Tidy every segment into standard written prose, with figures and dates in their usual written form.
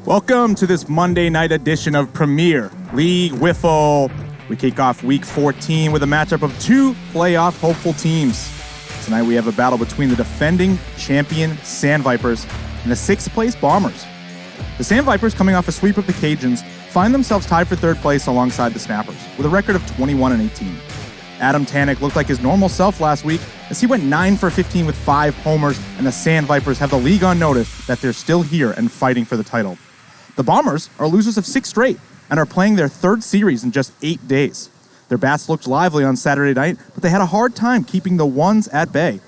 Welcome to this Monday night edition of Premier League WIFFLE. We kick off Week 14 with a matchup of two playoff hopeful teams. Tonight we have a battle between the defending champion Sandvipers and the sixth-place Bombers. The Sandvipers, coming off a sweep of the Cajuns, find themselves tied for third place alongside the Snappers, with a record of 21-18. Adam Tannick looked like his normal self last week as he went 9 for 15 with 5 homers, and the Sandvipers have the league on notice that they're still here and fighting for the title. The Bombers are losers of 6 straight and are playing their third series in just 8 days. Their bats looked lively on Saturday night, but they had a hard time keeping the ones at bay.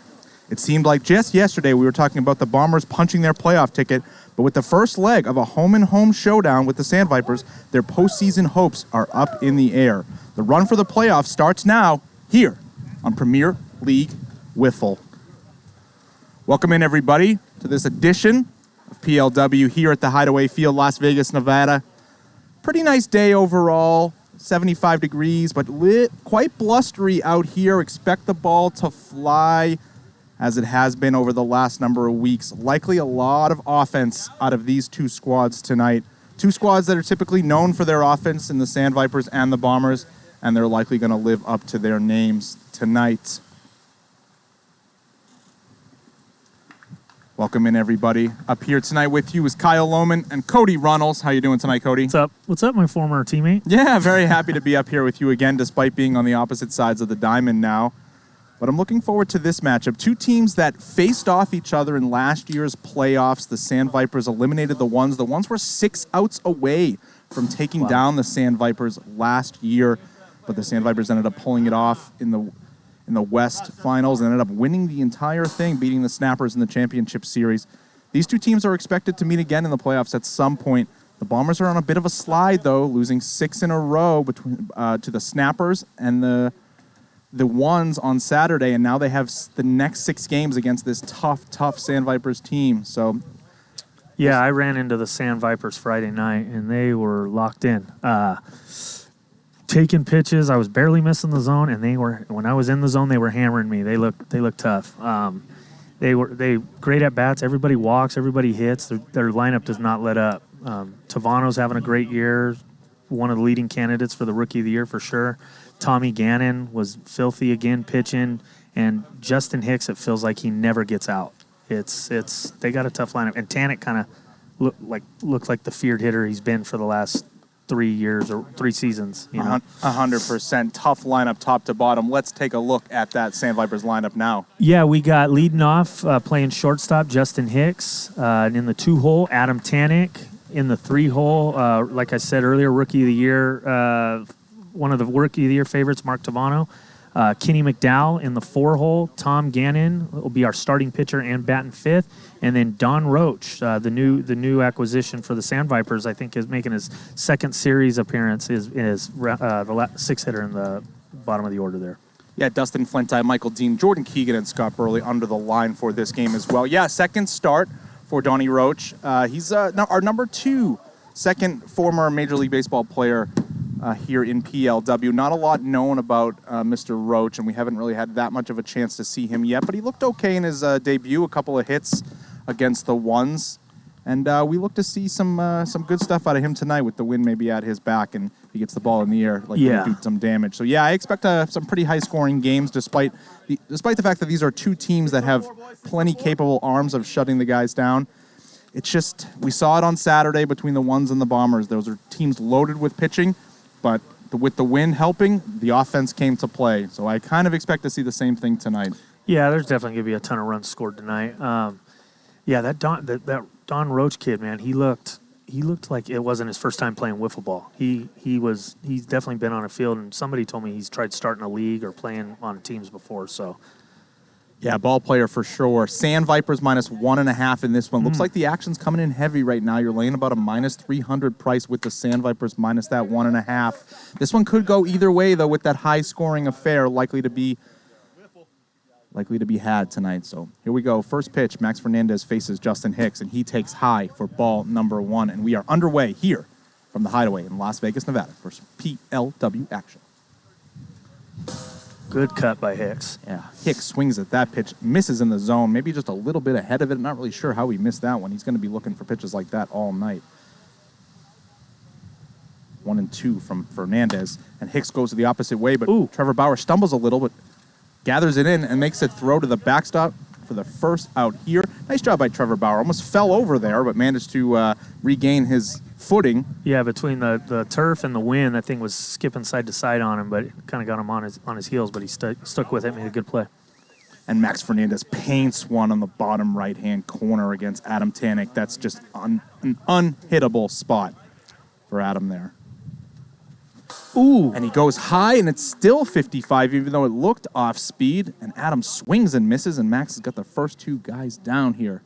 It seemed like just yesterday we were talking about the Bombers punching their playoff ticket, but with the first leg of a home-and-home showdown with the Sandvipers, their postseason hopes are up in the air. The run for the playoffs starts now, here on Premier League WIFFLE. Welcome in, everybody, to this edition of PLW here at the Hideaway Field, Las Vegas, Nevada. Pretty nice day overall, 75 degrees, but quite blustery out here. Expect the ball to fly as it has been over the last number of weeks. Likely a lot of offense out of these two squads tonight. Two squads that are typically known for their offense in the Sandvipers and the Bombers, and they're likely going to live up to their names tonight. Welcome in, everybody. Up here tonight with you is Kyle Lohman and Cody Runnels. How you doing tonight, Cody? What's up? What's up, my former teammate? Yeah, very happy to be up here with you again, despite being on the opposite sides of the diamond now. But I'm looking forward to this matchup. Two teams that faced off each other in last year's playoffs. The Sandvipers eliminated the Ones. The Ones were 6 outs away from taking down the Sandvipers last year, but the Sandvipers ended up pulling it off in the West Finals and ended up winning the entire thing, beating the Snappers in the championship series. These two teams are expected to meet again in the playoffs at some point. The Bombers are on a bit of a slide, though, losing 6 in a row between to the Snappers and the Ones on Saturday, and now they have the next 6 games against this tough Sandvipers team. So, yeah, I ran into the Sandvipers Friday night, and they were locked in. Taking pitches, I was barely missing the zone, and when I was in the zone, they were hammering me. They looked tough. They great at bats. Everybody walks, everybody hits. Their lineup does not let up. Tavano's having a great year, one of the leading candidates for the Rookie of the Year for sure. Tommy Gannon was filthy again pitching, and Justin Hicks, it feels like he never gets out. They got a tough lineup, and Tannick kind of looked like the feared hitter he's been for the last 3 years or 3 seasons. 100% tough lineup top to bottom. Let's take a look at that Sandvipers lineup now. Yeah, we got leading off playing shortstop Justin Hicks, and in the 2-hole Adam Tannick, in the 3-hole like I said earlier, Rookie of the Year, one of the Rookie of the Year favorites, Mark Tavano. Kenny McDowell in the 4-hole. Tom Gannon will be our starting pitcher and batting 5th. And then Don Roach, the new acquisition for the Sandvipers, I think is making his second series appearance, is the 6th hitter in the bottom of the order there. Yeah, Dustin Flenti, Michael Dean, Jordan Keegan, and Scott Burley under the line for this game as well. Yeah, second start for Donnie Roach. He's our number 2 second former Major League Baseball player here in PLW. Not a lot known about Mr. Roach, and we haven't really had that much of a chance to see him yet, but he looked okay in his debut, a couple of hits against the Ones, and we look to see some good stuff out of him tonight with the wind maybe at his back, and he gets the ball in the air, do some damage. So yeah, I expect some pretty high-scoring games, despite the fact that these are two teams that have plenty capable arms of shutting the guys down. It's just, we saw it on Saturday between the Ones and the Bombers. Those are teams loaded with pitching, but with the wind helping, the offense came to play. So I kind of expect to see the same thing tonight. Yeah, there's definitely going to be a ton of runs scored tonight. That Don Roach kid, man, he looked like it wasn't his first time playing wiffle ball. He's definitely been on a field, and somebody told me he's tried starting a league or playing on teams before. So, yeah, ball player for sure. Sandvipers -1.5 in this one. Looks like the action's coming in heavy right now. You're laying about a -300 price with the Sandvipers minus that 1.5. This one could go either way, though, with that high-scoring affair likely to be likely to be had tonight. So here we go. First pitch, Max Fernandez faces Justin Hicks, and he takes high for ball number 1. And we are underway here from the Hideaway in Las Vegas, Nevada for some PLW action. Good cut by Hicks. Yeah, Hicks swings at that pitch, misses in the zone, maybe just a little bit ahead of it. I'm not really sure how he missed that one. He's going to be looking for pitches like that all night. 1-2 from Fernandez, and Hicks goes the opposite way, but Trevor Bauer stumbles a little, but gathers it in and makes it throw to the backstop for the first out here. Nice job by Trevor Bauer. Almost fell over there, but managed to regain his footing. Yeah, between the turf and the wind, that thing was skipping side to side on him, but it kind of got him on his heels, but he stuck with it, made a good play. And Max Fernandez paints one on the bottom right-hand corner against Adam Tanek. That's just an unhittable spot for Adam there. Ooh. And he goes high, and it's still 55, even though it looked off speed. And Adam swings and misses, and Max has got the first 2 guys down here.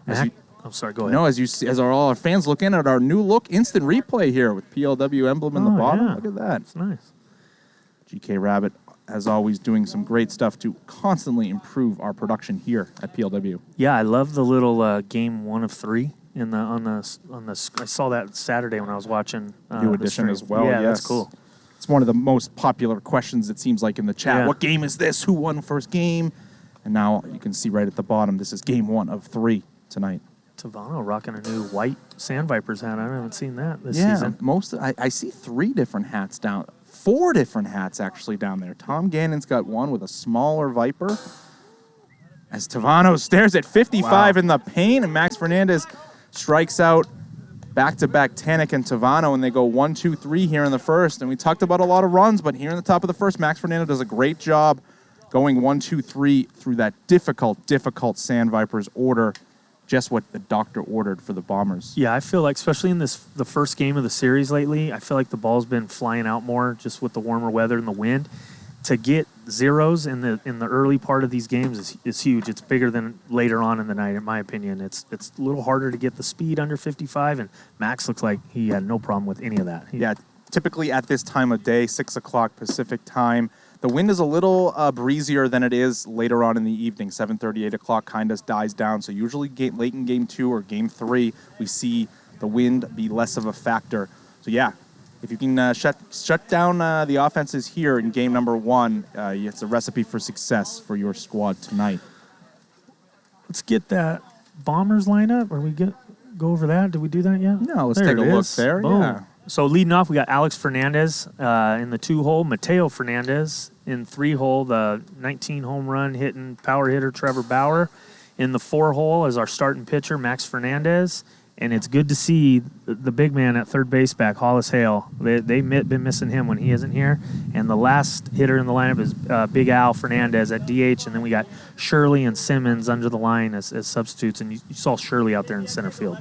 I'm sorry, go ahead. No, as you see, as all our fans look in at our new look instant replay here with PLW emblem in the bottom. Yeah. Look at that. It's nice. GK Rabbit, as always, doing some great stuff to constantly improve our production here at PLW. Yeah, I love the little game 1 of 3 on the. I saw that Saturday when I was watching New edition as well. Yeah, yes. that's cool. It's one of the most popular questions, it seems like, in the chat. Yeah. What game is this? Who won first game? And now you can see right at the bottom, this is game 1 of 3 tonight. Tavano rocking a new white Sandvipers hat. I haven't seen that this season. I see 3 different hats down. 4 different hats actually down there. Tom Gannon's got one with a smaller Viper. As Tavano stares at 55 in the paint, and Max Fernandez strikes out back-to-back Tanek and Tavano, and they go 1-2-3 here in the first. And we talked about a lot of runs, but here in the top of the first, Max Fernandez does a great job going 1-2-3 through that difficult Sandvipers order. Just what the doctor ordered for the Bombers. Yeah, I feel like, especially in the first game of the series lately, I feel like the ball's been flying out more just with the warmer weather and the wind. To get zeros in the early part of these games is huge. It's bigger than later on in the night, in my opinion. It's a little harder to get the speed under 55, and Max looks like he had no problem with any of that. Yeah, typically at this time of day, 6 o'clock Pacific time, the wind is a little breezier than it is later on in the evening. 7:30, 8 o'clock kind of dies down. So usually late in game 2 or game 3, we see the wind be less of a factor. So yeah, if you can shut down the offenses here in game number 1, it's a recipe for success for your squad tonight. Let's get that Bombers lineup. Or go over that? Did we do that yet? No, let's take a look there. Boom. Yeah. So leading off, we got Alex Fernandez in the 2-hole, Mateo Fernandez in 3-hole, the 19 home run hitting power hitter Trevor Bauer. In the 4-hole is our starting pitcher, Max Fernandez. And it's good to see the big man at third base back, Hollis Hale. They've been missing him when he isn't here. And the last hitter in the lineup is Big Al Fernandez at DH. And then we got Shirley and Simmons under the line as substitutes. And you saw Shirley out there in center field.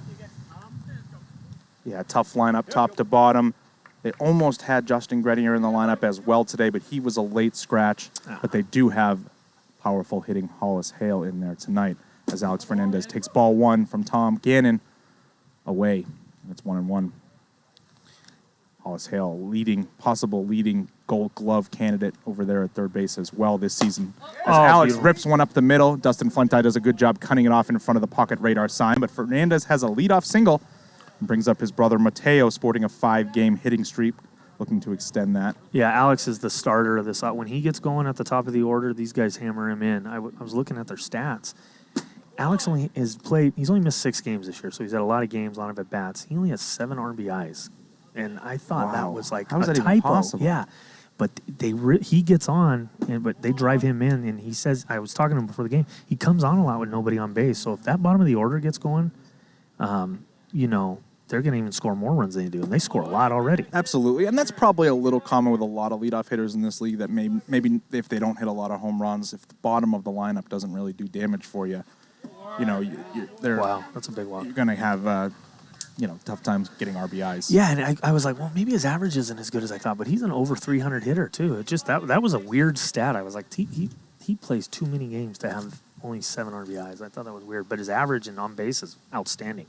Yeah, tough lineup top to bottom. They almost had Justin Grenier in the lineup as well today, but he was a late scratch. But they do have powerful hitting Hollis Hale in there tonight as Alex Fernandez takes ball 1 from Tom Gannon away. It's 1-1. Hollis Hale, possible leading Gold Glove candidate over there at third base as well this season. As Alex rips one up the middle, Dustin Flenti does a good job cutting it off in front of the pocket radar sign, but Fernandez has a leadoff single. Brings up his brother Mateo, sporting a 5-game hitting streak, looking to extend that. Yeah, Alex is the starter of this. When he gets going at the top of the order, these guys hammer him in. I was looking at their stats. Alex he's only missed 6 games this year, so he's had a lot of games, a lot of at-bats. He only has 7 RBIs, and I thought that was like How is a that typo. Even possible? Yeah, but he gets on, but they drive him in, and he says, I was talking to him before the game, he comes on a lot with nobody on base, so if that bottom of the order gets going, they're going to even score more runs than they do, and they score a lot already. Absolutely, and that's probably a little common with a lot of leadoff hitters in this league that maybe if they don't hit a lot of home runs, if the bottom of the lineup doesn't really do damage for you, wow, that's a big one. You're going to have tough times getting RBIs. Yeah, and I was like, well, maybe his average isn't as good as I thought, but he's an over 300 hitter too. It just that was a weird stat. I was like, he plays too many games to have only 7 RBIs. I thought that was weird, but his average and on base is outstanding.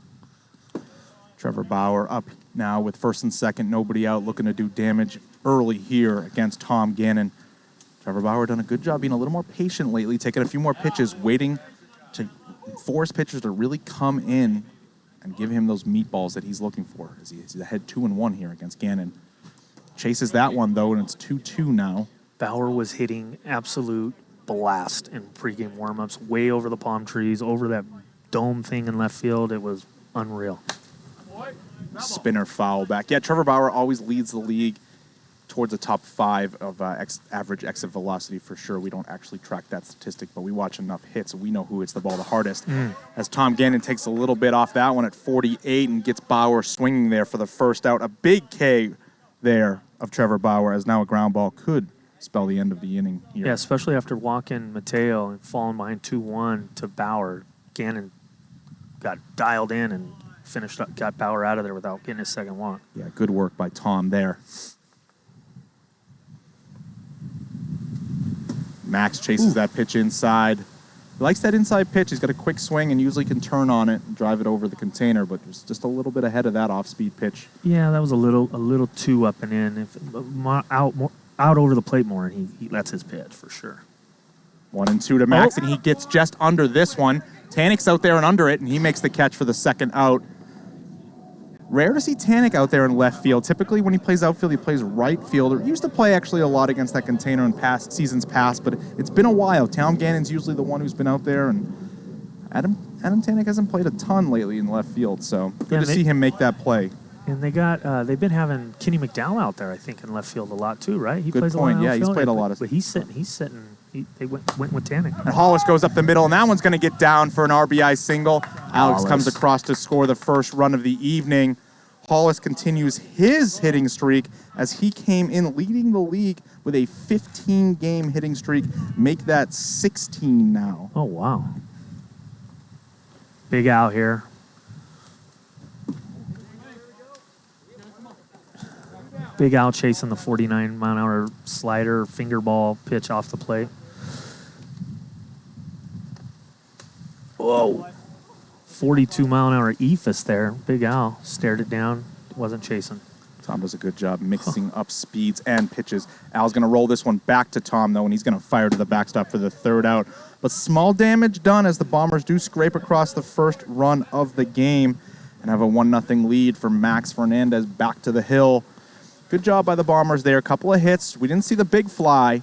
Trevor Bauer up now with first and second, nobody out, looking to do damage early here against Tom Gannon. Trevor Bauer done a good job being a little more patient lately, taking a few more pitches, waiting to force pitchers to really come in and give him those meatballs that he's looking for. He's ahead 2-1 here against Gannon. Chases that one, though, and it's 2-2 now. Bauer was hitting absolute blast in pregame warm-ups, way over the palm trees, over that dome thing in left field. It was unreal. Spinner foul back. Yeah, Trevor Bauer always leads the league towards the top 5 of average exit velocity for sure. We don't actually track that statistic, but we watch enough hits so we know who hits the ball the hardest. As Tom Gannon takes a little bit off that one at 48 and gets Bauer swinging there for the first out. A big K there of Trevor Bauer, as now a ground ball could spell the end of the inning here. Yeah, especially after walking Mateo and falling behind 2-1 to Bauer. Gannon got dialed in and finished up, got Bauer out of there without getting his second walk. Yeah, good work by Tom there. Max chases that pitch inside. He likes that inside pitch. He's got a quick swing and usually can turn on it and drive it over the container, but just a little bit ahead of that off-speed pitch. Yeah, that was a little too up and in. If out over the plate more, and he lets his pitch for sure. 1-2 to Max, and he gets just under this one. Tanik's out there and under it, and he makes the catch for the second out. Rare to see Tanik out there in left field. Typically, when he plays outfield, he plays right field. He used to play actually a lot against that container in past seasons past, but it's been a while. Tom Gannon's usually the one who's been out there, and Adam Tanik hasn't played a ton lately in left field, so good to see him make that play. And they've been having Kenny McDowell out there, I think, in left field a lot too, right? He Good plays point. A lot Yeah, of he's outfield, played a lot of. But they went with Tanik. And Hollis goes up the middle, and that one's going to get down for an RBI single. Alex comes across to score the first run of the evening. Hollis continues his hitting streak as he came in leading the league with a 15-game hitting streak. Make that 16 now. Oh, wow. Big Al here. Big Al chasing the 49-mile-an-hour slider, finger ball pitch off the plate. Whoa. 42-mile-an-hour ephus there. Big Al stared it down, wasn't chasing. Tom does a good job mixing up speeds and pitches. Al's going to roll this one back to Tom, though, and he's going to fire to the backstop for the third out. But small damage done as the Bombers do scrape across the first run of the game and have a 1-0 lead for Max Fernandez back to the hill. Good job by the Bombers there. A couple of hits. We didn't see the big fly,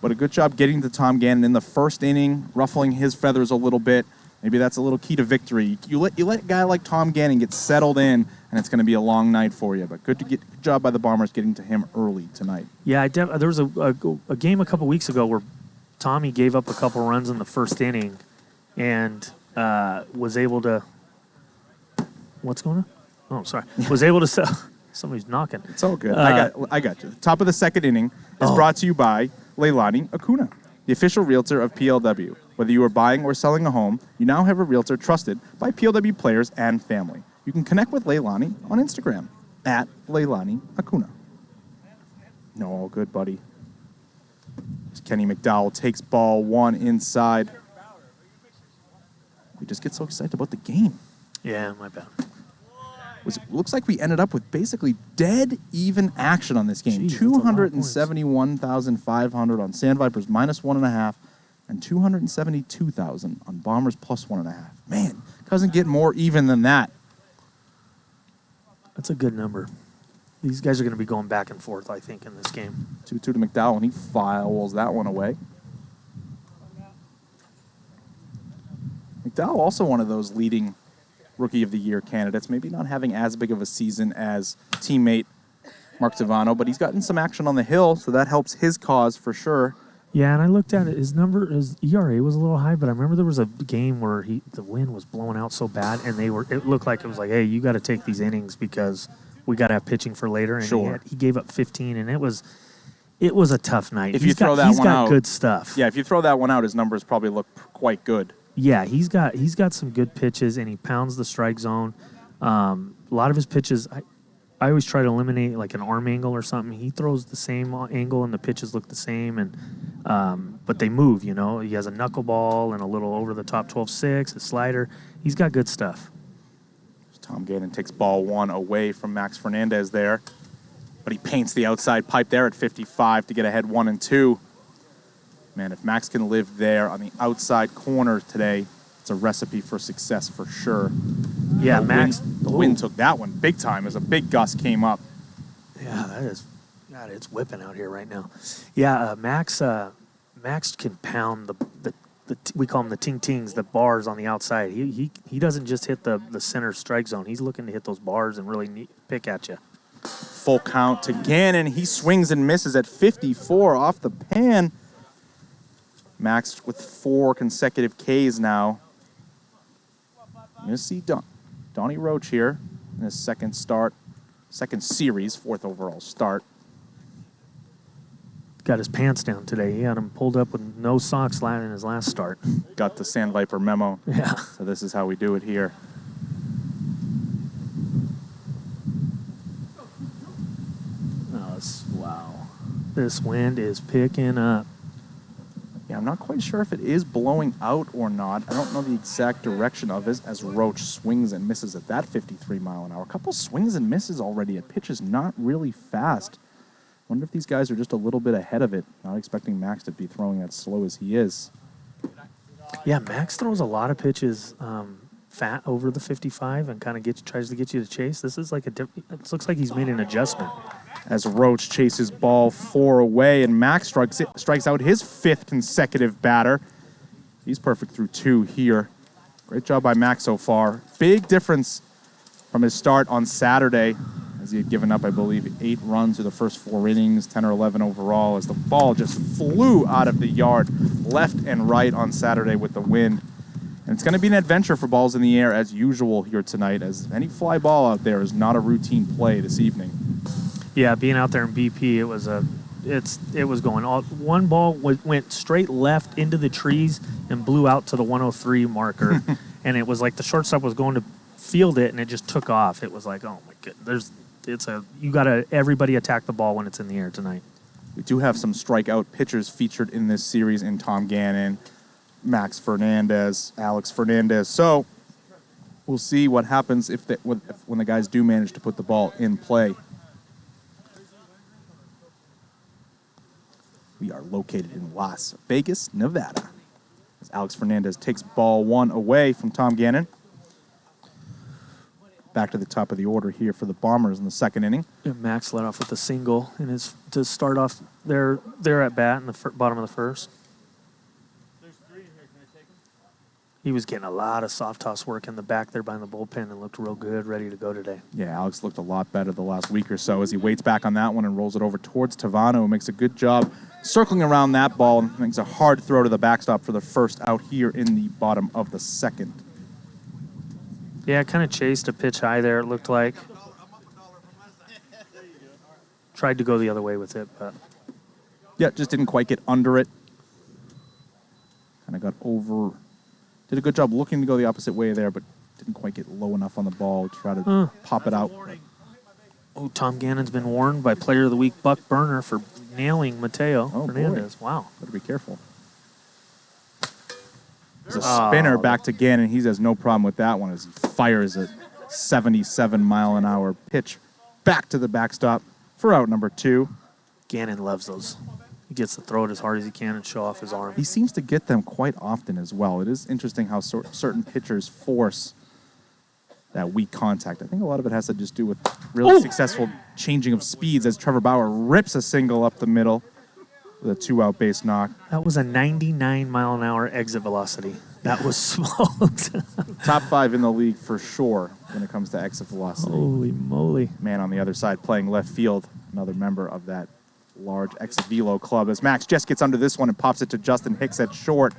but a good job getting to Tom Gannon in the first inning, ruffling his feathers a little bit. Maybe that's a little key to victory. You let a guy like Tom Gannon get settled in, and it's going to be a long night for you. But good job by the Bombers getting to him early tonight. Yeah, there was a game a couple weeks ago where Tommy gave up a couple runs in the first inning and was able to. What's going on? Oh, sorry. Was able to. Somebody's knocking. It's all good. I got you. Top of the second inning is brought to you by Leilani Acuna, the official realtor of PLW. Whether you are buying or selling a home, you now have a realtor trusted by PLW players and family. You can connect with Leilani on Instagram at Leilani Acuna. No, all good, buddy. Kenny McDowell takes ball one inside. We just get so excited about the game. Yeah, my bad. Looks like we ended up with basically dead even action on this game. Jeez, 271,500 on Sandvipers -1.5 and 272,000 on Bombers +1.5. Man, doesn't get more even than that. That's a good number. These guys are going to be going back and forth, I think, in this game. 2-2 to McDowell, and he fouls that one away. McDowell also one of those leading Rookie of the Year candidates, maybe not having as big of a season as teammate Mark Zavano, but he's gotten some action on the hill, so that helps his cause for sure. Yeah, and I looked at it. His ERA was a little high, but I remember there was a game where the wind was blowing out so bad, and it looked like it was like, hey, you got to take these innings because we got to have pitching for later. And he gave up 15, and it was a tough night. He's got good stuff. Yeah, if you throw that one out, his numbers probably look quite good. Yeah, he's got some good pitches, and he pounds the strike zone. A lot of his pitches, I always try to eliminate like an arm angle or something. He throws the same angle, and the pitches look the same, and but they move. You know, he has a knuckleball and a little over the top 12-6, a slider. He's got good stuff. Tom Gannon takes ball one away from Max Fernandez there, but he paints the outside pipe there at 55 to get ahead 1-2. Man, if Max can live there on the outside corner today, it's a recipe for success for sure. Yeah, Max. The wind took that one big time as a big gust came up. Yeah, that is. God, it's whipping out here right now. Yeah, Max. Max can pound the we call them the ting-tings, the bars on the outside. He doesn't just hit the center strike zone. He's looking to hit those bars and really pick at you. Full count to Gannon. He swings and misses at 54 off the pan. Max with 4 consecutive Ks now. You're going to see Donnie Roach here in his second series, 4th overall start. Got his pants down today. He had him pulled up with no socks in his last start. Got the Sandviper memo. Yeah. So this is how we do it here. Wow. This wind is picking up. Yeah, I'm not quite sure if it is blowing out or not. I don't know the exact direction of it as Roach swings and misses at that 53 mile an hour. A couple swings and misses already at pitches not really fast. Wonder if these guys are just a little bit ahead of it. Not expecting Max to be throwing that slow as he is. Yeah, Max throws a lot of pitches fat over the 55 and kind of tries to get you to chase. This is like it looks like he's made an adjustment. As Roach chases ball 4 away, and Max strikes out his 5th consecutive batter. He's perfect through 2 here. Great job by Max so far. Big difference from his start on Saturday, as he had given up, I believe, 8 runs through the first 4 innings, 10 or 11 overall, as the ball just flew out of the yard left and right on Saturday with the wind. And it's going to be an adventure for balls in the air as usual here tonight, as any fly ball out there is not a routine play this evening. Yeah, being out there in BP, it was going all. One ball went straight left into the trees and blew out to the 103 marker, and it was like the shortstop was going to field it, and it just took off. It was like, oh my goodness, you gotta everybody attack the ball when it's in the air tonight. We do have some strikeout pitchers featured in this series in Tom Gannon, Max Fernandez, Alex Fernandez. So we'll see what happens when the guys do manage to put the ball in play. We are located in Las Vegas, Nevada. As Alex Fernandez takes ball 1 away from Tom Gannon. Back to the top of the order here for the Bombers in the 2nd inning. Yeah, Max led off with a single to start off their at bat in the bottom of the 1st. There's 3 in here. Can I take them? He was getting a lot of soft toss work in the back there behind the bullpen and looked real good, ready to go today. Yeah, Alex looked a lot better the last week or so as he waits back on that one and rolls it over towards Tavano, who makes a good job circling around that ball and makes a hard throw to the backstop for the first out here in the bottom of the 2nd. Yeah, kind of chased a pitch high there, it looked like. Tried to go the other way with it, but... Yeah, just didn't quite get under it. Kind of got over... Did a good job looking to go the opposite way there, but didn't quite get low enough on the ball to try to pop it out. Oh, Tom Gannon's been warned by Player of the Week Buck Burner for nailing Mateo Fernandez. Boy. Wow. Better be careful. It's a spinner back to Gannon. He has no problem with that one as he fires a 77-mile-an-hour pitch back to the backstop for out number 2. Gannon loves those. He gets to throw it as hard as he can and show off his arm. He seems to get them quite often as well. It is interesting how certain pitchers force that weak contact. I think a lot of it has to just do with really successful changing of speeds as Trevor Bauer rips a single up the middle with a 2-out base knock. That was a 99-mile-an-hour exit velocity. That was smoked. Top 5 in the league for sure when it comes to exit velocity. Holy moly. Man on the other side playing left field, another member of that large exit velo club, as Max just gets under this one and pops it to Justin Hicks at short.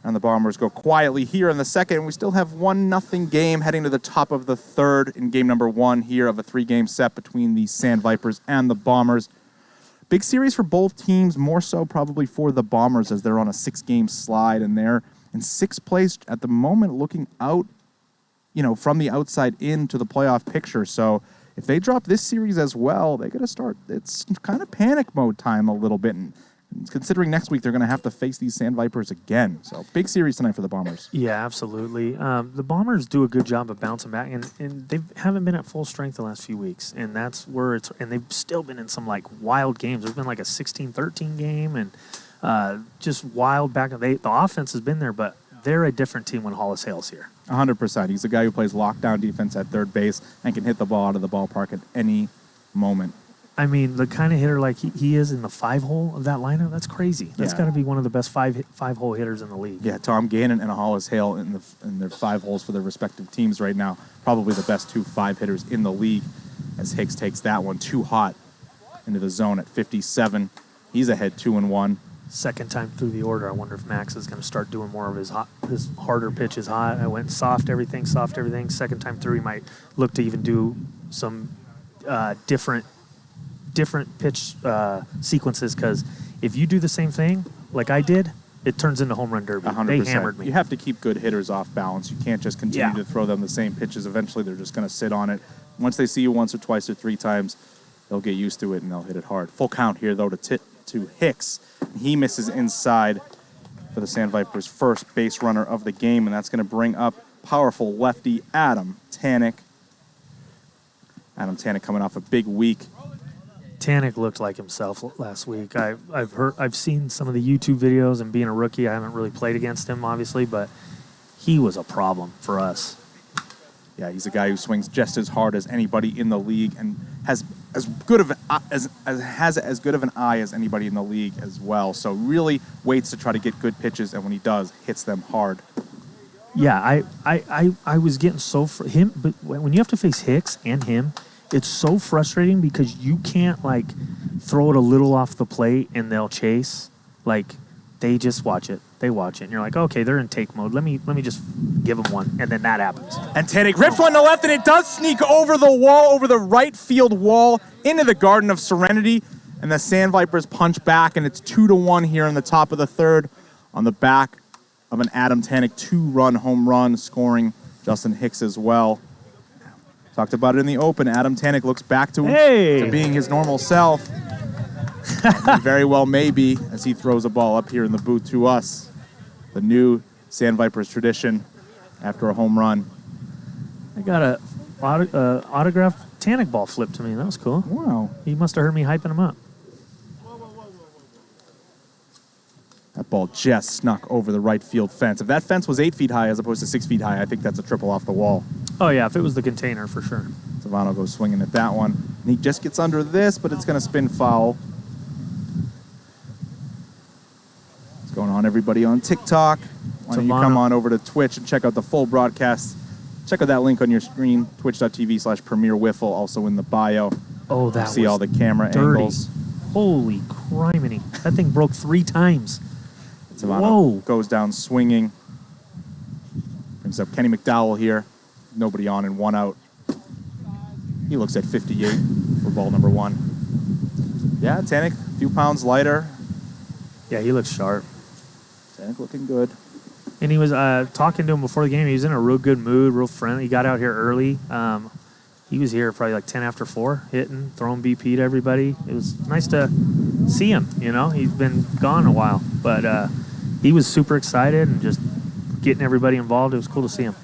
And the Bombers go quietly here in the 2nd. We still have 1-0 game heading to the top of the 3rd in game number 1 here of a 3-game set between the Sandvipers and the Bombers. Big series for both teams, more so probably for the Bombers as they're on a 6-game slide and they're in 6th place at the moment, looking out, from the outside into the playoff picture. So if they drop this series as well, they got to start. It's kind of panic mode time a little bit. And considering next week they're going to have to face these Sandvipers again. So big series tonight for the Bombers. Yeah, absolutely. The Bombers do a good job of bouncing back, and they haven't been at full strength the last few weeks. And that's where and they've still been in some wild games. There's been a 16-13 game, and just wild back. The offense has been there, but they're a different team when Hollis Hale's here. 100%. He's a guy who plays lockdown defense at third base and can hit the ball out of the ballpark at any moment. I mean, the kind of hitter like he is in the 5-hole of that lineup, that's crazy. That's got to be one of the best five-hole hitters in the league. Yeah, Tom Gannon and Hollis Hale in their 5 holes for their respective teams right now. Probably the best 2-5 hitters in the league as Hicks takes that one too hot into the zone at 57. He's ahead 2-1. Second time through the order, I wonder if Max is going to start doing more of his harder pitches hot. I went soft everything. Second time through, he might look to even do some different pitch sequences, because if you do the same thing like I did, it turns into home run derby. 100%. They hammered me. You have to keep good hitters off balance. You can't just continue to throw them the same pitches. Eventually, they're just going to sit on it. Once they see you once or twice or 3 times, they'll get used to it and they'll hit it hard. Full count here, though, to Hicks. He misses inside for the Sandvipers' first base runner of the game, and that's going to bring up powerful lefty Adam Tanek. Adam Tanek coming off a big week. Tanek looked like himself last week. I've seen some of the YouTube videos, and being a rookie, I haven't really played against him, obviously, but he was a problem for us. Yeah, he's a guy who swings just as hard as anybody in the league and has as good of an eye as anybody in the league as well. So really waits to try to get good pitches, and when he does, hits them hard. Yeah, I was getting him, but when you have to face Hicks and him, it's so frustrating because you can't like throw it a little off the plate and they'll chase. Like they just watch it. They watch it, and you're like, okay, they're in take mode. Let me just give them one, and then that happens. And Tanek rips one to left, and it does sneak over the wall, over the right field wall, into the Garden of Serenity. And the Sandvipers punch back, and it's 2-1 here in the top of the third on the back of an Adam Tanek 2-run home run, scoring Justin Hicks as well. Talked about it in the open. Adam Tanek looks back to being his normal self. He very well may be, as he throws a ball up here in the booth to us. The new Sandvipers tradition after a home run. I got a autographed Tanek ball flipped to me. That was cool. Wow. He must have heard me hyping him up. That ball just snuck over the right field fence. If that fence was 8 feet high as opposed to 6 feet high, I think that's a triple off the wall. Oh, yeah, if it was the container, for sure. Savano goes swinging at that one. And he just gets under this, but it's going to spin foul. What's going on, everybody on TikTok? Why don't you come on over to Twitch and check out the full broadcast. Check out that link on your screen, twitch.tv/Premier Wiffle, also in the bio. Oh, that see was all the camera dirty. angles. Holy criminy. That thing broke 3 times. Savano goes down swinging. Brings up Kenny McDowell here. Nobody on and 1 out. He looks at 58 for ball number 1. Yeah, Tanek, a few pounds lighter. Yeah, he looks sharp. Tanek looking good. And he was talking to him before the game. He was in a real good mood, real friendly. He got out here early. He was here probably like 10 after 4, hitting, throwing BP to everybody. It was nice to see him, you know. He's been gone a while. But he was super excited and just getting everybody involved. It was cool to see him.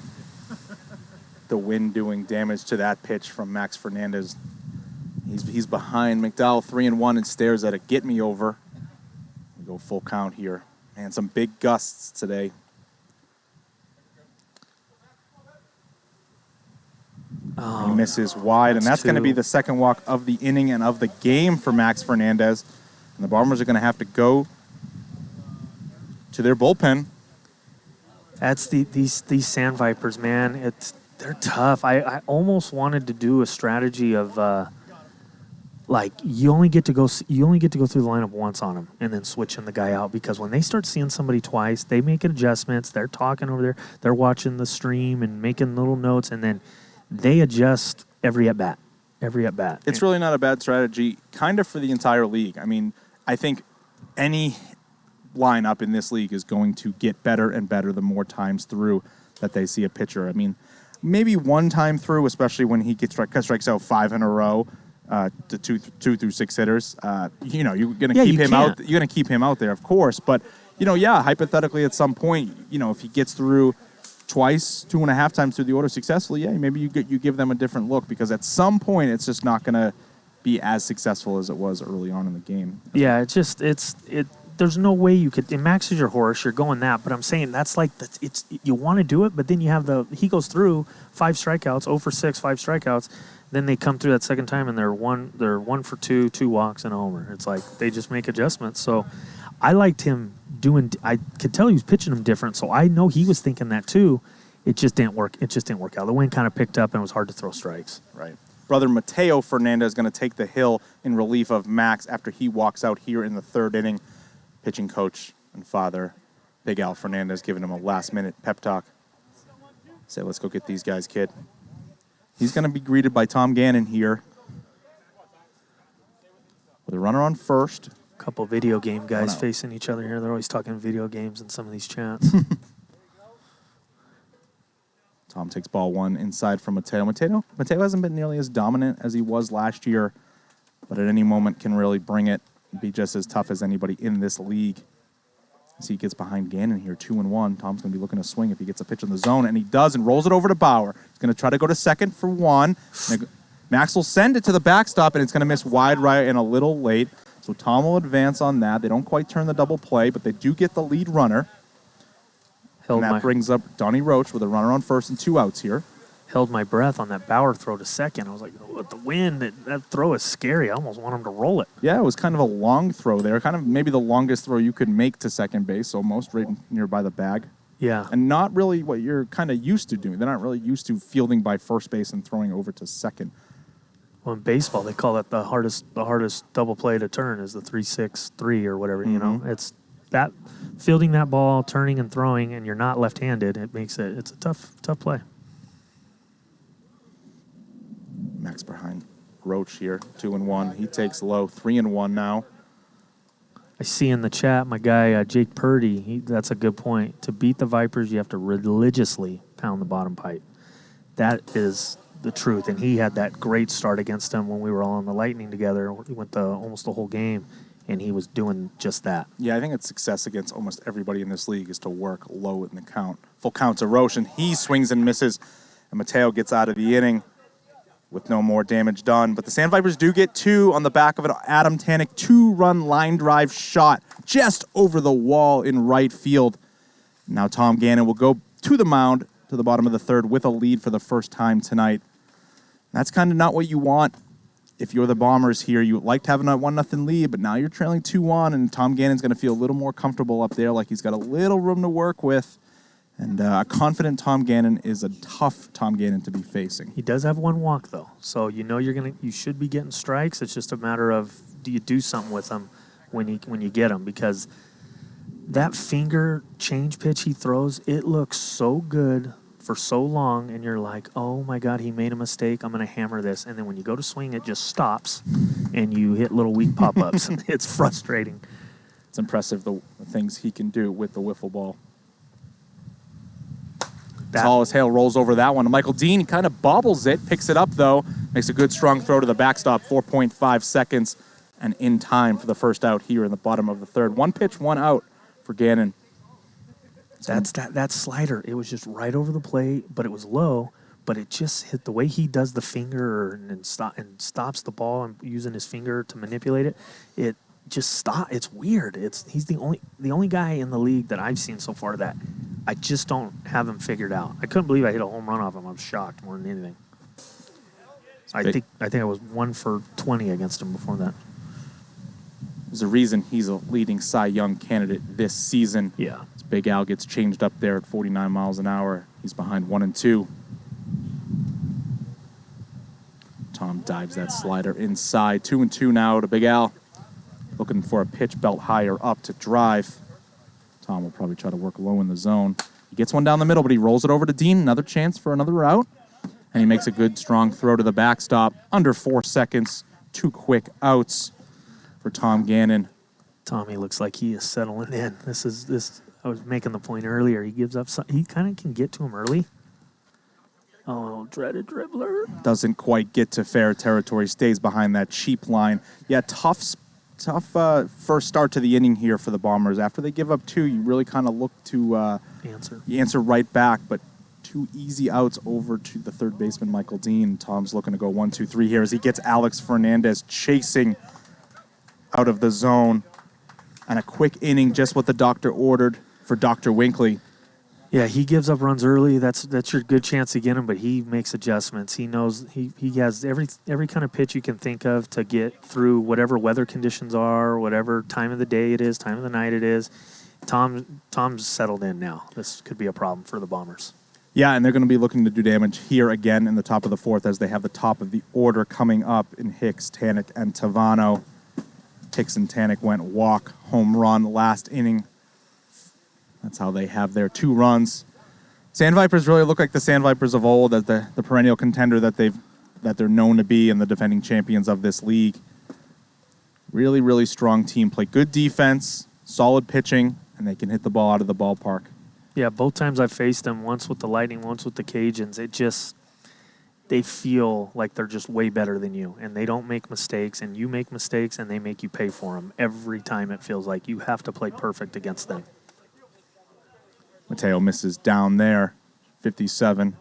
The wind doing damage to that pitch from Max Fernandez. He's behind McDowell 3-1 and stares at a get me over. We go full count here. Man, some big gusts today. Oh, he misses wide, and that's going to be the second walk of the inning and of the game for Max Fernandez. And the Bombers are going to have to go to their bullpen. That's these Sandvipers, man. They're tough. I almost wanted to do a strategy of like you only get to go through the lineup once on them and then switching the guy out, because when they start seeing somebody twice, they make adjustments. They're talking over there. They're watching the stream and making little notes, and then they adjust every at bat. It's really not a bad strategy, kind of for the entire league. I mean, I think any lineup in this league is going to get better and better the more times through that they see a pitcher. I mean, maybe one time through, especially when he strikes out 5 in a row, to 2 through 6 hitters. You know, you're going to keep him out. You're going to keep him out there, of course. But hypothetically, at some point, if he gets through twice, 2.5 times through the order successfully, maybe you give them a different look, because at some point it's just not going to be as successful as it was early on in the game. Yeah, there's no way you could. And Max is your horse. You're going that. But I'm saying that's like it's you want to do it, but then you have he goes through 5 strikeouts, 0 for 6, 5 strikeouts. Then they come through that second time and they're 1 for 2, 2 walks and a homer. It's like they just make adjustments. So I liked him doing. I could tell he was pitching him different. So I know he was thinking that too. It just didn't work. It just didn't work out. The wind kind of picked up and it was hard to throw strikes. Right. Brother Mateo Fernandez is going to take the hill in relief of Max after he walks out here in the 3rd inning. Pitching coach and father, Big Al Fernandez, giving him a last-minute pep talk. Say, let's go get these guys, kid. He's going to be greeted by Tom Gannon here with a runner on first. A couple video game guys facing each other here. They're always talking video games in some of these chats. Tom takes ball 1 inside from Mateo. Mateo hasn't been nearly as dominant as he was last year, but at any moment can really bring it, be just as tough as anybody in this league. As he gets behind Gannon here, 2-1. Tom's going to be looking to swing if he gets a pitch in the zone, and he does, and rolls it over to Bauer. He's going to try to go to second for 1. Max will send it to the backstop, and it's going to miss wide right and a little late. So Tom will advance on that. They don't quite turn the double play, but they do get the lead runner. And that brings up Donnie Roach with a runner on first and 2 outs here. Held my breath on that Bauer throw to second. I was like, oh, with the wind, that throw is scary. I almost want him to roll it. Yeah, it was kind of a long throw there. Kind of maybe the longest throw you could make to second base, almost right nearby the bag. Yeah. And not really what you're kind of used to doing. They're not really used to fielding by first base and throwing over to second. Well, in baseball, they call it the hardest double play to turn is the 3-6-3 or whatever. Mm-hmm. You know, it's that fielding that ball, turning and throwing, and you're not left-handed. It's a tough play. Max behind Roach here, 2-1. He takes low, 3-1 now. I see in the chat my guy Jake Purdy. That's a good point. To beat the Vipers, you have to religiously pound the bottom pipe. That is the truth. And he had that great start against them when we were all on the Lightning together. He went almost the whole game, and he was doing just that. Yeah, I think it's success against almost everybody in this league is to work low in the count. Full count to Roach, and he swings and misses, and Mateo gets out of the inning with no more damage done. But the Sandvipers do get 2 on the back of an Adam Tanek 2-run line drive shot just over the wall in right field. Now Tom Gannon will go to the mound to the bottom of the 3rd with a lead for the first time tonight. That's kind of not what you want if you're the Bombers here. You liked having a 1-0 lead, but now you're trailing 2-1, and Tom Gannon's going to feel a little more comfortable up there, like he's got a little room to work with. And a confident Tom Gannon is a tough Tom Gannon to be facing. He does have 1 walk, though. So you know you should be getting strikes. It's just a matter of do you do something with them when you get them, because that finger change pitch he throws, it looks so good for so long, and you're like, oh my God, he made a mistake. I'm going to hammer this. And then when you go to swing, it just stops, and you hit little weak pop-ups. It's frustrating. It's impressive the things he can do with the wiffle ball. Tall as hail rolls over that one. Michael Dean kind of bobbles it, picks it up, though. Makes a good, strong throw to the backstop, 4.5 seconds, and in time for the first out here in the bottom of the 3rd. 1 pitch, 1 out for Gannon. That slider. It was just right over the plate, but it was low. But it just hit the way he does the finger and stops the ball and using his finger to manipulate it. It just stop. It's weird. He's the only guy in the league that I've seen so far that I just don't have him figured out. I couldn't believe I hit a home run off him. I was shocked more than anything. I think I was 1 for 20 against him before that. There's a reason he's a leading Cy Young candidate this season. Yeah. As Big Al gets changed up there at 49 miles an hour. He's behind 1-2. Tom dives that slider inside. 2-2 now to Big Al. Looking for a pitch belt higher up to drive. Tom will probably try to work low in the zone. He gets one down the middle, but he rolls it over to Dean. Another chance for another out. And he makes a good, strong throw to the backstop. Under 4 seconds. 2 quick outs for Tom Gannon. Tommy looks like he is settling in. I was making the point earlier. He gives up. He kind of can get to him early. Oh, dreaded dribbler. Doesn't quite get to fair territory. Stays behind that cheap line. Yeah, tough first start to the inning here for the Bombers. After they give up 2, you really kind of look to answer right back, but 2 easy outs over to the 3rd baseman, Michael Dean. Tom's looking to go 1-2-3 here as he gets Alex Fernandez chasing out of the zone. And a quick inning, just what the doctor ordered for Dr. Winkley. Yeah, he gives up runs early. That's your good chance to get him, but he makes adjustments. He knows he has every kind of pitch you can think of to get through whatever weather conditions are, whatever time of the day it is, time of the night it is. Tom's settled in now. This could be a problem for the Bombers. Yeah, and they're going to be looking to do damage here again in the top of the fourth as they have the top of the order coming up in Hicks, Tanek, and Tavano. Hicks and Tanek went walk, home run last inning. That's how they have their 2 runs. Sandvipers really look like the Sandvipers of old, as the perennial contender that they're known to be and the defending champions of this league. Really, really strong team. Play good defense, solid pitching, and they can hit the ball out of the ballpark. Yeah, both times I've faced them, once with the Lightning, once with the Cajuns, they feel like they're just way better than you, and they don't make mistakes, and you make mistakes, and they make you pay for them. Every time it feels like you have to play perfect against them. Mateo misses down there, 57.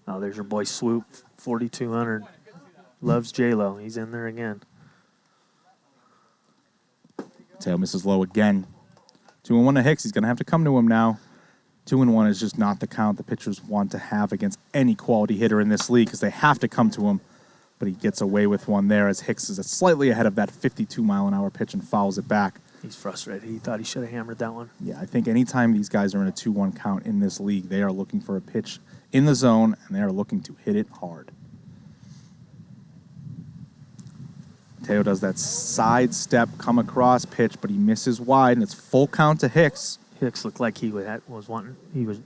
Oh, there's your boy Swoop, 4,200. Loves J-Lo. He's in there again. Mateo misses low again. 2-1 to Hicks. He's going to have to come to him now. 2-1 is just not the count the pitchers want to have against any quality hitter in this league because they have to come to him. But he gets away with one there as Hicks is slightly ahead of that 52-mile-an-hour pitch and fouls it back. He's frustrated. He thought he should have hammered that one. Yeah, I think anytime these guys are in a 2-1 count in this league, they are looking for a pitch in the zone, and they are looking to hit it hard. Mateo does that side step, come across pitch, but he misses wide, and it's full count to Hicks. Hicks looked like he was wanting.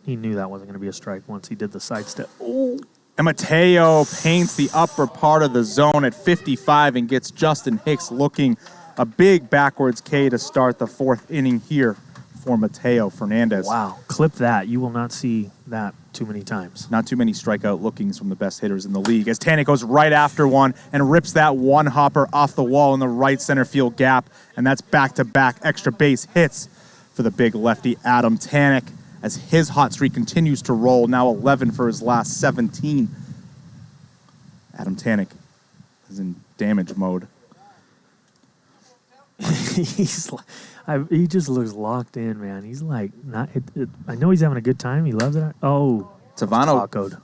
He knew that wasn't going to be a strike once he did the side step. Oh. And Mateo paints the upper part of the zone at 55 and gets Justin Hicks looking a big backwards K to start the 4th inning here for Mateo Fernandez. Wow. Clip that. You will not see that too many times. Not too many strikeout lookings from the best hitters in the league as Tanek goes right after one and rips that one hopper off the wall in the right center field gap. And that's back-to-back extra base hits for the big lefty Adam Tanek as his hot streak continues to roll, now 11 for his last 17. Adam Tanek is in damage mode. He just looks locked in, man. He's like, I know he's having a good time. He loves it. Oh, Tavano. tacoed.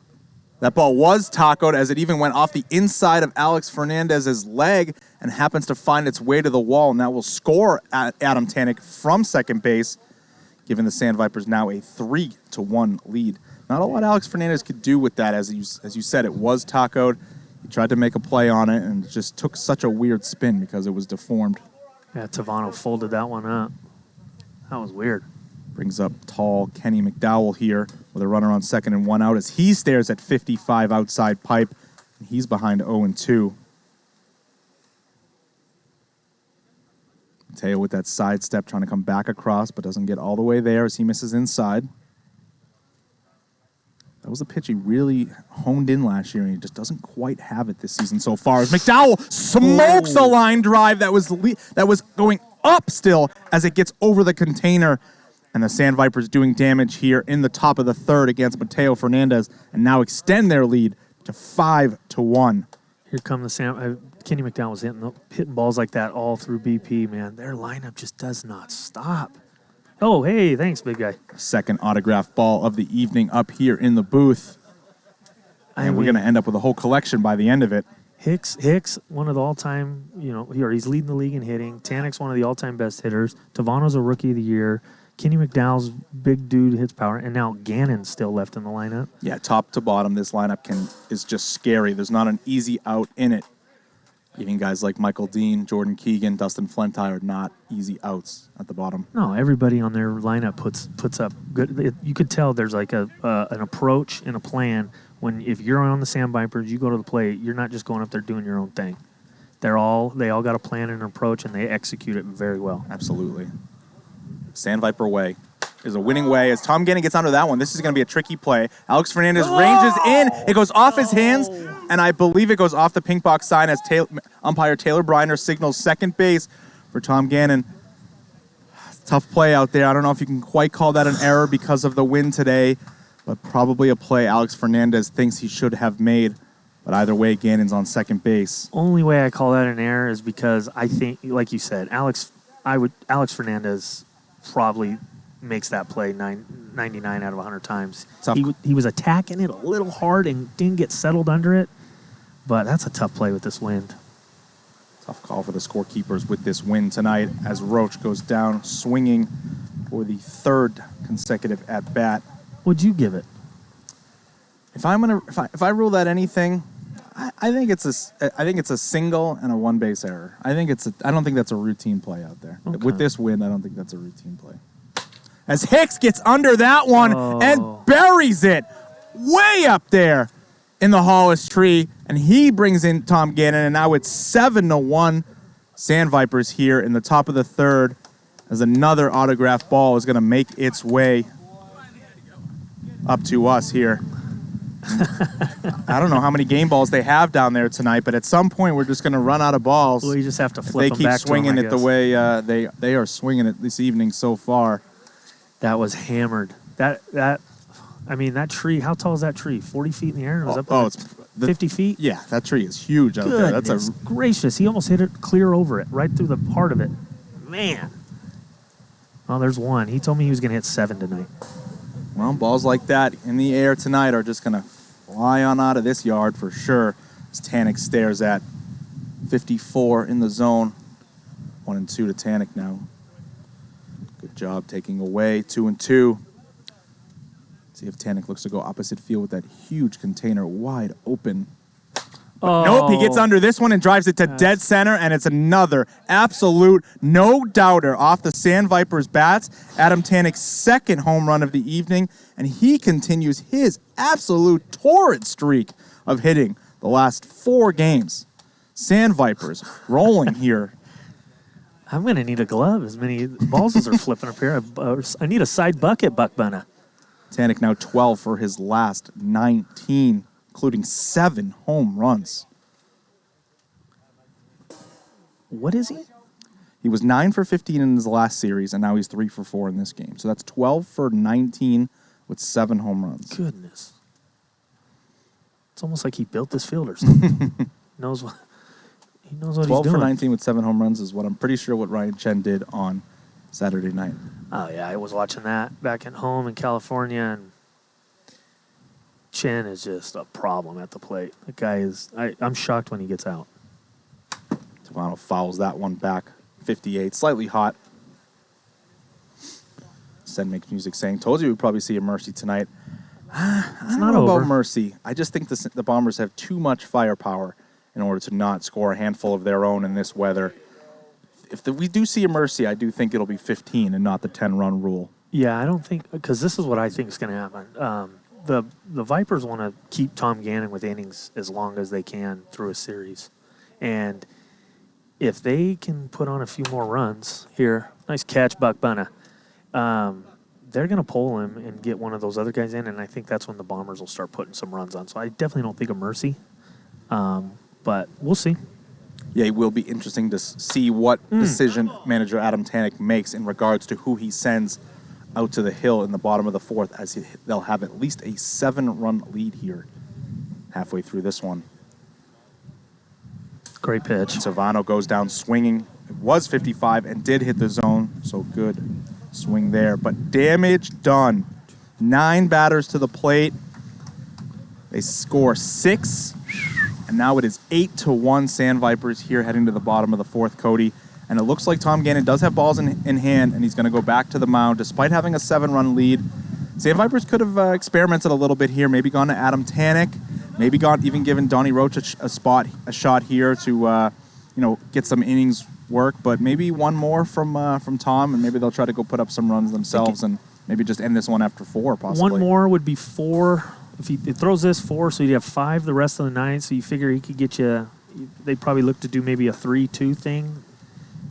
That ball was tacoed as it even went off the inside of Alex Fernandez's leg and happens to find its way to the wall, and that will score Adam Tanek from second base, giving the Sandvipers now a 3-1 lead. Not a lot Alex Fernandez could do with that. As you said, it was tacoed. He tried to make a play on it and just took such a weird spin because it was deformed. Yeah, Tavano folded that one up. That was weird. Brings up tall Kenny McDowell here with a runner on second and 1 out as he stares at 55 outside pipe. And he's behind 0-2. Mateo with that side step trying to come back across but doesn't get all the way there as he misses inside. That was a pitch he really honed in last year, and he just doesn't quite have it this season so far. As McDowell smokes a line drive that was going up still as it gets over the container. And the Sandvipers doing damage here in the top of the 3rd against Mateo Fernandez and now extend their lead to 5-1. Here come the Kenny McDowell was hitting balls like that all through BP, man. Their lineup just does not stop. Oh, hey, thanks, big guy. Second autograph ball of the evening up here in the booth. And we're going to end up with a whole collection by the end of it. Hicks, one of the all-time, he's leading the league in hitting. Tanek's one of the all-time best hitters. Tavano's a rookie of the year. Kenny McDowell's big dude hits power. And now Gannon's still left in the lineup. Yeah, top to bottom, this lineup is just scary. There's not an easy out in it. Even guys like Michael Dean, Jordan Keegan, Dustin Flenty are not easy outs at the bottom. No, everybody on their lineup puts up good. You could tell there's like an approach and a plan. If you're on the Sandvipers, you go to the plate. You're not just going up there doing your own thing. They all got a plan and an approach, and they execute it very well. Absolutely. Sandviper way is a winning way. As Tom Gannon gets onto that one, this is going to be a tricky play. Alex Fernandez ranges in. It goes off his hands, and I believe it goes off the pink box sign as umpire Taylor Briner signals second base for Tom Gannon. Tough play out there. I don't know if you can quite call that an error because of the wind today, but probably a play Alex Fernandez thinks he should have made. But either way, Gannon's on second base. Only way I call that an error is because I think, like you said, Alex Fernandez probably makes that play 99 out of 100 times. He was attacking it a little hard and didn't get settled under it, but that's a tough play with this wind. Tough call for the scorekeepers with this win tonight as Roach goes down swinging for the third consecutive at bat. What'd you give it? If I rule that anything, I think it's a single and a one base error. I don't think that's a routine play out there. Okay. With this win, I don't think that's a routine play. As Hicks gets under that one and buries it way up there in the Hollis tree, and he brings in Tom Gannon, and now it's 7-1 Sandvipers here in the top of the third as another autographed ball is going to make its way up to us here. I don't know how many game balls they have down there tonight, but at some point we're just going to run out of balls. Well, you just have to flip them back to them. They keep swinging them, it the way they are swinging it this evening so far. That was hammered. That tree, how tall is that tree? 40 feet in the air? It was up there? It's 50 feet? Yeah, that tree is huge out there. That's gracious. He almost hit it clear over it, right through the heart of it. Man. Well, there's one. He told me he was going to hit 7 tonight. Well, balls like that in the air tonight are just going to fly on out of this yard for sure. As Tanek stares at 54 in the zone. 1-2 to Tanek now. Good job taking away 2-2. See if Tanek looks to go opposite field with that huge container wide open. But nope, he gets under this one and drives it to dead center, and it's another absolute no-doubter off the Sandvipers bats. Adam Tanek's second home run of the evening, and he continues his absolute torrid streak of hitting the last 4 games. Sandvipers rolling here. I'm going to need a glove. As many balls as are flipping up here. I need a side bucket, Buck Bunna. Tanek now 12 for his last 19, including 7 home runs. What is he? He was 9 for 15 in his last series, and now he's 3 for 4 in this game. So that's 12 for 19 with 7 home runs. Goodness. It's almost like he built this field or something. He knows what he's doing. 12 for 19 with 7 home runs is what I'm pretty sure what Ryan Chen did on Saturday night. Oh, yeah, I was watching that back at home in California, and Chen is just a problem at the plate. The guy is, I'm shocked when he gets out. Toronto fouls that one back. 58, slightly hot. Sen makes music saying, told you we'd probably see a Mercy tonight. I don't know about Mercy. I just think the Bombers have too much firepower in order to not score a handful of their own in this weather. If we do see a Mercy, I do think it'll be 15 and not the 10-run rule. Yeah, I don't think, because this is what I think is going to happen. The Vipers want to keep Tom Gannon with innings as long as they can through a series. And if they can put on a few more runs here, nice catch, Buck Bunna, they're going to pull him and get one of those other guys in, and I think that's when the Bombers will start putting some runs on. So I definitely don't think of Mercy, but we'll see. Yeah, it will be interesting to see what decision manager Adam Tanek makes in regards to who he sends out to the hill in the bottom of the fourth, as they'll have at least a 7-run lead here halfway through this one. Great pitch. Savano goes down swinging. It was 55 and did hit the zone, so good swing there. But damage done. 9 batters to the plate. They score 6. And now it is 8-1 Sandvipers here heading to the bottom of the fourth, Cody. And it looks like Tom Gannon does have balls in hand, and he's going to go back to the mound despite having a 7-run lead. Sandvipers could have experimented a little bit here, maybe gone to Adam Tanek, maybe even given Donnie Roach a shot here to get some innings work, but maybe one more from Tom, and maybe they'll try to go put up some runs themselves and maybe just end this one after 4, possibly. One more would be 4. If he throws this 4, so you'd have 5 the rest of the night, so you figure he could get you, they'd probably look to do maybe a 3-2 thing.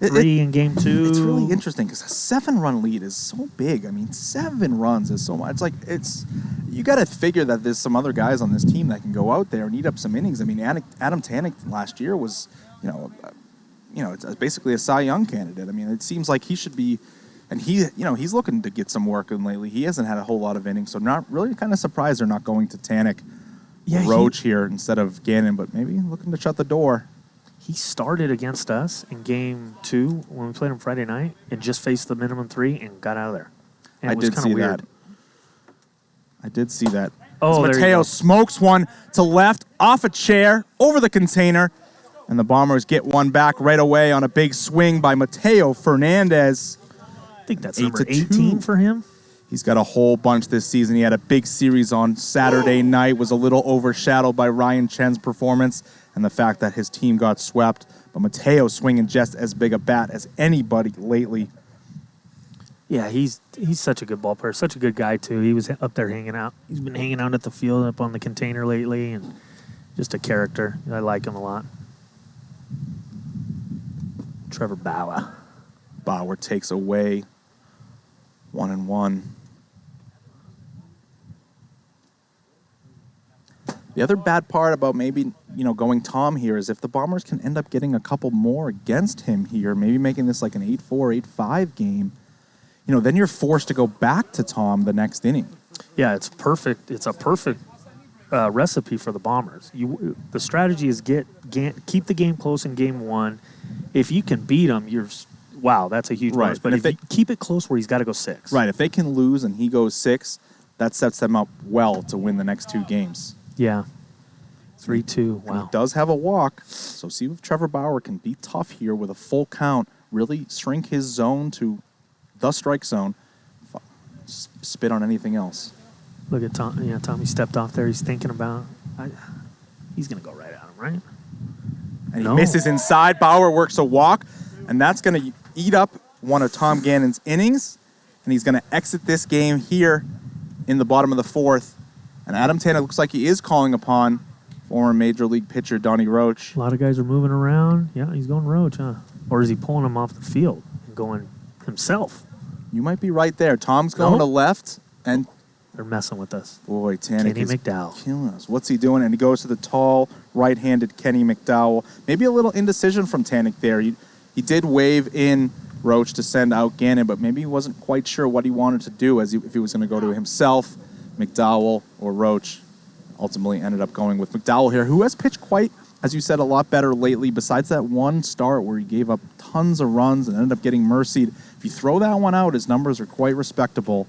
3 in game 2. It's really interesting because a 7-run lead is so big. I mean, 7 runs is so much. You got to figure that there's some other guys on this team that can go out there and eat up some innings. I mean, Adam Tanek last year was, it's basically a Cy Young candidate. I mean, it seems like he should be, and he's looking to get some work in lately. He hasn't had a whole lot of innings, so not really kind of surprised they're not going to Tanek. Roach here instead of Gannon, but maybe looking to shut the door. He started against us in game 2 when we played him Friday night and just faced the minimum 3 and got out of there. And I it was did see weird. that. I did see that. Oh, As there you Mateo go. smokes one to left, off a chair, over the container, and the Bombers get one back right away on a big swing by Mateo Fernandez. I think that's 8 number to 2. 18 for him. He's got a whole bunch this season. He had a big series on Saturday night, was a little overshadowed by Ryan Chen's performance and the fact that his team got swept. But Mateo swinging just as big a bat as anybody lately. Yeah, he's such a good ball player, such a good guy too. He was up there hanging out. He's been hanging out at the field up on the container lately, and just a character. I like him a lot. Trevor Bauer. Bauer takes away 1-1. The other bad part about maybe, going Tom here is if the Bombers can end up getting a couple more against him here, maybe making this like an 8-4, 8-5 game, then you're forced to go back to Tom the next inning. Yeah, it's perfect. It's a perfect recipe for the Bombers. The strategy is keep the game close in game 1. If you can beat him, that's a huge bonus. But if you keep it close where he's got to go 6. Right, if they can lose and he goes 6, that sets them up well to win the next 2 games. Yeah. 3-2. And Wow. he does have a walk, so see if Trevor Bauer can be tough here with a full count, really shrink his zone to the strike zone, spit on anything else. Look at Tom. Yeah, Tommy stepped off there. He's thinking about he's going to go right at him, right? And he misses inside. Bauer works a walk, and that's going to eat up one of Tom Gannon's innings, and he's going to exit this game here in the bottom of the 4th. And Adam Tanner looks like he is calling upon former Major League pitcher Donnie Roach. A lot of guys are moving around. Yeah, he's going Roach, huh? Or is he pulling him off the field and going himself? You might be right there. Tom's going to left, and they're messing with us. boy, Tanner Kenny is McDowell. killing us. What's he doing? And he goes to the tall, right-handed Kenny McDowell. Maybe a little indecision from Tannick there. He did wave in Roach to send out Gannon, but maybe he wasn't quite sure what he wanted to do if he was going to go to himself, McDowell, or Roach. Ultimately ended up going with McDowell here, who has pitched quite, as you said, a lot better lately. Besides that one start where he gave up tons of runs and ended up getting mercied. If you throw that one out, his numbers are quite respectable.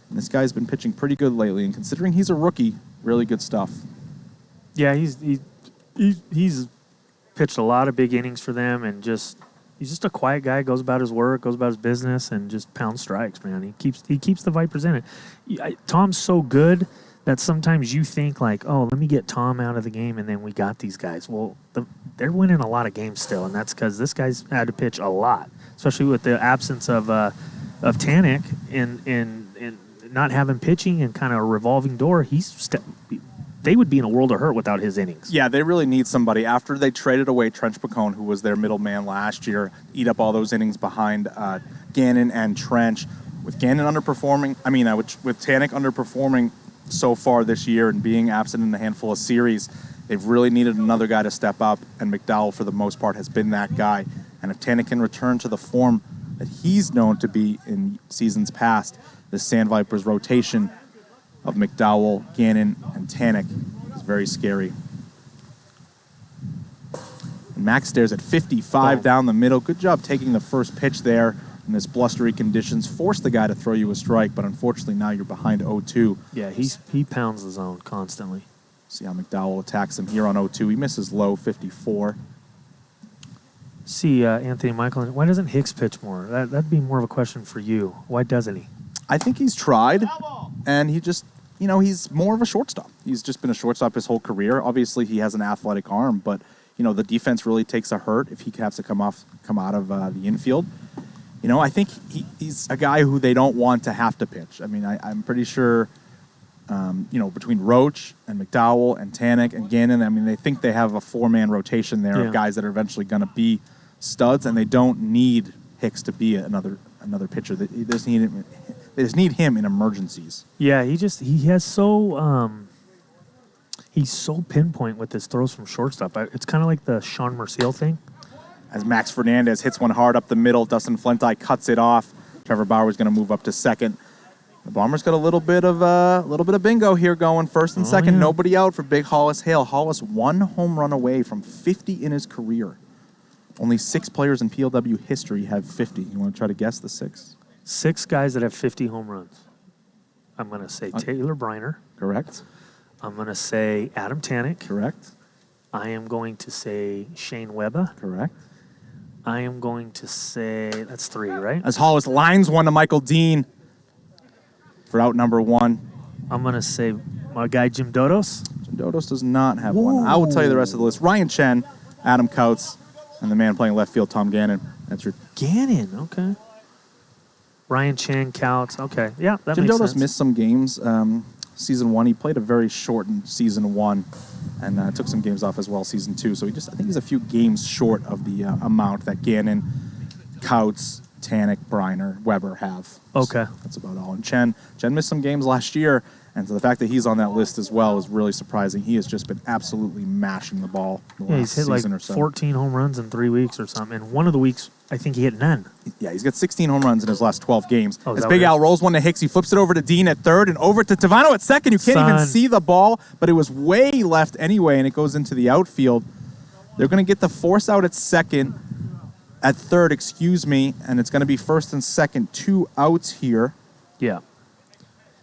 And this guy's been pitching pretty good lately. And considering he's a rookie, really good stuff. Yeah, he's pitched a lot of big innings for them, and he's just a quiet guy. Goes about his work, goes about his business, and just pounds strikes. Man, he keeps the Vipers in it. Tom's so good that sometimes you think like, oh, let me get Tom out of the game, and then we got these guys. Well, they're winning a lot of games still, and that's because this guy's had to pitch a lot, especially with the absence of Tannick in not having pitching and kind of a revolving door. They would be in a world of hurt without his innings. Yeah, they really need somebody. After they traded away Trench Pacone, who was their middleman last year, eat up all those innings behind Gannon and Trench. With Gannon underperforming, with Tannick underperforming so far this year and being absent in a handful of series, they've really needed another guy to step up, and McDowell, for the most part, has been that guy. And if Tannick can return to the form that he's known to be in seasons past, the Sandvipers rotation of McDowell, Gannon, and Tannick is very scary. And Max stares at 55 down the middle. Good job taking the first pitch there in this blustery conditions. Force the guy to throw you a strike, but unfortunately now you're behind 0-2. Yeah, he pounds the zone constantly. See how McDowell attacks him here on 0-2. He misses low, 54. See, Anthony Michael, why doesn't Hicks pitch more? That'd be more of a question for you. Why doesn't he? I think he's tried, and he just, he's more of a shortstop. He's just been a shortstop his whole career. Obviously, he has an athletic arm, but, the defense really takes a hurt if he has to come out of the infield. I think he's a guy who they don't want to have to pitch. I'm pretty sure, between Roach and McDowell and Tannick and Gannon, they think they have a 4-man rotation there of guys that are eventually going to be studs, and they don't need Hicks to be another pitcher. They just need him in emergencies. Yeah, he's so pinpoint with his throws from shortstop. It's kind of like the Sean Merciel thing. As Max Fernandez hits one hard up the middle, Dustin Flentai cuts it off. Trevor Bauer is going to move up to second. The Bombers got a little bit of bingo here going. First and second, nobody out for Big Hollis Hale. Hollis 1 home run away from 50 in his career. Only 6 players in PLW history have 50. You want to try to guess the 6? 6 guys that have 50 home runs. I'm going to say Taylor Briner. Correct. I'm going to say Adam Tannick. Correct. I am going to say Shane Webber. Correct. I am going to say, that's 3, right? As Hollis lines one to Michael Dean for out number 1. I'm going to say my guy Jim Dodos. Jim Dodos does not have one. I will tell you the rest of the list. Ryan Chen, Adam Couts, and the man playing left field, Tom Gannon. That's your Gannon, okay. Ryan Chen, Couts, okay. Yeah, that Jim makes Dodos sense. missed some games. Season 1, he played a very shortened season 1 and took some games off as well season 2. So I think he's a few games short of the amount that Gannon, Couts, Tannick, Briner, Weber have. Okay. So that's about all. And Chen missed some games last year, and so the fact that he's on that list as well is really surprising. He has just been absolutely mashing the ball the last he's hit season like or so. 14 home runs in 3 weeks or something. And one of the weeks, I think he hit none. Yeah, he's got 16 home runs in his last 12 games. Oh, As Big Al rolls one to Hicks, he flips it over to Dean at third and over to Tavano at second. You can't even see the ball, but it was way left anyway, and it goes into the outfield. They're going to get the force out at second, at third, and it's going to be first and second, 2 outs here. Yeah.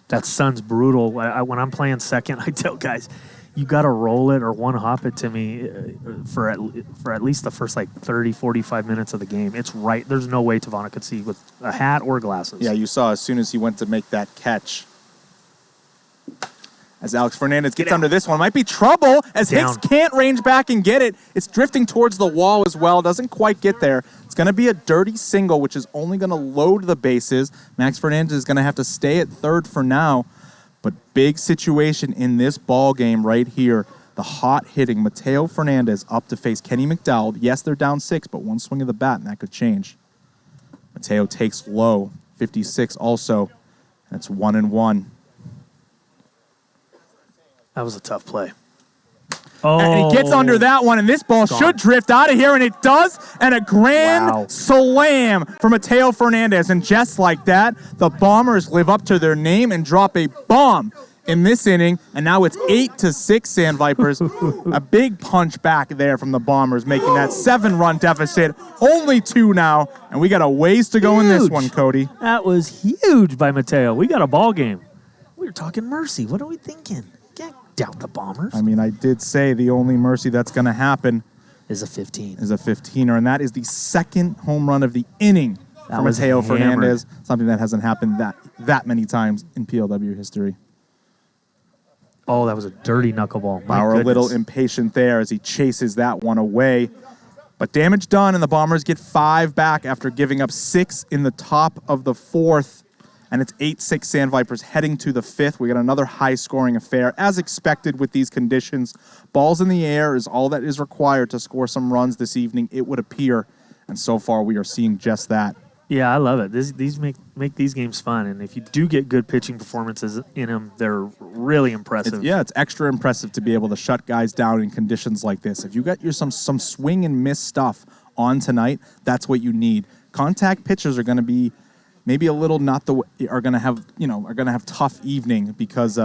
That Sun's brutal. When I'm playing second, I tell guys, you got to roll it or one-hop it to me for at least the first 30, 45 minutes of the game. It's right. There's no way Tavana could see with a hat or glasses. Yeah, you saw as soon as he went to make that catch. As Alex Fernandez gets under this one. Might be trouble as Hicks can't range back and get it. It's drifting towards the wall as well. Doesn't quite get there. It's going to be a dirty single, which is only going to load the bases. Max Fernandez is going to have to stay at third for now. But big situation in this ball game right here. The hot hitting Mateo Fernandez up to face Kenny McDowell. Yes, they're down 6, but one swing of the bat, and that could change. Mateo takes low. 56 also. And it's 1-1. That was a tough play. And he gets under that one, and this ball should drift out of here, and it does. And a grand slam for Mateo Fernandez. And just like that, the Bombers live up to their name and drop a bomb in this inning. And now it's 8-6 Sandvipers. A big punch back there from the Bombers, making that 7-run deficit. Only 2 now, and we got a ways to go in this one, Cody. That was huge by Mateo. We got a ball game. We were talking mercy. What are we thinking? Can't doubt the Bombers. I mean, I did say the only mercy that's going to happen is a 15. Is a 15er, and that is the second home run of the inning for Mateo Fernandez. Something that hasn't happened that many times in PLW history. Oh, that was a dirty knuckleball. Bauer a little impatient there as he chases that one away. But damage done, and the Bombers get 5 back after giving up 6 in the top of the 4th. And it's 8-6 Sandvipers heading to the 5th. We got another high-scoring affair. As expected with these conditions, balls in the air is all that is required to score some runs this evening, it would appear. And so far, we are seeing just that. Yeah, I love it. These make these games fun. And if you do get good pitching performances in them, they're really impressive. It's extra impressive to be able to shut guys down in conditions like this. If you got some swing and miss stuff on tonight, that's what you need. Contact pitchers are going to be maybe a little are going to have tough evening because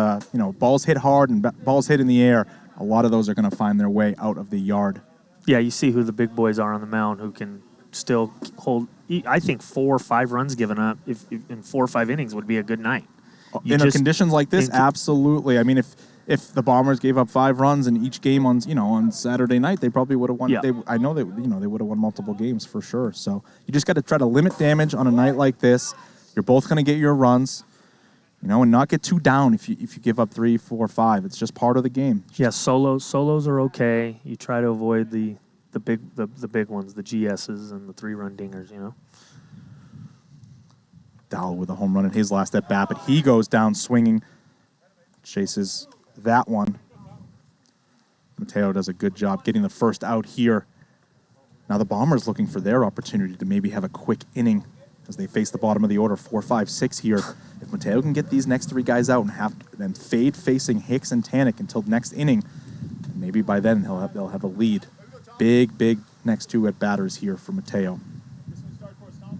balls hit hard and balls hit in the air. A lot of those are going to find their way out of the yard. Yeah, you see who the big boys are on the mound who can still hold. I think 4 or 5 runs given up if in 4 or 5 innings would be a good night. In conditions like this, absolutely. I mean, if the Bombers gave up 5 runs in each game on Saturday night, they probably would have won. Yeah. I know they would have won multiple games for sure. So you just got to try to limit damage on a night like this. You're both going to get your runs, and not get too down if you give up 3, 4, 5. It's just part of the game. Yeah, solos are okay. You try to avoid the big ones, the GSs and the 3-run dingers. Dowell with a home run in his last at bat, but he goes down swinging, chases that one. Mateo does a good job getting the first out here. Now the Bombers looking for their opportunity to maybe have a quick inning as they face the bottom of the order, 4, 5, 6 here. If Mateo can get these next 3 guys out and fade facing Hicks and Tannick until next inning, maybe by then they'll have a lead. Big next 2 at batters here for Mateo.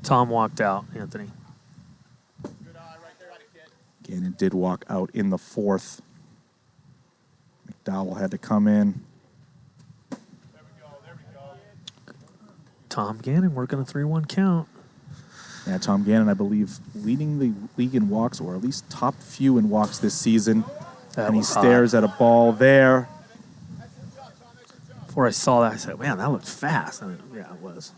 Tom walked out, Anthony. Gannon did walk out in the fourth. McDowell had to come in. Tom Gannon working a 3-1 count. Yeah, Tom Gannon, I believe, leading the league in walks, or at least top few in walks this season. That and he was stares hot. at a ball there. Before I saw that, I said, "Man, that looked fast." And yeah, it was.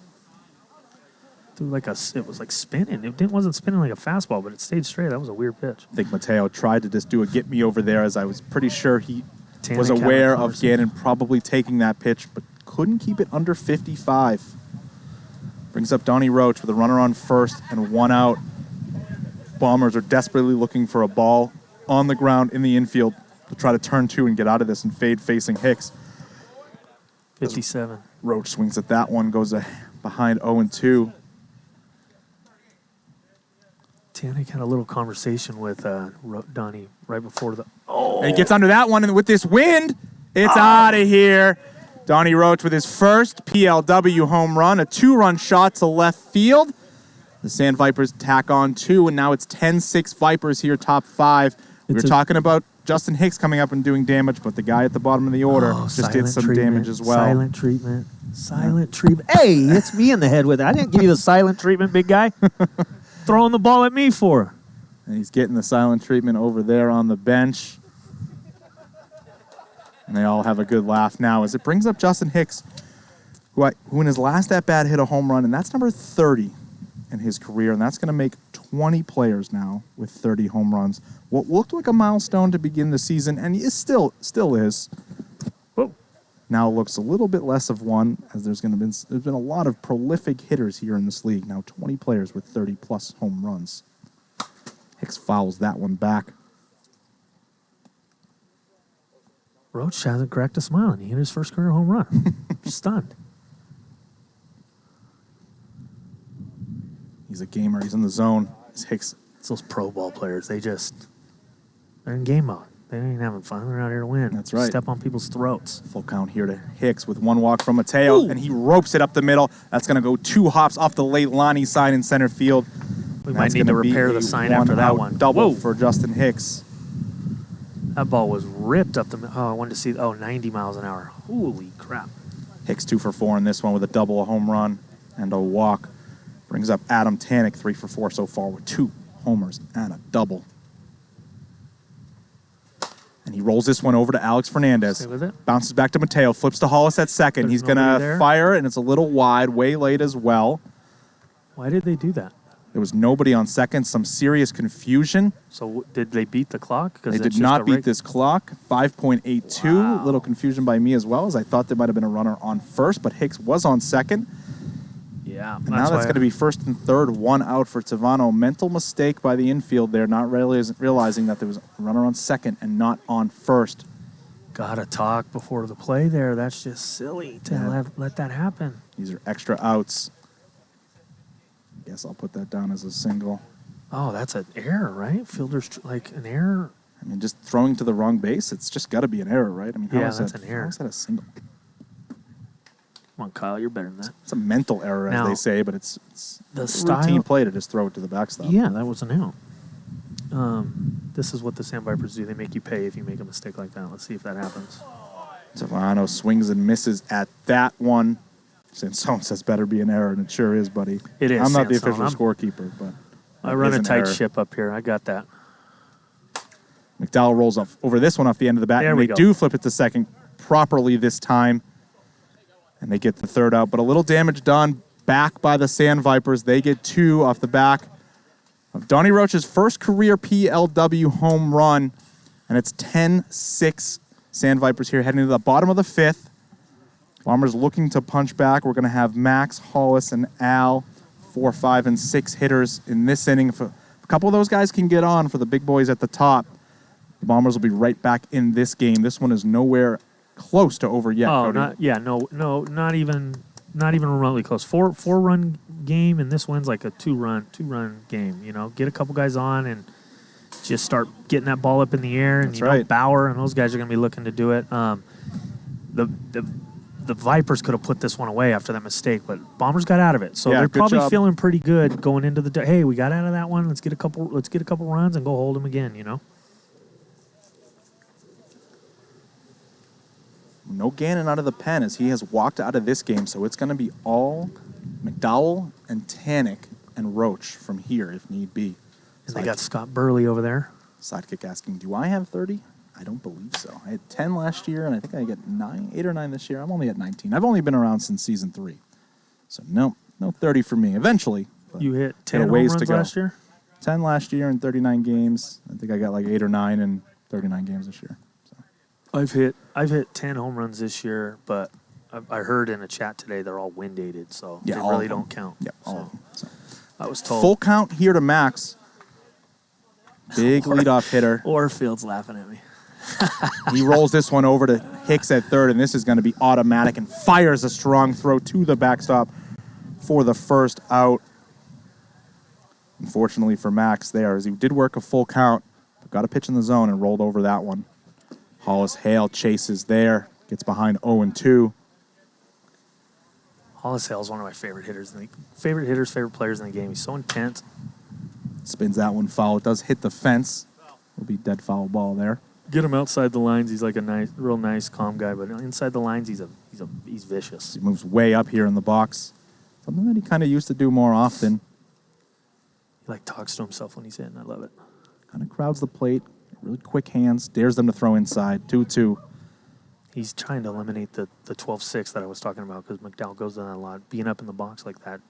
It was like spinning. It wasn't spinning like a fastball, but it stayed straight. That was a weird pitch. I think Mateo tried to just do a get me over there, as I was pretty sure he Tanner was aware Cameron of Gannon probably taking that pitch, but couldn't keep it under 55. Brings up Donnie Roach with a runner on first and 1 out. Bombers are desperately looking for a ball on the ground in the infield to try to turn two and get out of this and fade facing Hicks. 57. Roach swings at that one, goes behind 0-2. Tanik had a little conversation with Donnie right before the. And he gets under that one, and with this wind, it's out of here. Donnie Roach with his first PLW home run, a 2-run shot to left field. The Sandvipers tack on 2, and now it's 10-6 Vipers here, top 5. We were talking about Justin Hicks coming up and doing damage, but the guy at the bottom of the order just did some damage as well. Silent treatment. Silent treatment. Hey, it's me in the head with it. I didn't give you the silent treatment, big guy. Throwing the ball at me for. And he's getting the silent treatment over there on the bench. And they all have a good laugh now as it brings up Justin Hicks, who in his last at-bat hit a home run, and that's number 30 in his career, and that's going to make 20 players now with 30 home runs. What looked like a milestone to begin the season, and it still is, Whoa. now looks a little bit less of one, as there's been a lot of prolific hitters here in this league. Now 20 players with 30-plus home runs. Hicks fouls that one back. Roach hasn't cracked a smile, and he hit his first career home run. Stunned. He's a gamer. He's in the zone. Hicks. It's those pro ball players. They're in game mode. They ain't having fun. They're out here to win. That's right. Step on people's throats. Full count here to Hicks with 1 walk from Mateo, and he ropes it up the middle. That's going to go 2 hops off the late Lonnie sign in center field. We might need to repair the sign after that one. Double for Justin Hicks. That ball was ripped up the middle. Oh, I wanted to see. 90 miles an hour. Holy crap. Hicks 2 for 4 in this one with a double, a home run, and a walk. Brings up Adam Tanik 3 for 4 so far with 2 homers and a double. And he rolls this one over to Alex Fernandez. Stay with it. Bounces back to Mateo. Flips to Hollis at second. He's going to fire, and it's a little wide, way late as well. Why did they do that? There was nobody on second. Some serious confusion. So did they beat the clock? They did not beat this clock. 5.82. Wow. A little confusion by me as well, as I thought there might have been a runner on first, but Hicks was on second. Yeah. And now that's going to be first and third, 1 out for Tavano. Mental mistake by the infield there, not realizing that there was a runner on second and not on first. Gotta talk before the play there. That's just silly to let that happen. These are extra outs. Guess I'll put that down as a single. Oh, that's an error, right? Fielder's like an error. I mean, just throwing to the wrong base, it's just got to be an error, right? I mean, Yeah, that's an error. How is that a single? Come on, Kyle, you're better than that. It's a mental error, Now, as they say, but it's the a style- routine play to just throw it to the backstop. Yeah, that was an out. This is what the Sandvipers do. They make you pay if you make a mistake like that. Let's see if that happens. Tavano swings and misses at that one. Sansone says better be an error, and it sure is, buddy. It is, I'm not the Sansone. official scorekeeper, but I that run is a an tight error. ship up here. I got that. McDowell rolls off over this one off the end of the bat, There and we they go. do flip it to second properly this time. And they get the third out, but a little damage done back by the Sandvipers. They get 2 off the back of Donnie Roach's first career PLW home run, and it's 10-6 Sandvipers here heading to the bottom of the 5th. Bombers looking to punch back. We're going to have Max, Hollis, and Al, 4, 5, and 6 hitters in this inning. If a couple of those guys can get on for the big boys at the top, the Bombers will be right back in this game. This one is nowhere close to over yet. Oh, Cody. not even remotely close. Four run game, and this one's like a two run game. You know, get a couple guys on and just start getting that ball up in the air, and That's right. Bauer and those guys are going to be looking to do it. The the Vipers could have put this one away after that mistake, but Bombers got out of it. So Yeah, they're good probably job. feeling pretty good going into the hey, we got out of that one. Let's get a couple runs and go hold them again, No Gannon out of the pen as he has walked out of this game, so it's going to be all McDowell and Tannick and Roach from here if need be. And they got Scott Burley over there. Sidekick asking, do I have 30? I don't believe so. I had 10 last year, and I think I get 8 or 9 this year. I'm only at 19. I've only been around since season 3. So no 30 for me. Eventually. But You hit got a 10 home ways to runs go. last year? 10 last year in 39 games. I think I got like 8 or 9 in 39 games this year. So. I've hit 10 home runs this year, but I heard in a chat today they're all wind dated, so Yeah, they all really of them. don't count. Yep, all So of them. So. I was told. Full count here to Max. Big leadoff hitter. Orfield's laughing at me. He rolls this one over to Hicks at third, and this is going to be automatic and fires a strong throw to the backstop for the first out. Unfortunately for Max there, as he did work a full count, but got a pitch in the zone and rolled over that one. Hollis Hale chases there, gets behind 0-2. Hollis Hale's one of my favorite hitters, favorite players in the game. He's so intense. Spins that one foul. It does hit the fence. Will be dead foul ball there. Get him outside the lines. He's like a real nice, calm guy. But inside the lines, he's vicious. He moves way up here in the box. Something that he kind of used to do more often. He like talks to himself when he's hitting. I love it. Kind of crowds the plate. Really quick hands. Dares them to throw inside. 2-2. He's trying to eliminate the 12-6 that I was talking about because McDowell goes to that a lot. Being up in the box like that,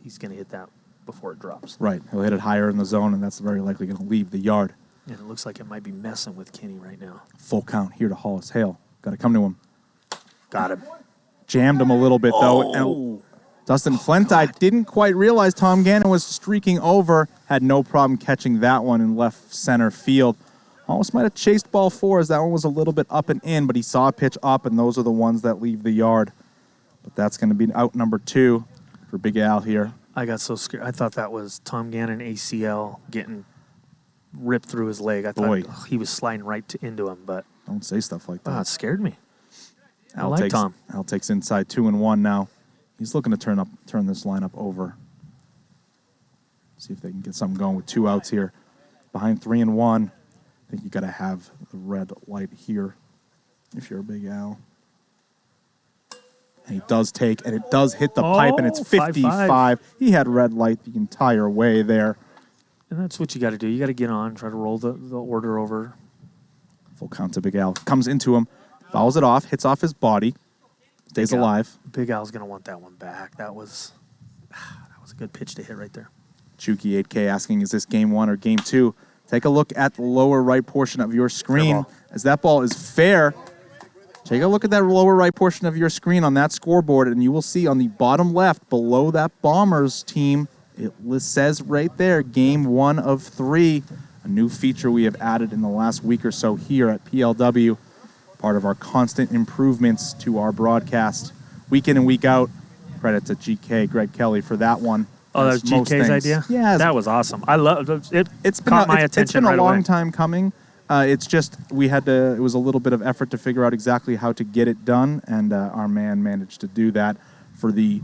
he's going to hit that before it drops. Right. He'll hit it higher in the zone, and that's very likely going to leave the yard. And it looks like it might be messing with Kenny right now. Full count here to Hollis Hale. Got to come to him. Got him. Jammed him a little bit, though. And Dustin Flentine didn't quite realize Tom Gannon was streaking over. Had no problem catching that one in left center field. Almost might have chased ball 4 as that one was a little bit up and in, but he saw a pitch up, and those are the ones that leave the yard. But that's going to be out number 2 for Big Al here. I got so scared. I thought that was Tom Gannon ACL getting ripped through his leg. I thought he was sliding right into him, but Don't say stuff like that. it scared me. Al like takes, Tom. Al takes inside 2-1 now. He's looking to turn this lineup over. See if they can get something going with 2 outs here. Behind 3-1. I think you got to have the red light here if you're a Big Al. And he does take, and it does hit the pipe, and it's 55. He had red light the entire way there. And that's what you got to do. You got to get on, try to roll the order over. Full count to Big Al. Comes into him, fouls it off, hits off his body, stays Big Al. alive. Big Al's going to want that one back. That was a good pitch to hit right there. Chucky 8K asking, is this game 1 or game 2? Take a look at the lower right portion of your screen. As that ball is fair, take a look at that lower right portion of your screen on that scoreboard, and you will see on the bottom left below that Bombers team, it says right there, game 1 of 3. A new feature we have added in the last week or so here at PLW. Part of our constant improvements to our broadcast. Week in and week out. Credit to GK, Greg Kelly, for that one. Oh, that was GK's idea? Yeah. That was awesome. I love it. It's been Caught my attention It's been right a long away. time coming. It's just it was a little bit of effort to figure out exactly how to get it done, and our man managed to do that for the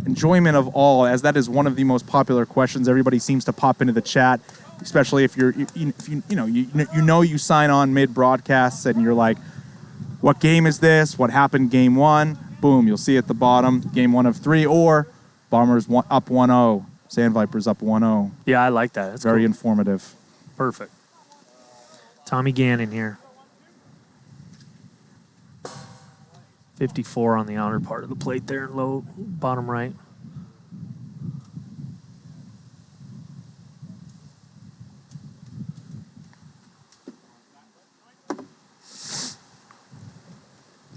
enjoyment of all, as that is one of the most popular questions. Everybody seems to pop into the chat, especially if you sign on mid broadcasts and you're like, what game is this? What happened game 1? Boom, you'll see at the bottom, game 1 of 3, or Bombers up 1-0, Sandvipers up 1-0. Yeah, I like that. That's Very cool. informative. Perfect. Tommy Gannon here. 54 on the outer part of the plate there, low, bottom right.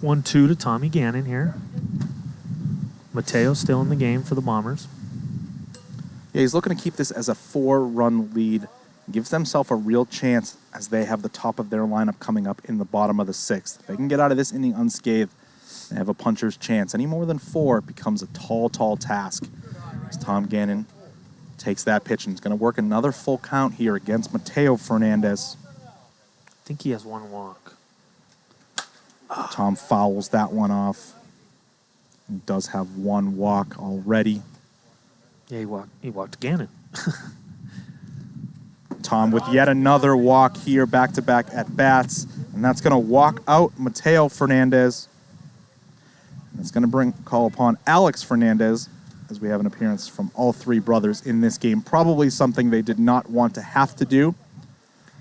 One, 2 to Tommy Gannon here. Mateo still in the game for the Bombers. Yeah, he's looking to keep this as a 4-run lead. Gives themselves a real chance as they have the top of their lineup coming up in the bottom of the 6th. If they can get out of this inning unscathed, they have a puncher's chance. Any more than 4 becomes a tall, tall task. As Tom Gannon takes that pitch and is going to work another full count here against Mateo Fernandez. I think he has one walk. Tom fouls that one off. He does have one walk already. Yeah, he walked Gannon. Tom with yet another walk here, back-to-back at-bats. And that's going to walk out Mateo Fernandez. And it's going to call upon Alex Fernandez, as we have an appearance from all three brothers in this game. Probably something they did not want to have to do.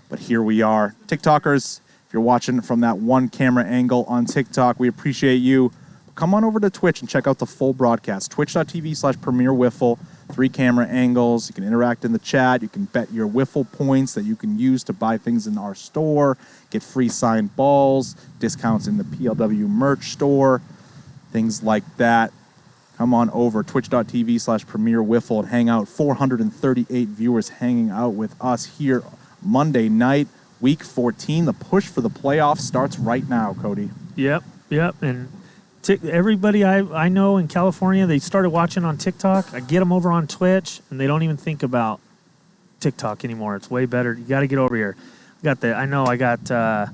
But here we are. TikTokers, if you're watching from that one camera angle on TikTok, we appreciate you. Come on over to Twitch and check out the full broadcast. Twitch.tv/Premier Wiffle. 3 camera angles. You can interact in the chat. You can bet your Wiffle points that you can use to buy things in our store, get free signed balls, discounts in the PLW merch store, things like that. Come on over, twitch.tv/Premier Wiffle and hang out. 438 viewers hanging out with us here Monday night, week 14. The push for the playoffs starts right now, Cody. Yep. And everybody I know in California, they started watching on TikTok. I get them over on Twitch, and they don't even think about TikTok anymore. It's way better. You got to get over here. I got the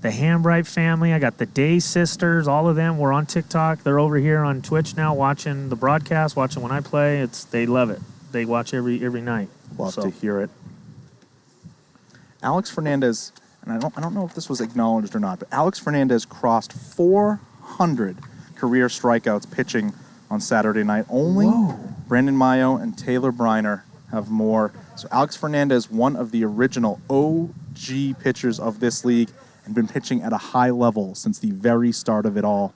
Hambright family. I got the Day sisters. All of them were on TikTok. They're over here on Twitch now, watching the broadcast, watching when I play. They love it. They watch every night. Love to hear it. Alex Fernandez, and I don't know if this was acknowledged or not, but Alex Fernandez crossed 400 career strikeouts pitching on Saturday night. Only Brandon Mayo and Taylor Briner have more. So Alex Fernandez, one of the original OG pitchers of this league, and been pitching at a high level since the very start of it all.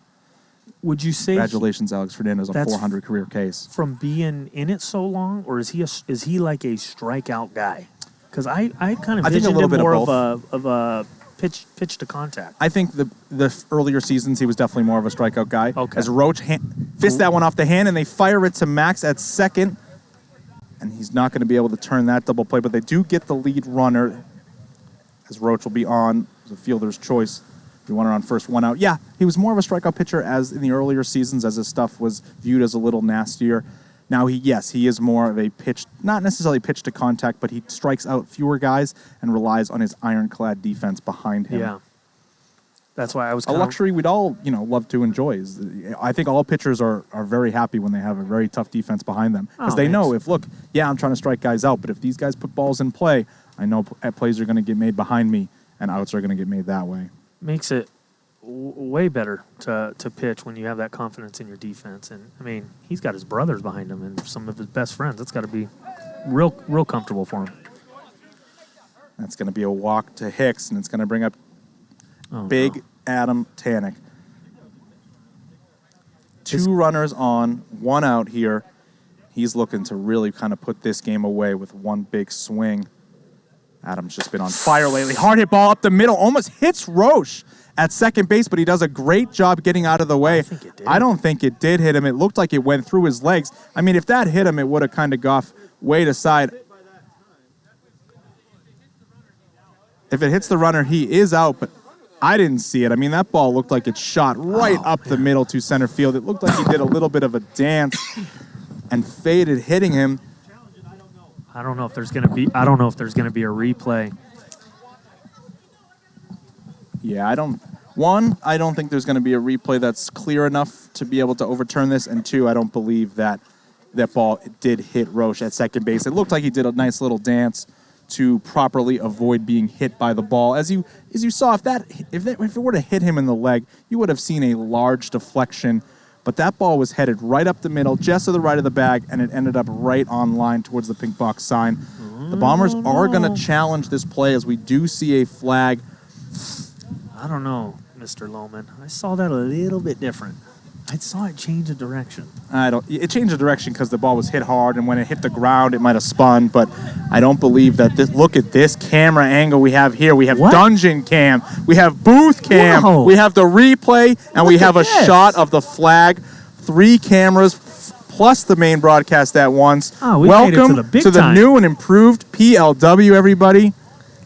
Would you say Congratulations, Alex Fernandez, on 400 career case. From being in it so long, or is he like a strikeout guy? Because I kind of envisioned him more of a pitch to contact. I think the earlier seasons he was definitely more of a strikeout guy. Okay. As Roach fists that one off the hand and they fire it to Max at second, and he's not going to be able to turn that double play, but they do get the lead runner as Roach will be on the fielder's choice. If you want her on first, one out. Yeah, he was more of a strikeout pitcher as in the earlier seasons as his stuff was viewed as a little nastier. Now, he is more of a pitch, not necessarily pitch to contact, but he strikes out fewer guys and relies on his ironclad defense behind him. Yeah. That's why I was a luxury we'd all, love to enjoy. I think all pitchers are very happy when they have a very tough defense behind them. Because they know I'm trying to strike guys out, but if these guys put balls in play, I know plays are going to get made behind me and outs are going to get made that way. Makes it way better to pitch when you have that confidence in your defense. And, I mean, he's got his brothers behind him and some of his best friends. That's got to be real comfortable for him. That's going to be a walk to Hicks, and it's going to bring up Adam Tanek. 2 runners on, 1 out here. He's looking to really kind of put this game away with one big swing. Adam's just been on fire lately. Hard hit ball up the middle. Almost hits Roche at second base, but he does a great job getting out of the way. I don't think it did hit him. It looked like it went through his legs. I mean, if that hit him, it would have kind of gone way to side. If it hits the runner, he is out, but I didn't see it. I mean, that ball looked like it shot right up the middle to center field. It looked like he did a little bit of a dance and faded, hitting him. I don't know if there's going to be a replay. Yeah, I don't think there's going to be a replay that's clear enough to be able to overturn this, and 2, I don't believe that ball did hit Roche at second base. It looked like he did a nice little dance to properly avoid being hit by the ball. As you saw, if it were to hit him in the leg, you would have seen a large deflection. But that ball was headed right up the middle, just to the right of the bag, and it ended up right on line towards the pink box sign. The Bombers are going to challenge this play as we do see a flag. I don't know, Mr. Lohman. I saw that a little bit different. I saw it change a direction. It changed the direction because the ball was hit hard, and when it hit the ground, it might have spun. But I don't believe that. Look at this camera angle we have here. We have Dungeon Cam, we have Booth Cam, we have the replay, and we have a shot of the flag. 3 cameras plus the main broadcast at once. Welcome to the new and improved PLW, everybody.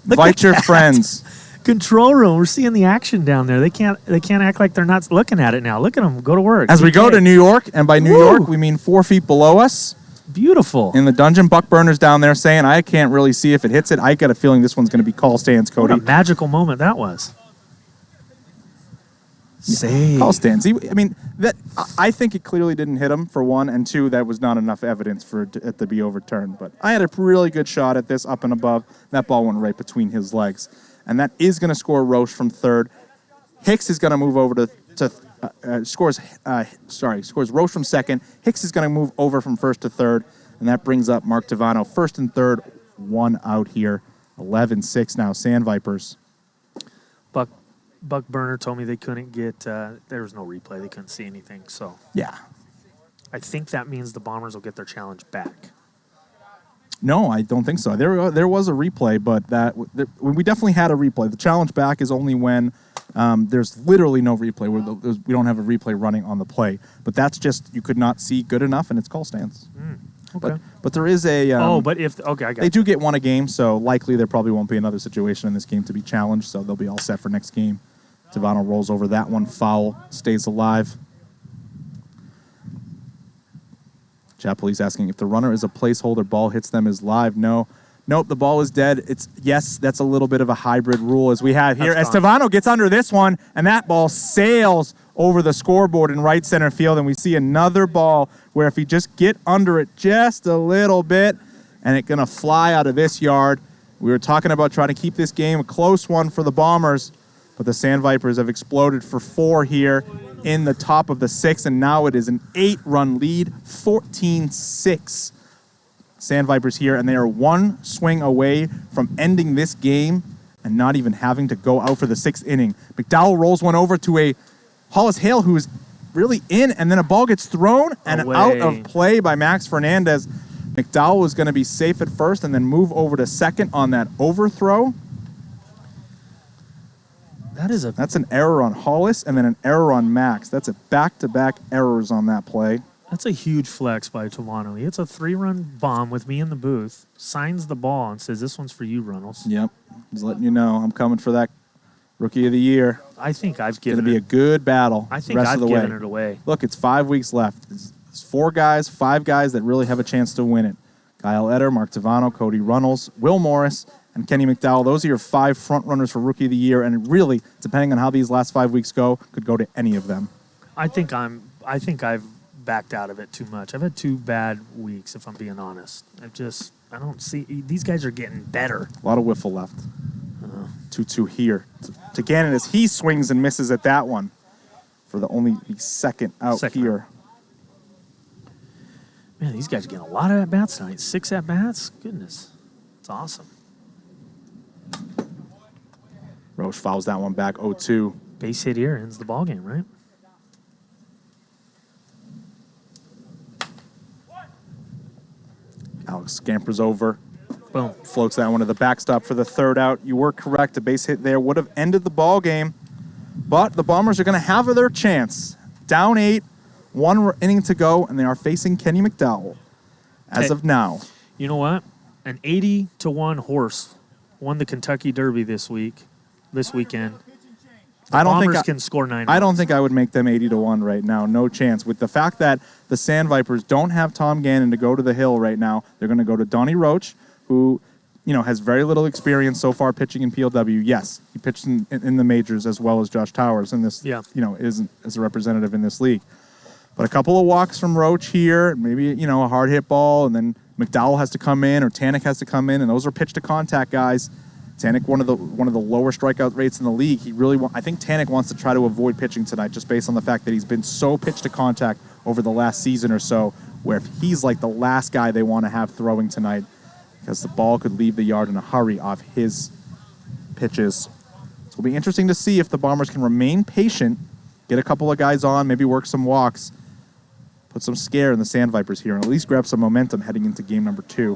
Invite your friends. Control room. We're seeing the action down there. They can't act like they're not looking at it now. Look at them go to work. As we go to New York, and by New York we mean 4 feet below us. Beautiful. In the dungeon, Buck Burner's down there saying, I can't really see if it hits it. I got a feeling this one's going to be call stands, Cody. What a magical moment that was. Save. Call stands. I think it clearly didn't hit him, for one, and two, that was not enough evidence for it to be overturned. But I had a really good shot at this up and above. That ball went right between his legs. And that is going to score Roche from third. Hicks is going to move over scores Roche from second. Hicks is going to move over from first to third, and that brings up Mark Tavano first and third, one out here. 11-6 now, Sandvipers. Buck Burner told me they couldn't get, there was no replay. They couldn't see anything. So Yeah. I think that means the Bombers will get their challenge back. No, I don't think so. There was a replay, but we definitely had a replay. The challenge back is only when there's literally no replay, where we don't have a replay running on the play. But that's just you could not see good enough, and it's call stands. Okay. But there is a... I got They do get one a game, so likely there probably won't be another situation in this game to be challenged, so they'll be all set for next game. Tavano rolls over that one, foul, stays alive. Chapoli's asking if the runner is a placeholder, ball hits them is live. No. Nope, the ball is dead. That's a little bit of a hybrid rule as we have here. As Tavano gets under this one, and that ball sails over the scoreboard in right center field, and we see another ball where if he just get under it just a little bit, and it's going to fly out of this yard. We were talking about trying to keep this game a close one for the Bombers, but the Sandvipers have exploded for 4 here in the top of the 6th, and now it is an 8-run lead, 14-6. Sandvipers here, and they are one swing away from ending this game and not even having to go out for the 6th inning. McDowell rolls one over to a Hollis Hale who's really in, and then a ball gets thrown and out of play by Max Fernandez. McDowell was going to be safe at first and then move over to second on that overthrow. That's an error on Hollis and then an error on Max. That's a back-to-back errors on that play. That's a huge flex by Tavano. He hits a 3-run bomb with me in the booth, signs the ball, and says, "This one's for you, Runnels." Yep. He's letting you know I'm coming for that Rookie of the Year. I think I've given it. It's going to be a good battle. I think I've given it away. Look, it's 5 weeks left. It's 5 guys that really have a chance to win it. Kyle Etter, Mark Tavano, Cody Runnels, Will Morris, and Kenny McDowell. Those are your 5 front runners for Rookie of the Year, and really, depending on how these last 5 weeks go, could go to any of them. I think I've backed out of it too much. I've had 2 bad weeks, if I'm being honest. I don't see these guys are getting better. A lot of WIFFLE left. 2-2 here to Gannon as he swings and misses at that one for the only second out here. Man, these guys are getting a lot of at-bats tonight. 6 at-bats? Goodness. It's awesome. Roche fouls that one back 0-2. Base hit here ends the ball game, right? Alex scampers over. Boom. Floats that one to the backstop for the 3rd out. You were correct. A base hit there would have ended the ball game. But the Bombers are going to have their chance. Down 8, 1 inning to go, and they are facing Kenny McDowell as of now. You know what? An 80-1 horse won the Kentucky Derby this weekend. The Bombers can score 9 runs. I don't think I would make them 80-1 right now. No chance. With the fact that the Sandvipers don't have Tom Gannon to go to the hill right now, they're going to go to Donnie Roach, who, has very little experience so far pitching in PLW. Yes, he pitched in the majors as well as Josh Towers, and this, isn't as a representative in this league. But a couple of walks from Roach here, maybe, a hard hit ball, and then McDowell has to come in or Tanek has to come in, and those are pitch to contact guys. Tanek, one of the lower strikeout rates in the league. I think Tanek wants to try to avoid pitching tonight, just based on the fact that he's been so pitch to contact over the last season or so, where if he's like the last guy they want to have throwing tonight, because the ball could leave the yard in a hurry off his pitches. So it'll be interesting to see if the Bombers can remain patient, get a couple of guys on, maybe work some walks, put some scare in the Sandvipers here, and at least grab some momentum heading into game number 2.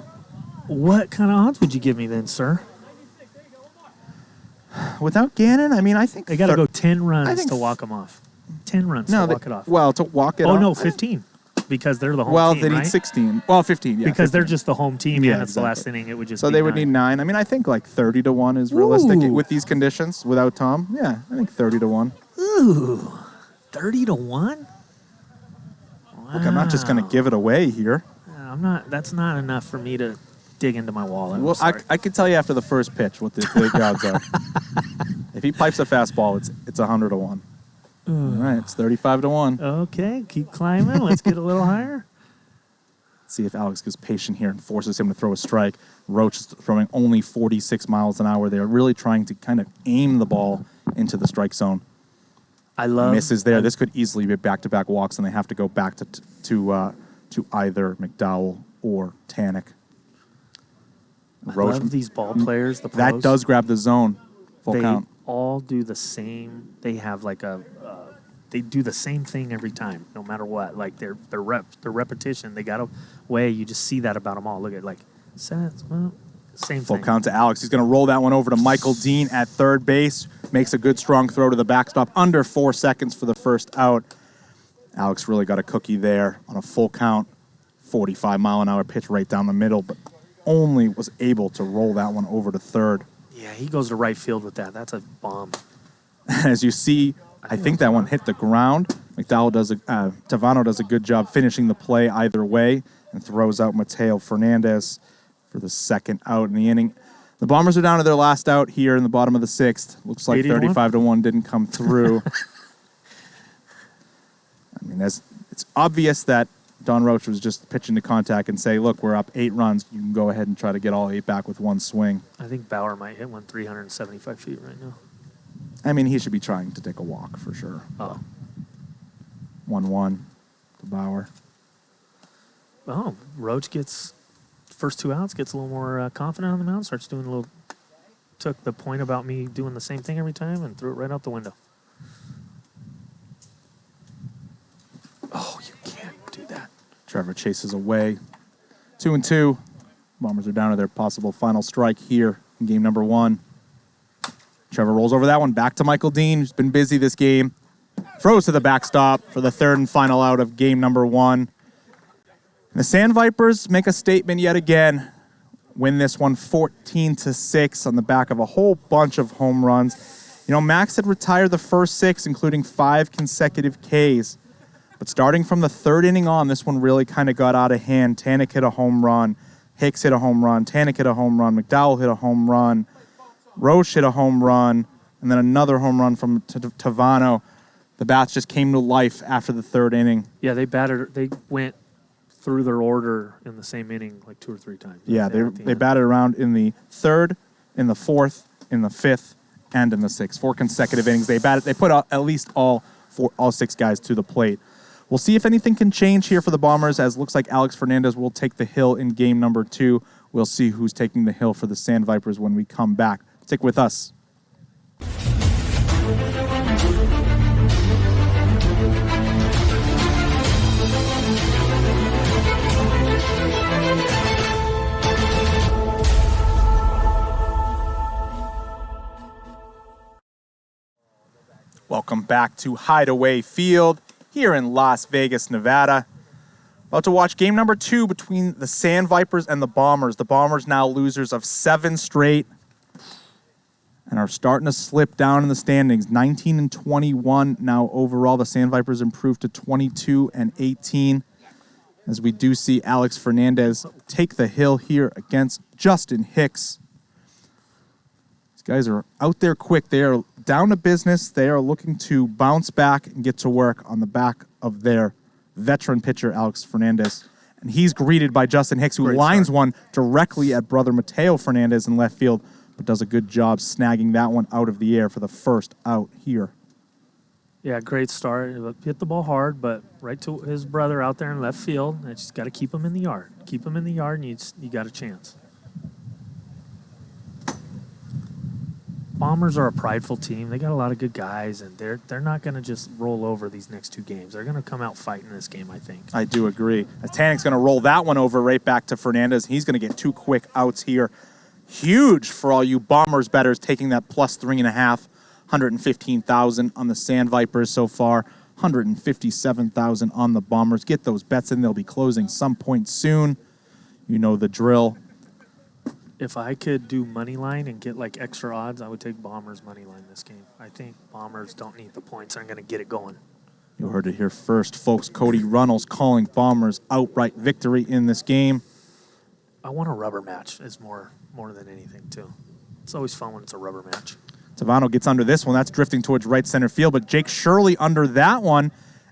What kind of odds would you give me then, sir? Without Gannon, I think they got to go 10 runs to walk them off. 10 runs to walk it off. Well, to walk it off. Oh, no, 15. Because they're the home team, Well, they need 16. Well, 15, yeah. Because 15. they're just the home team, and it's the last inning. It would just So they would need 9. I think like 30-1 is realistic with these conditions without Tom. Yeah, I think 30-1. Ooh, 30-1? Wow. Look, I'm not just going to give it away here. I'm not. That's not enough for me to dig into my wallet. Well, I could tell you after the first pitch what the big odds are. If he pipes a fastball, it's 100-1. All right, it's 35-1. Okay, keep climbing. Let's get a little higher. See if Alex gets patient here and forces him to throw a strike. Roach is throwing only 46 miles an hour. They're really trying to kind of aim the ball into the strike zone. Misses there. This could easily be back-to-back walks, and they have to go back to either McDowell or Tannick. Roach, I love these ball players. The pros, that does grab the zone. Full count. They all do the same. They have like they do the same thing every time, no matter what. Like their repetition. They got a way. You just see that about them all. Look at same thing. Full count to Alex. He's going to roll that one over to Michael Dean at third base. Makes a good strong throw to the backstop. Under 4 seconds for the first out. Alex really got a cookie there on a full count. 45-mile-an-hour pitch right down the middle, but only was able to roll that one over to third. Yeah, he goes to right field with that. That's a bomb. As you see, I think that one hit the ground. Tavano does a good job finishing the play either way and throws out Mateo Fernandez for the second out in the inning. The Bombers are down to their last out here in the bottom of the sixth. Looks like 35-1 didn't come through. I mean, it's obvious that Don Roach was just pitching to contact and say, look, we're up 8 runs. You can go ahead and try to get all 8 back with one swing. I think Bauer might hit one 375 feet right now. I mean, he should be trying to take a walk for sure. Oh. 1-1 to Bauer. Oh, Roach gets first 2 outs, gets a little more confident on the mound, starts doing took the point about me doing the same thing every time and threw it right out the window. Oh, you can't do that. Trevor chases away. 2-2. Bombers are down to their possible final strike here in game number 1. Trevor rolls over that one. Back to Michael Dean, who's been busy this game. Throws to the backstop for the third and final out of game number 1. And the Sandvipers make a statement yet again. Win this one 14-6 on the back of a whole bunch of home runs. You know, Max had retired the first 6, including 5 consecutive Ks. But starting from the third inning on, this one really kind of got out of hand. Tannick hit a home run. Hicks hit a home run. Tannick hit a home run. McDowell hit a home run. Roche hit a home run. And then another home run from Tavano. The bats just came to life after the third inning. Yeah, they went through their order in the same inning like 2 or 3 times. Yeah, they batted around in the third, in the fourth, in the fifth, and in the sixth. 4 consecutive innings. They put out at least all 6 guys to the plate. We'll see if anything can change here for the Bombers, as looks like Alex Fernandez will take the hill in game number 2. We'll see who's taking the hill for the Sandvipers when we come back. Stick with us. Welcome back to Hideaway Field here in Las Vegas, Nevada. About to watch game number 2 between the Sandvipers and the Bombers. The Bombers now losers of 7 straight and are starting to slip down in the standings. 19-21 now overall. The Sandvipers improved to 22-18 as we do see Alex Fernandez take the hill here against Justin Hicks. These guys are out there quick. They are down to business. They are looking to bounce back and get to work on the back of their veteran pitcher, Alex Fernandez. And he's greeted by Justin Hicks, who lines one directly at brother Mateo Fernandez in left field, but does a good job snagging that one out of the air for the first out here. Yeah, great start. Hit the ball hard, but right to his brother out there in left field. And just got to keep him in the yard. Keep him in the yard, and you got a chance. Bombers are a prideful team. They got a lot of good guys, and they're not going to just roll over these next 2 games. They're going to come out fighting this game, I think. I do agree. Tannick's going to roll that one over right back to Fernandez. He's going to get 2 quick outs here. Huge for all you Bombers bettors, taking that plus 3.5, 115,000 on the Sandvipers so far, 157,000 on the Bombers. Get those bets in. They'll be closing some point soon. You know the drill. If I could do money line and get like extra odds, I would take Bombers money line this game. I think Bombers don't need the points. They're going to get it going. You heard it here first, folks. Cody Runnels calling Bombers outright victory in this game. I want a rubber match is more than anything, too. It's always fun when it's a rubber match. Tavano gets under this one. That's drifting towards right center field, but Jake Shirley under that one.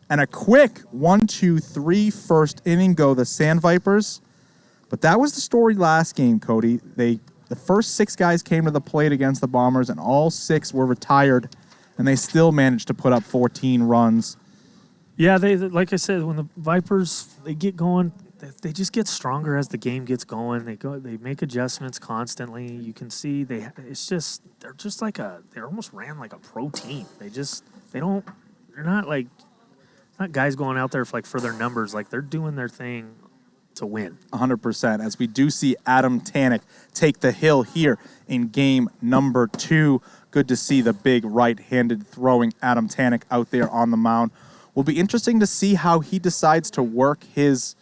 And a quick 1-2-3 first inning go, the Sandvipers. But that was the story last game, Cody. The first 6 guys came to the plate against the Bombers, and all 6 were retired, and they still managed to put up 14 runs. Yeah, they like I said, when the Vipers, they get going, they just get stronger as the game gets going. They make adjustments constantly. You can see they're almost ran like a pro team. They're not guys going out there for their numbers. Like, they're doing their thing to win. 100%, as we do see Adam Tanek take the hill here in game number 2. Good to see the big right-handed throwing Adam Tanek out there on the mound. Will be interesting to see how he decides to work his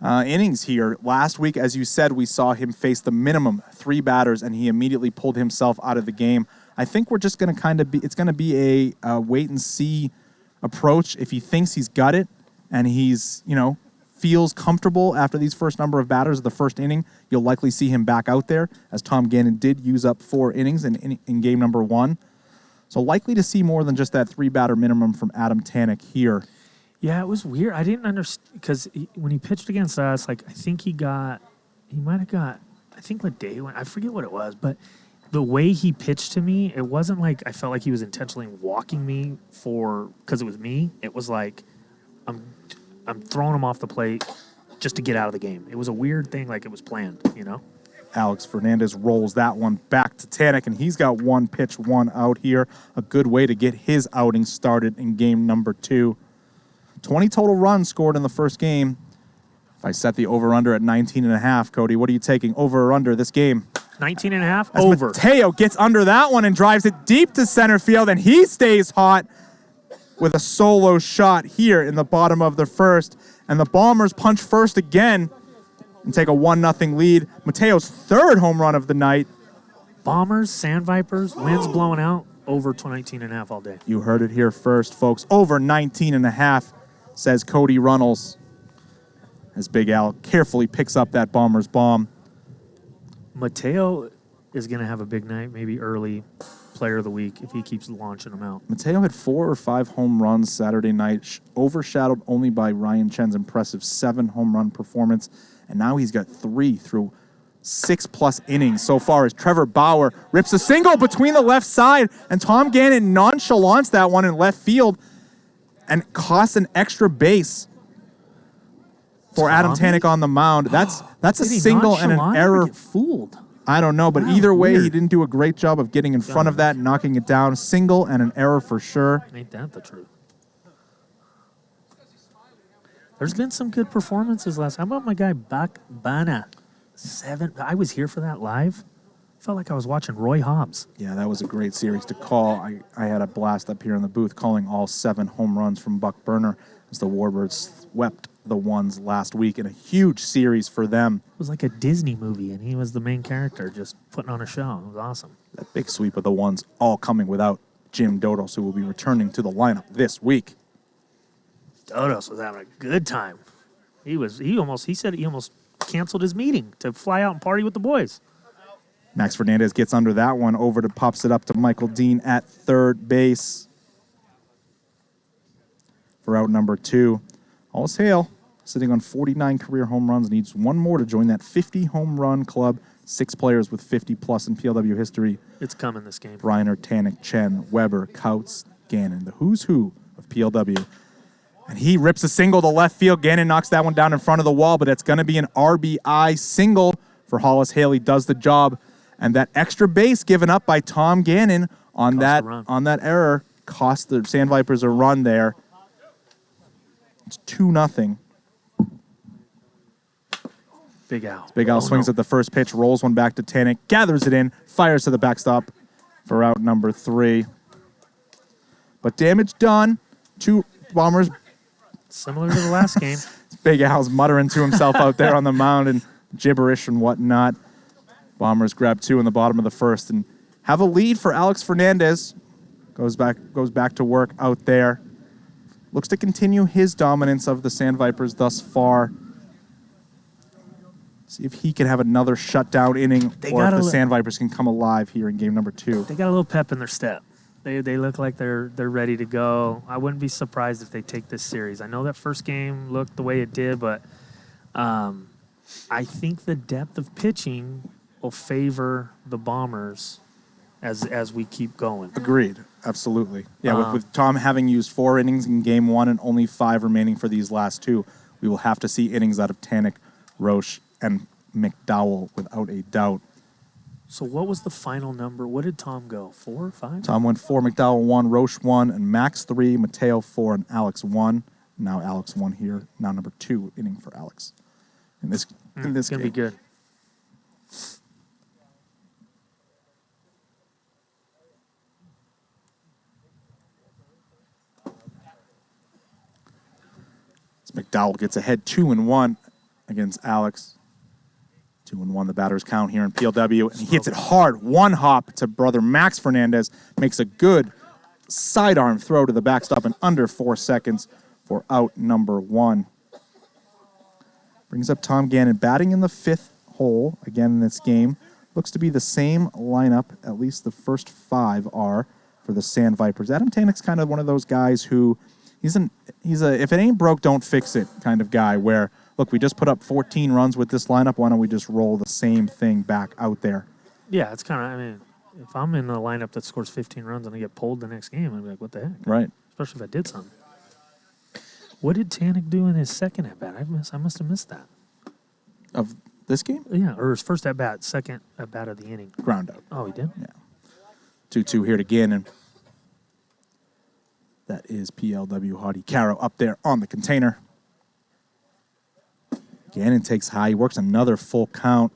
innings here. Last week, as you said, we saw him face the minimum 3 batters, and he immediately pulled himself out of the game. I think we're just going to it's going to be a wait-and-see approach. If he thinks he's got it and he's, feels comfortable after these first number of batters of the first inning, you'll likely see him back out there, as Tom Gannon did use up 4 innings in game number 1. So likely to see more than just that 3-batter minimum from Adam Tanek here. Yeah, it was weird. I didn't understand, because when he pitched against us, I think he might have got, I think the day when, I forget what it was, but the way he pitched to me, it wasn't like I felt like he was intentionally walking me because it was me. It was like, I'm throwing him off the plate just to get out of the game. It was a weird thing, like it was planned, Alex Fernandez rolls that one back to Tanek, and he's got 1 pitch, 1 out here. A good way to get his outing started in game number 2. 20 total runs scored in the first game. If I set the over-under at 19.5, Cody, what are you taking, over or under this game? 19.5, As over. Mateo gets under that one and drives it deep to center field, and he stays hot with a solo shot here in the bottom of the first. And the Bombers punch first again and take a 1-0 lead. Mateo's 3rd home run of the night. Bombers, Sandvipers, winds blowing out, over 19.5 all day. You heard it here first, folks. Over 19.5, says Cody Runnels, as Big Al carefully picks up that Bombers bomb. Mateo is going to have a big night, maybe early player of the week if he keeps launching them out. Mateo had 4 or 5 home runs Saturday night, overshadowed only by Ryan Chen's impressive 7 home run performance. And now he's got 3 through 6+ innings so far, as Trevor Bauer rips a single between the left side, and Tom Gannon nonchalants that one in left field and costs an extra base for Adam Tanek on the mound. That's a single and an error. Get fooled. I don't know, but either way, he didn't do a great job of getting in front of that and knocking it down. Single and an error for sure. Ain't that the truth? There's been some good performances last. How about my guy Bak Bana? 7. I was here for that live. Felt like I was watching Roy Hobbs. Yeah, that was a great series to call. I had a blast up here in the booth calling all 7 home runs from Buck Burner as the Warbirds swept the Ones last week in a huge series for them. It was like a Disney movie, and he was the main character just putting on a show. It was awesome. That big sweep of the Ones, all coming without Jim Dodos, who will be returning to the lineup this week. Dodos was having a good time. He said he almost canceled his meeting to fly out and party with the boys. Max Fernandez gets under that one, pops it up to Michael Dean at 3rd base for out number 2. All's Hale, sitting on 49 career home runs, needs 1 more to join that 50 home run club. 6 players with 50+ in PLW history. It's coming this game. Reiner, Tanek, Chen, Weber, Couts, Gannon, the who's who of PLW. And he rips a single to left field. Gannon knocks that one down in front of the wall, but it's going to be an RBI single for Hollis Haley. Does the job. And that extra base given up by Tom Gannon on that error cost the Sandvipers a run there. It's 2-0. Big Al. Big Al swings at the first pitch, rolls one back to Tanek, gathers it in, fires to the backstop for out number 3. But damage done. 2 Bombers. Similar to the last game. Big Al's muttering to himself out there on the mound and gibberish and whatnot. Bombers grab 2 in the bottom of the first and have a lead for Alex Fernandez. Goes back to work out there. Looks to continue his dominance of the Sandvipers thus far. See if he can have another shutdown inning, or if the Sandvipers can come alive here in game number 2. They got a little pep in their step. They look like they're ready to go. I wouldn't be surprised if they take this series. I know that first game looked the way it did, but I think the depth of pitching will favor the Bombers as we keep going. Agreed. Absolutely. Yeah, with Tom having used 4 innings in game 1 and only 5 remaining for these last 2, we will have to see innings out of Tanek, Roche, and McDowell without a doubt. So what was the final number? What did Tom go? 4 or 5? Tom went 4, McDowell 1, Roche 1, and Max 3, Mateo 4, and Alex 1. Now Alex 1 here. Now number 2 inning for Alex. In this game. It's going to be good. McDowell gets ahead 2-1 against Alex. 2-1 the batter's count here in PLW. And he hits it hard. One hop to brother Max Fernandez. Makes a good sidearm throw to the backstop in under 4 seconds for out number 1. Brings up Tom Gannon batting in the 5th hole again in this game. Looks to be the same lineup, at least the first 5 are, for the Sandvipers. Adam Tanek's kind of one of those guys who he's a if it ain't broke, don't fix it kind of guy where, look, we just put up 14 runs with this lineup. Why don't we just roll the same thing back out there? Yeah, it's kind of, I mean, if I'm in the lineup that scores 15 runs and I get pulled the next game, I'd be like, what the heck? Right. Especially if I did something. What did Tanek do in his second at-bat? I must have missed that. Of this game? Yeah, or his first at-bat, second at-bat of the inning. Ground out. Oh, he did? Yeah. 2-2 here to Gannon. That is PLW Hardy Caro up there on the container. Gannon takes high. He works another full count.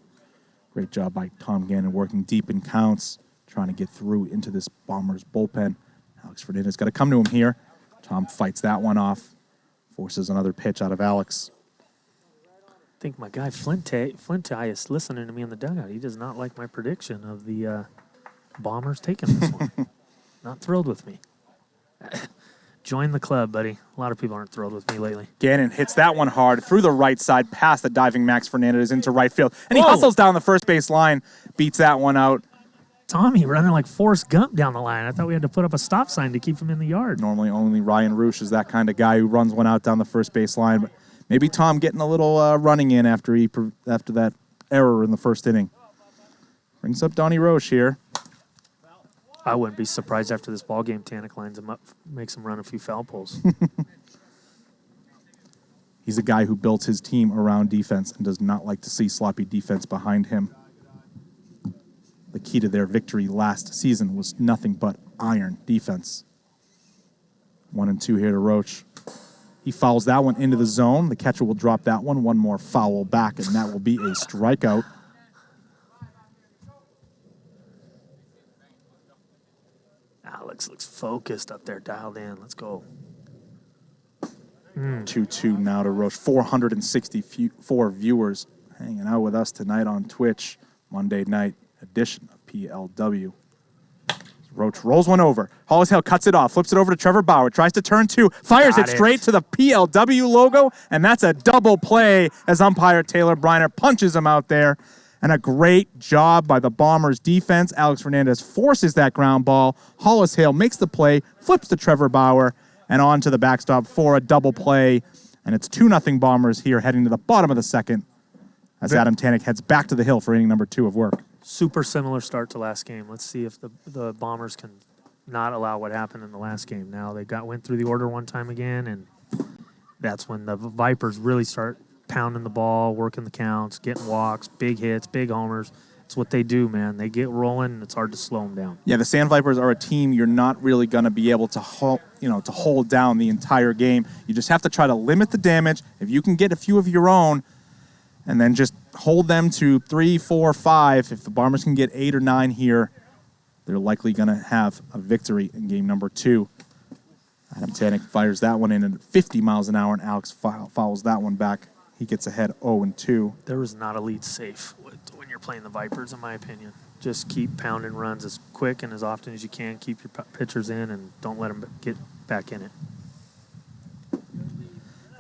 Great job by Tom Gannon working deep in counts, trying to get through into this Bombers bullpen. Alex Fernandez got to come to him here. Tom fights that one off. Forces another pitch out of Alex. I think my guy Flint is listening to me in the dugout. He does not like my prediction of the Bombers taking this one. Not thrilled with me. Join the club, buddy. A lot of people aren't thrilled with me lately. Gannon hits that one hard through the right side, past the diving Max Fernandez into right field. And he hustles down the first base line, beats that one out. Tommy running like Forrest Gump down the line. I thought we had to put up a stop sign to keep him in the yard. Normally only Ryan Roosh is that kind of guy who runs one out down the first base line. But maybe Tom getting a little running in after that error in the first inning. Brings up Donnie Roche here. I wouldn't be surprised after this ball game. Tanek lines him up, makes him run a few foul poles. He's a guy who built his team around defense and does not like to see sloppy defense behind him. The key to their victory last season was nothing but iron defense. 1-2 here to Roche. He fouls that one into the zone. The catcher will drop that one. One more foul back, and that will be a strikeout. Alex looks focused up there, dialed in. Let's go. 2-2 now to Roche. 464 viewers hanging out with us tonight on Twitch. Monday night edition of PLW. Roche rolls one over. Hollis Hale cuts it off, flips it over to Trevor Bauer, tries to turn 2, fires it straight to the PLW logo, and that's a double play as umpire Taylor Briner punches him out there. And a great job by the Bombers defense. Alex Fernandez forces that ground ball. Hollis Hale makes the play, flips to Trevor Bauer, and on to the backstop for a double play. And it's 2-0 Bombers here heading to the bottom of the second as Adam Tanek heads back to the hill for inning number 2 of work. Super similar start to last game. Let's see if the Bombers can not allow what happened in the last game. Now they went through the order one time again, and that's when the Vipers really start pounding the ball, working the counts, getting walks, big hits, big homers. It's what they do, man. They get rolling, and it's hard to slow them down. Yeah, the Sandvipers are a team you're not really going to be able to hold down the entire game. You just have to try to limit the damage. If you can get a few of your own, and then just hold them to 3, 4, 5. If the Bombers can get 8 or 9 here, they're likely going to have a victory in game number 2. Adam Tanek fires that one in at 50 miles an hour, and Alex fouls that one back. He gets ahead 0-2. There is not a lead safe when you're playing the Vipers, in my opinion. Just keep pounding runs as quick and as often as you can. Keep your pitchers in and don't let them get back in it.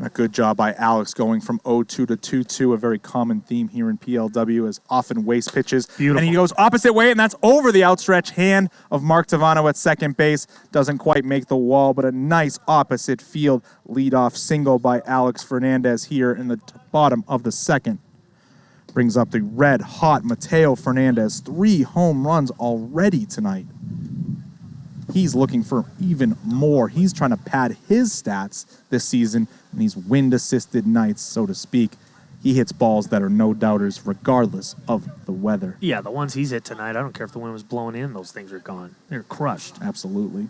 A good job by Alex going from 0-2 to 2-2, a very common theme here in PLW is often waste pitches. Beautiful. And he goes opposite way, and that's over the outstretched hand of Mark Tavano at second base. Doesn't quite make the wall, but a nice opposite field leadoff single by Alex Fernandez here in the bottom of the second. Brings up the red-hot Mateo Fernandez. 3 home runs already tonight. He's looking for even more. He's trying to pad his stats this season in these wind-assisted nights, so to speak. He hits balls that are no doubters regardless of the weather. Yeah, the ones he's hit tonight, I don't care if the wind was blowing in, those things are gone. They're crushed. Absolutely.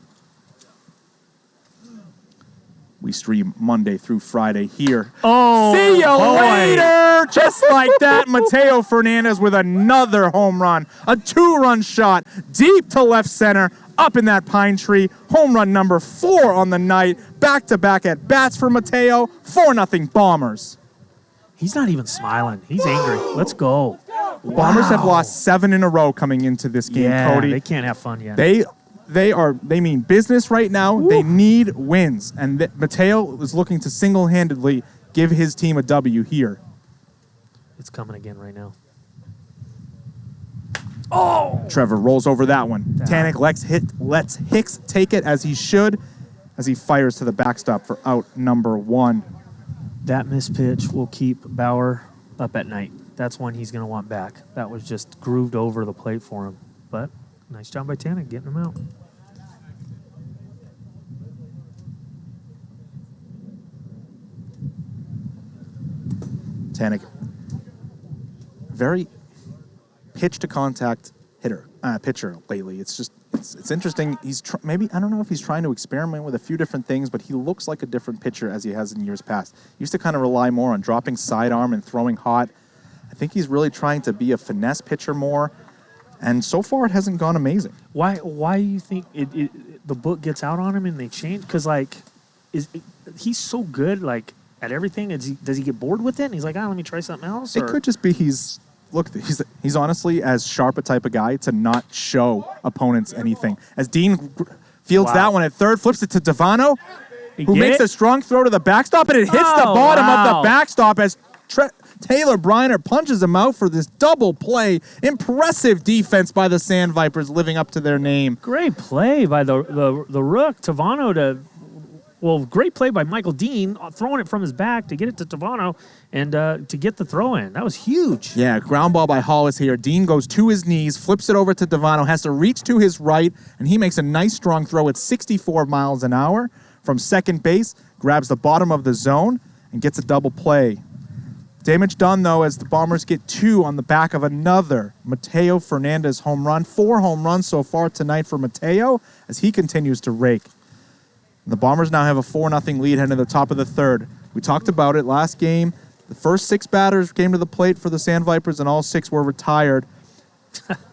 We stream Monday through Friday here. Oh, see you boy. later! Just like that, Mateo Fernandez with another home run. A 2-run shot deep to left center, up in that pine tree. Home run number 4 on the night. Back-to-back at bats for Mateo. 4-0 Bombers. He's not even smiling. He's angry. Let's go. The Bombers have lost 7 in a row coming into this game, Yeah, Cody. they can't have fun yet. They mean business right now. Woo. They need wins. And Mateo is looking to single-handedly give his team a W here. It's coming again right now. Oh! Trevor rolls over that one. Damn. Tanek lets Hicks take it as he should, as he fires to the backstop for out number 1. That missed pitch will keep Bauer up at night. That's one he's going to want back. That was just grooved over the plate for him. But nice job by Tanek getting him out. Tanek, very pitch to contact pitcher lately. It's interesting. He's maybe, I don't know if he's trying to experiment with a few different things, but he looks like a different pitcher as he has in years past. He used to kind of rely more on dropping sidearm and throwing hot. I think he's really trying to be a finesse pitcher more, and so far it hasn't gone amazing. Why do you think the book gets out on him and they change? Because he's so good at everything. Does he get bored with it? And he's like, let me try something else. It could just be he's honestly as sharp a type of guy to not show opponents anything. As Dean fields that one at third, flips it to Tavano, who makes a strong throw to the backstop, and it hits the bottom of the backstop as Taylor Briner punches him out for this double play. Impressive defense by the Sandvipers, living up to their name. Great play by the rook, Tavano, great play by Michael Dean, throwing it from his back to get it to Tavano and to get the throw in. That was huge. Yeah, ground ball by Hollis here. Dean goes to his knees, flips it over to Tavano, has to reach to his right, and he makes a nice strong throw at 64 miles an hour from second base, grabs the bottom of the zone, and gets a double play. Damage done, though, as the Bombers get 2 on the back of another Mateo Fernandez home run. 4 home runs so far tonight for Mateo as he continues to rake. The Bombers now have a 4-0 lead heading to the top of the third. We talked about it last game. The first 6 batters came to the plate for the Sandvipers, and all 6 were retired.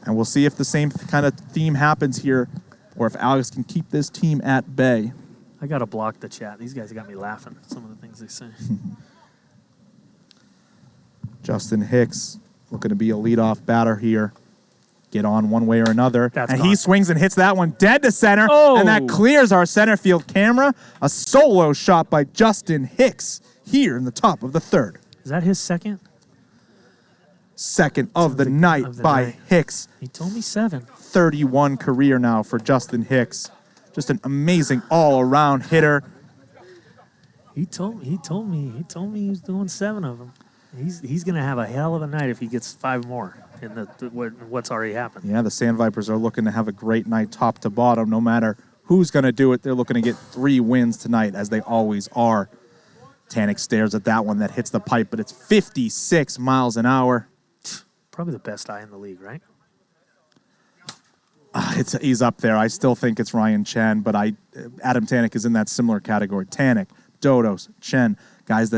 And we'll see if the same kind of theme happens here, or if Alex can keep this team at bay. I got to block the chat. These guys got me laughing at some of the things they say. Justin Hicks looking to be a leadoff batter here. Get on one way or another. He swings and hits that one dead to center, and that clears our center field camera. A solo shot by Justin Hicks here in the top of the third. Is that his second? Second of the night by Hicks. He told me 7. 31 career now for Justin Hicks. Just an amazing all-around hitter. He told me he was doing 7 of them. He's going to have a hell of a night if he gets 5 more in what's already happened. Yeah, the Sandvipers are looking to have a great night top to bottom. No matter who's going to do it, they're looking to get 3 wins tonight, as they always are. Tanek stares at that one that hits the pipe, but it's 56 miles an hour. Probably the best eye in the league, right? He's up there. I still think it's Ryan Chen, but Adam Tanek is in that similar category. Tanek, Dodos, Chen, guys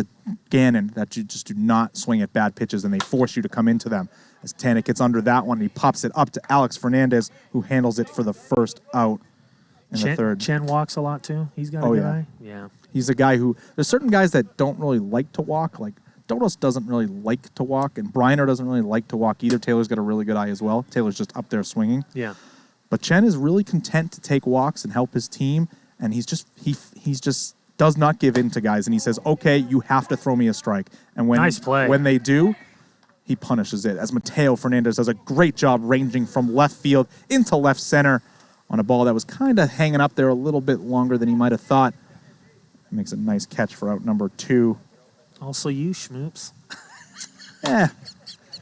Gannon, that you just do not swing at bad pitches, and they force you to come into them. As Tanek gets under that one, he pops it up to Alex Fernandez, who handles it for the first out in the third. Chen walks a lot, too. He's got a good eye. Yeah. He's a guy who, there's certain guys that don't really like to walk. Like, Dodos doesn't really like to walk, and Briner doesn't really like to walk either. Taylor's got a really good eye as well. Taylor's just up there swinging. Yeah. But Chen is really content to take walks and help his team, and he's just does not give in to guys, and he says, okay, you have to throw me a strike. And Nice play. when they do, he punishes it, as Mateo Fernandez does a great job ranging from left field into left center on a ball that was kind of hanging up there a little bit longer than he might have thought. Makes a nice catch for out number 2. Also you, schmoops.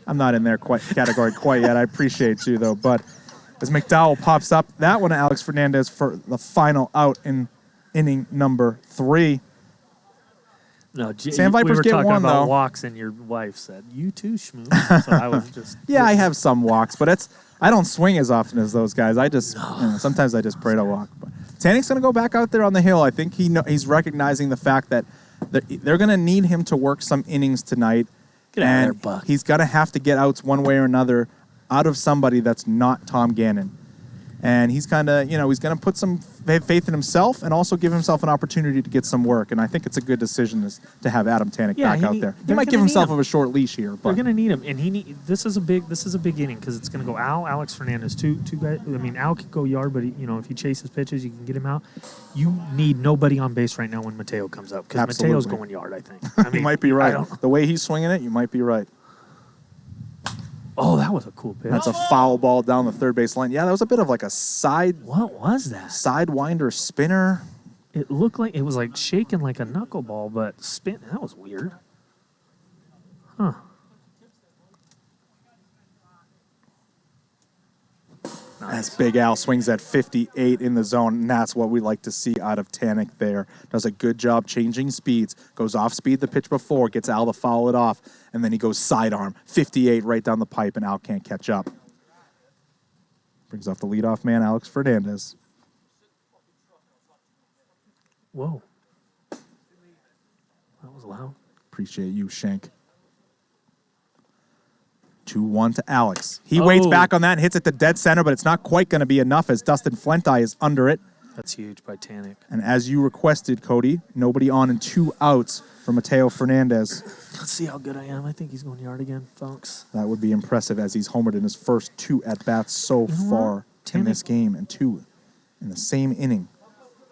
I'm not in their category quite yet. I appreciate you, though. But as McDowell pops up, that one to Alex Fernandez for the final out in inning number 3. No, Sandvipers we were get talking one, about though. walks, and your wife said, you too, schmoops. So I was just... Yeah, I have some walks, but I don't swing as often as those guys. Sometimes I just pray to walk. But Tanik's going to go back out there on the hill. I think he's recognizing the fact that they're going to need him to work some innings tonight. Get out of there, And Buck. he's going to have to get outs one way or another out of somebody that's not Tom Gannon. And he's kind of, he's going to put some faith in himself and also give himself an opportunity to get some work. And I think it's a good decision to have Adam Tanik back out there. He might give himself a short leash here, but they're going to need him, and this is a big inning because it's going to go Alex Fernandez, two guys. I mean, Al could go yard, but if he chases pitches, you can get him out. You need nobody on base right now when Mateo comes up because Mateo's going yard. I think you might be right. The way he's swinging it, you might be right. Oh, that was a cool pitch. That's a foul ball down the third base line. Yeah, that was a bit of like a What was that? sidewinder spinner. It looked like it was like shaking like a knuckleball, but spin. That was weird. Huh. As Big Al swings at 58 in the zone, and that's what we like to see out of Tanik there. Does a good job changing speeds, goes off speed the pitch before, gets Al to foul it off, and then he goes sidearm, 58 right down the pipe, and Al can't catch up. Brings off the leadoff man, Alex Fernandez. Whoa. That was loud. Appreciate you, Shank. 2-1 to Alex. He waits back on that and hits it to dead center, but it's not quite going to be enough as Dustin Flenti is under it. That's huge by Tanik. And as you requested, Cody, nobody on and 2 outs for Mateo Fernandez. Let's see how good I am. I think he's going yard again, folks. That would be impressive as he's homered in his first 2 at-bats so far in this game, and 2 in the same inning.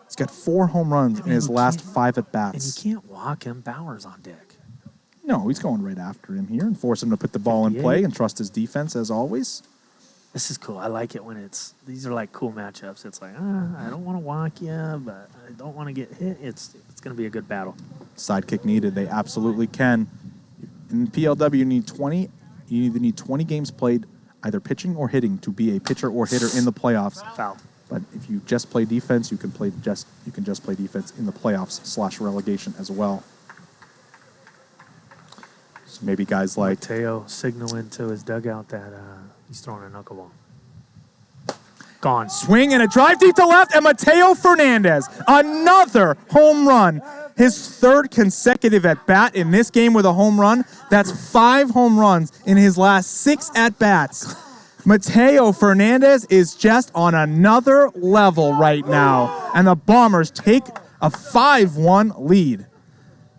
He's got 4 home runs in his last 5 at-bats. And you can't walk him. Bauer's on deck. No, he's going right after him here and force him to put the ball in play and trust his defense as always. This is cool. I like it when these are like cool matchups. It's like, I don't want to walk you, but I don't want to get hit. It's going to be a good battle. Sidekick needed. They absolutely can. In PLW, you either need 20 games played, either pitching or hitting, to be a pitcher or hitter in the playoffs. Foul. But if you just play defense, you can just play defense in the playoffs / relegation as well. So maybe guys like Mateo signaling to his dugout that he's throwing a knuckleball. Gone. Swing and a drive deep to left, and Mateo Fernandez, another home run. His 3rd consecutive at-bat in this game with a home run. That's 5 home runs in his last 6 at-bats. Mateo Fernandez is just on another level right now, and the Bombers take a 5-1 lead.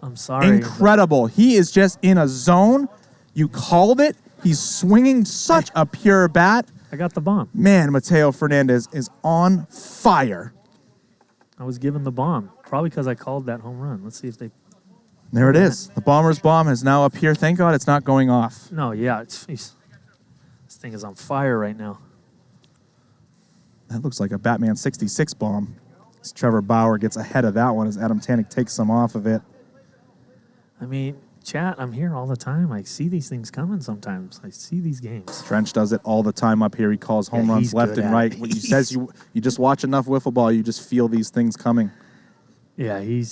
I'm sorry. Incredible. He is just in a zone. You called it. He's swinging such a pure bat. I got the bomb. Man, Mateo Fernandez is on fire. I was given the bomb, probably because I called that home run. Let's see if they... There it is. The Bombers' bomb is now up here. Thank God it's not going off. No, yeah. This thing is on fire right now. That looks like a Batman 66 bomb. As Trevor Bauer gets ahead of that one as Adam Tanik takes some off of it. I mean, chat, I'm here all the time. I see these things coming sometimes. I see these games. Trench does it all the time up here. He calls home runs left and right. When he says you just watch enough wiffle ball, you just feel these things coming. Yeah, he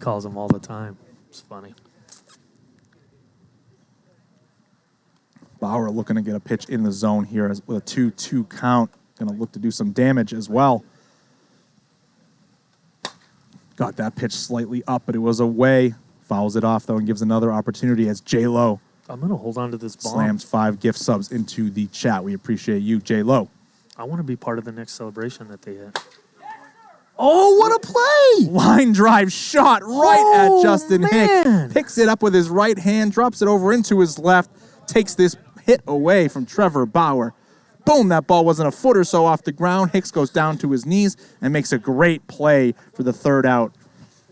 calls them all the time. It's funny. Bauer looking to get a pitch in the zone here with a 2-2 count. Going to look to do some damage as well. Got that pitch slightly up, but it was away. Fouls it off, though, and gives another opportunity as J-Lo I'm going to hold on to this bomb. slams 5 gift subs into the chat. We appreciate you, J-Lo. I want to be part of the next celebration that they hit. Oh, what a play! Line drive shot right at Justin Hick. Picks it up with his right hand, drops it over into his left, takes this hit away from Trevor Bauer. Boom, that ball wasn't a foot or so off the ground. Hicks goes down to his knees and makes a great play for the 3rd out.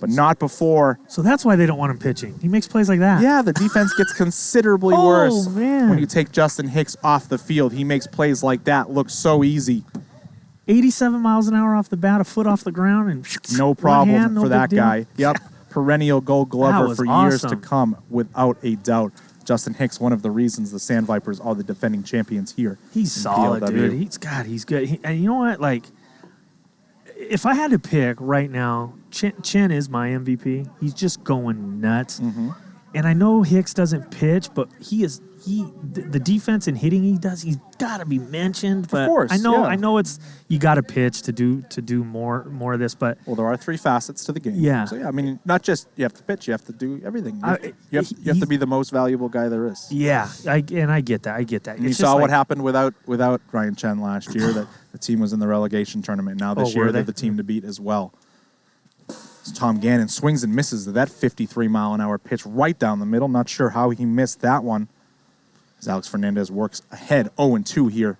but not before. So that's why they don't want him pitching. He makes plays like that. Yeah, the defense gets considerably Oh, worse man. when you take Justin Hicks off the field. He makes plays like that look so easy. 87 miles an hour off the bat, a foot off the ground, and No one problem hand, no for big that deal. guy. Yep, perennial Gold That Glover was for years to awesome. come, without a doubt. Justin Hicks, one of the reasons the Sandvipers are the defending champions here. He's in solid, PLW. dude. He's good. And you know what? Like, if I had to pick right now, Chen is my MVP. He's just going nuts. Mm-hmm. And I know Hicks doesn't pitch, but the defense and hitting he does, he's got to be mentioned. But Of course, I yeah. know it's you got to pitch to do more of this. But Well, there are three facets to the game. Yeah. So, yeah, I mean, not just you have to pitch, you have to do everything. You have to he's- be the most valuable guy there is. yeah, I get that. And you It's saw just what like- happened without Ryan Chen last year, that the team was in the relegation tournament. Now this Oh, were year, they're they? the team to beat as well. It's Tom Gannon swings and misses that 53-mile-an-hour pitch right down the middle. Not sure how he missed that one. As Alex Fernandez works ahead 0-2 here.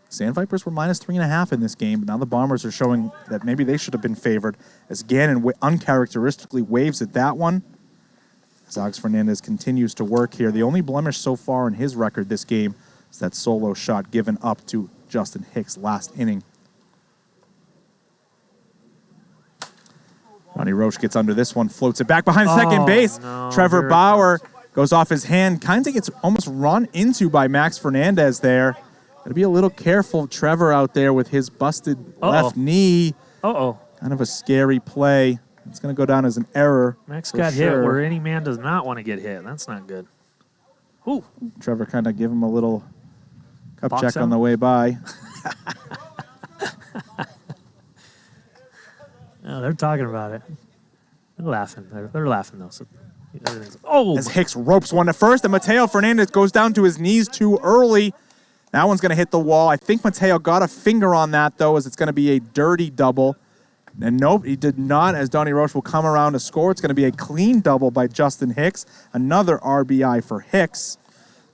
Sandvipers were minus 3.5 in this game, but now the Bombers are showing that maybe they should have been favored, as Gannon uncharacteristically waves at that one. As Alex Fernandez continues to work here. The only blemish so far in his record this game is that solo shot given up to Justin Hicks last inning. Ronnie Roche gets under this one, floats it back behind second Oh, base. no, Trevor here it Bauer goes off his hand, kind of gets almost run into by Max Fernandez there. Got to be a little careful, Trevor, out there with his busted left knee. Uh-oh. Kind of a scary play. It's going to go down as an error. Max for got hit sure. where any man does not want to get hit. That's not good. Ooh. Trevor kind of give him a little cup Box check out? on the way by. Oh, they're talking about it. They're laughing. They're laughing, though. So everything's... Oh! As Hicks ropes one to first, and Mateo Fernandez goes down to his knees too early. That one's going to hit the wall. I think Mateo got a finger on that, though, as it's going to be a dirty double. And nope, he did not, as Donnie Roche will come around to score. It's going to be a clean double by Justin Hicks. Another RBI for Hicks.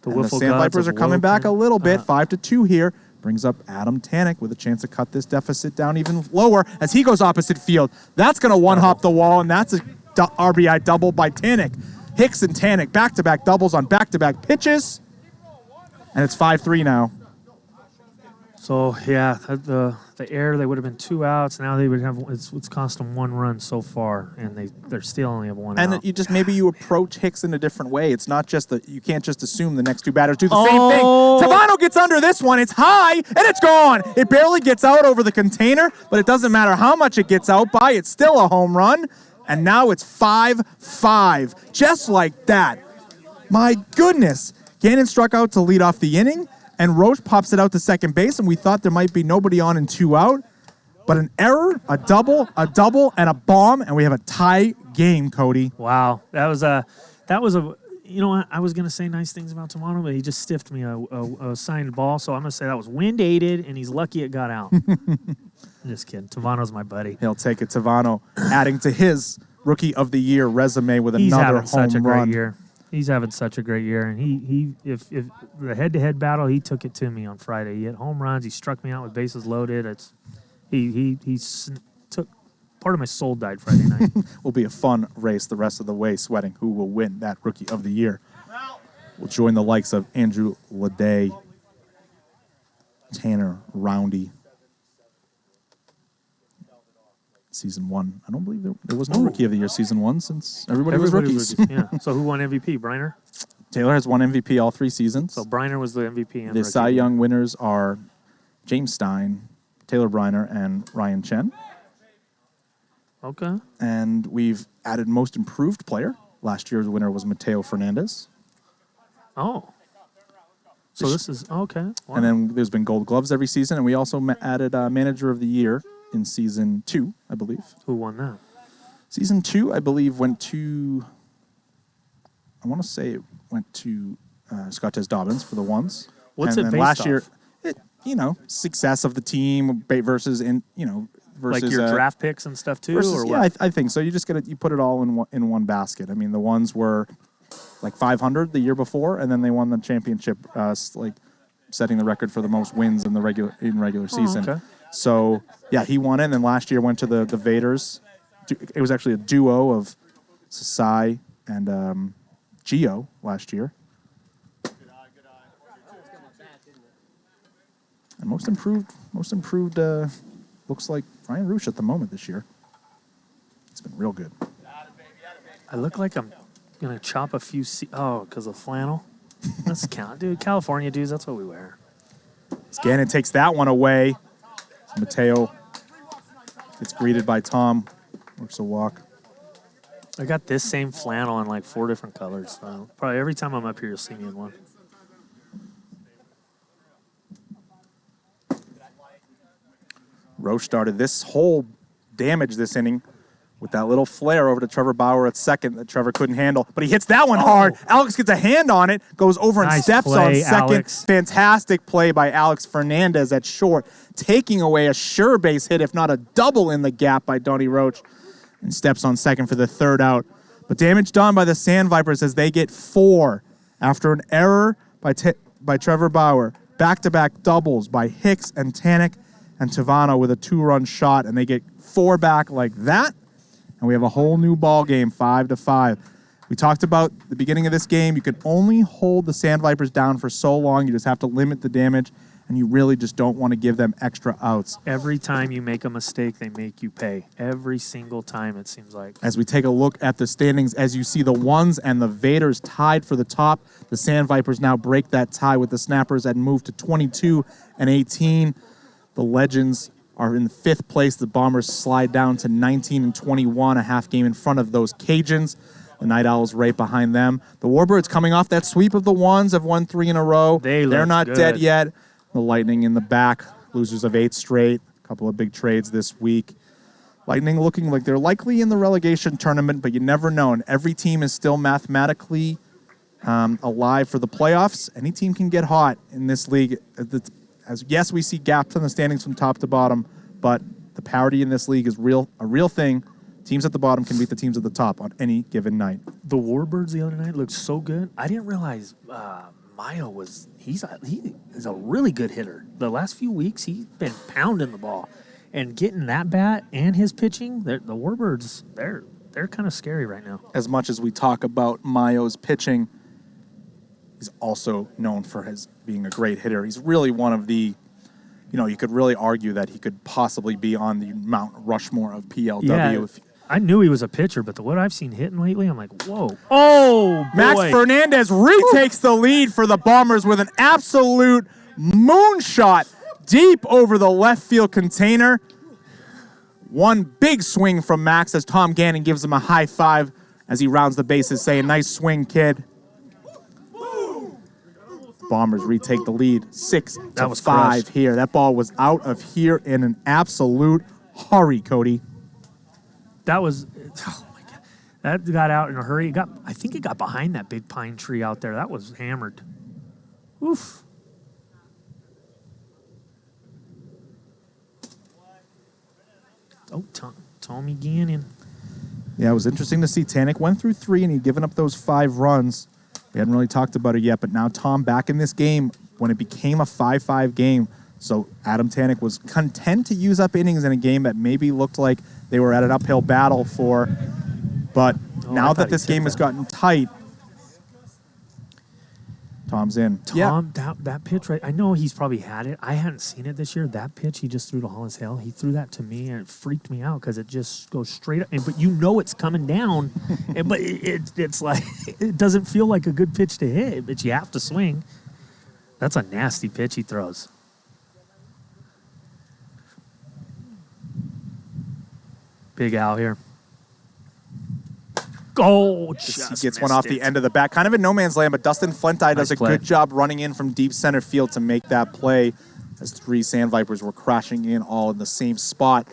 The And the Wiffle gods Sandvipers of are coming woke back here. a little bit, 5-2 here. Brings up Adam Tannick with a chance to cut this deficit down even lower as he goes opposite field. That's going to one-hop the wall, and that's a RBI double by Tannick. Hicks and Tannick back-to-back doubles on back-to-back pitches. And it's 5-3 now. So, yeah, the air, they would have been 2 outs. Now they would have, it's cost them 1 run so far, and they're still only have 1 out. And you just maybe you approach Hicks in a different way. It's not just that you can't just assume the next two batters do the same thing. Tavano gets under this one. It's high and it's gone. It barely gets out over the container, but it doesn't matter how much it gets out by. It's still a home run. And now it's 5-5. Just like that. My goodness. Gannon struck out to lead off the inning, and Roche pops it out to second base, and we thought there might be nobody on and 2 out. But an error, a double, and a bomb, and we have a tie game, Cody. Wow. That was you know what? I was going to say nice things about Tavano, but he just stiffed me a signed ball, so I'm going to say that was wind-aided, and he's lucky it got out. Just kidding. Tavano's my buddy. He'll take it. Tavano adding to his Rookie of the Year resume with He's another having such a home great run. year. He's having such a great year, and he if the head-to-head battle, he took it to me on Friday. He hit home runs. He struck me out with bases loaded. Took part of my soul died Friday night. Will be a fun race the rest of the way, sweating who will win that Rookie of the Year. We'll join the likes of Andrew Leday, Tanner Roundy. Season 1. I don't believe there was no Rookie of the Year season 1 since everybody was rookies. Yeah. So who won MVP? Briner? Taylor has won MVP all 3 seasons. So Briner was the MVP. And The rookie. Cy Young winners are James Stein, Taylor Briner, and Ryan Chen. Okay. And we've added most improved player. Last year's winner was Mateo Fernandez. Oh. So this is okay. Wow. And then there's been Gold Gloves every season. And we also added Manager of the Year in season 2, I believe. Who won that? Season 2, I believe, went to, I want to say it went to Scottes Dobbins for the ones. What's and it then based last off? year, success of the team versus versus Like your draft picks and stuff too, versus, or yeah, what? I think so. You just you put it all in one basket. I mean, the ones were like 500 the year before, and then they won the championship, setting the record for the most wins in the regular season. Okay. So yeah, he won it, and then last year went to the Vaders, it was actually a duo of Sasai and Gio last year. And most improved looks like Ryan Roosh at the moment this year. It's been real good. I look like I'm going to chop a few... because of flannel? Let's count. Dude, California dudes, that's what we wear. Gannon takes that one away. Mateo gets greeted by Tom. Works a walk. I got this same flannel in like 4 different colors. So probably every time I'm up here, you'll see me in one. Roche started this whole damage this inning with that little flare over to Trevor Bauer at second that Trevor couldn't handle. But he hits that one hard. Alex gets a hand on it, goes over and steps on second. Alex. Fantastic play by Alex Fernandez at short, taking away a sure base hit, if not a double in the gap by Donnie Roach, and steps on second for the third out. But damage done by the Sandvipers as they get 4 after an error by Trevor Bauer. Back-to-back doubles by Hicks and Tanik and Tavano with a 2-run shot, and they get 4 back like that. And we have a whole new ball game, 5-5. We talked about the beginning of this game. You can only hold the Sandvipers down for so long. You just have to limit the damage, and you really just don't want to give them extra outs. Every time you make a mistake, they make you pay. Every single time, it seems like. As we take a look at the standings, as you see the Ones and the Vaders tied for the top, the Sandvipers now break that tie with the Snappers and move to 22 and 18. The Legends are in 5th place. The Bombers slide down to 19 and 21, a half game in front of those Cajuns. The Night Owls right behind them. The Warbirds coming off that sweep of the Ones have won 3 in a row. They're not dead yet. The Lightning in the back, losers of 8 straight. A couple of big trades this week. Lightning looking like they're likely in the relegation tournament, but you never know. And every team is still mathematically alive for the playoffs. Any team can get hot in this league. Yes, we see gaps in the standings from top to bottom, but the parity in this league is a real thing. Teams at the bottom can beat the teams at the top on any given night. The Warbirds the other night looked so good. I didn't realize Mayo he is a really good hitter. The last few weeks, he's been pounding the ball. And getting that bat and his pitching, the Warbirds, they're kind of scary right now. As much as we talk about Mayo's pitching, he's also known for his being a great hitter. He's really one of the, you could really argue that he could possibly be on the Mount Rushmore of PLW. Yeah, I knew he was a pitcher, but what I've seen hitting lately, I'm like, whoa. Oh, boy. Max Fernandez retakes the lead for the Bombers with an absolute moonshot deep over the left field container. One big swing from Max as Tom Gannon gives him a high five as he rounds the bases, saying, "Nice swing, kid." Bombers retake the lead 6-5 here. That ball was out of here in an absolute hurry, Cody. That was, oh my God. That got out in a hurry. I think it got behind that big pine tree out there. That was hammered. Oof. Oh, Tommy Gannon. Yeah, it was interesting to see. Tanik went through 3 and he'd given up those 5 runs. We hadn't really talked about it yet, but now Tom back in this game when it became a 5-5 game. So Adam Tanik was content to use up innings in a game that maybe looked like they were at an uphill battle for. But now that this game has gotten tight, Tom's in. That pitch, right? I know he's probably had it. I hadn't seen it this year. That pitch he just threw to Hollis Hill. He threw that to me, and it freaked me out because it just goes straight up. But it's coming down, but it's like it doesn't feel like a good pitch to hit. But you have to swing. That's a nasty pitch he throws. Big Al here. Oh, he gets one off the end of the bat. Kind of in no man's land, but Dustin Flentai does a good job running in from deep center field to make that play as 3 Sandvipers were crashing in all in the same spot.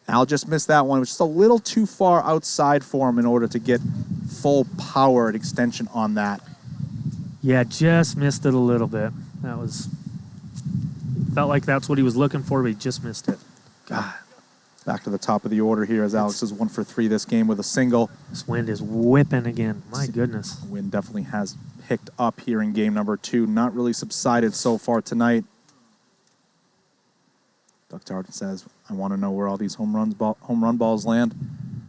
Al just missed that one. It was just a little too far outside for him in order to get full power and extension on that. Yeah, just missed it a little bit. Felt like that's what he was looking for, but he just missed it. God. Back to the top of the order here as Alex is 1 for 3 this game with a single. This wind is whipping again. My goodness. The wind definitely has picked up here in game number 2. Not really subsided so far tonight. Duck Tartan says, "I want to know where all these home run balls land."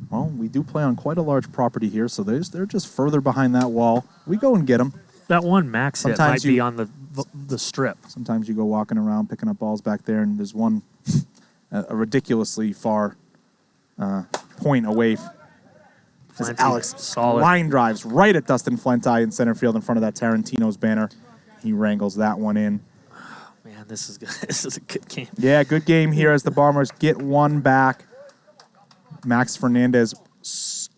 Well, we do play on quite a large property here, so they're just further behind that wall. We go and get them. That one max hit might be on the strip. Sometimes you go walking around picking up balls back there, and there's one a ridiculously far point away. As Alex solid line drives right at Dustin Flentai in center field in front of that Tarantino's banner. He wrangles that one in. Oh, man, this is good. This is a good game. Yeah, good game here as the Bombers get one back. Max Fernandez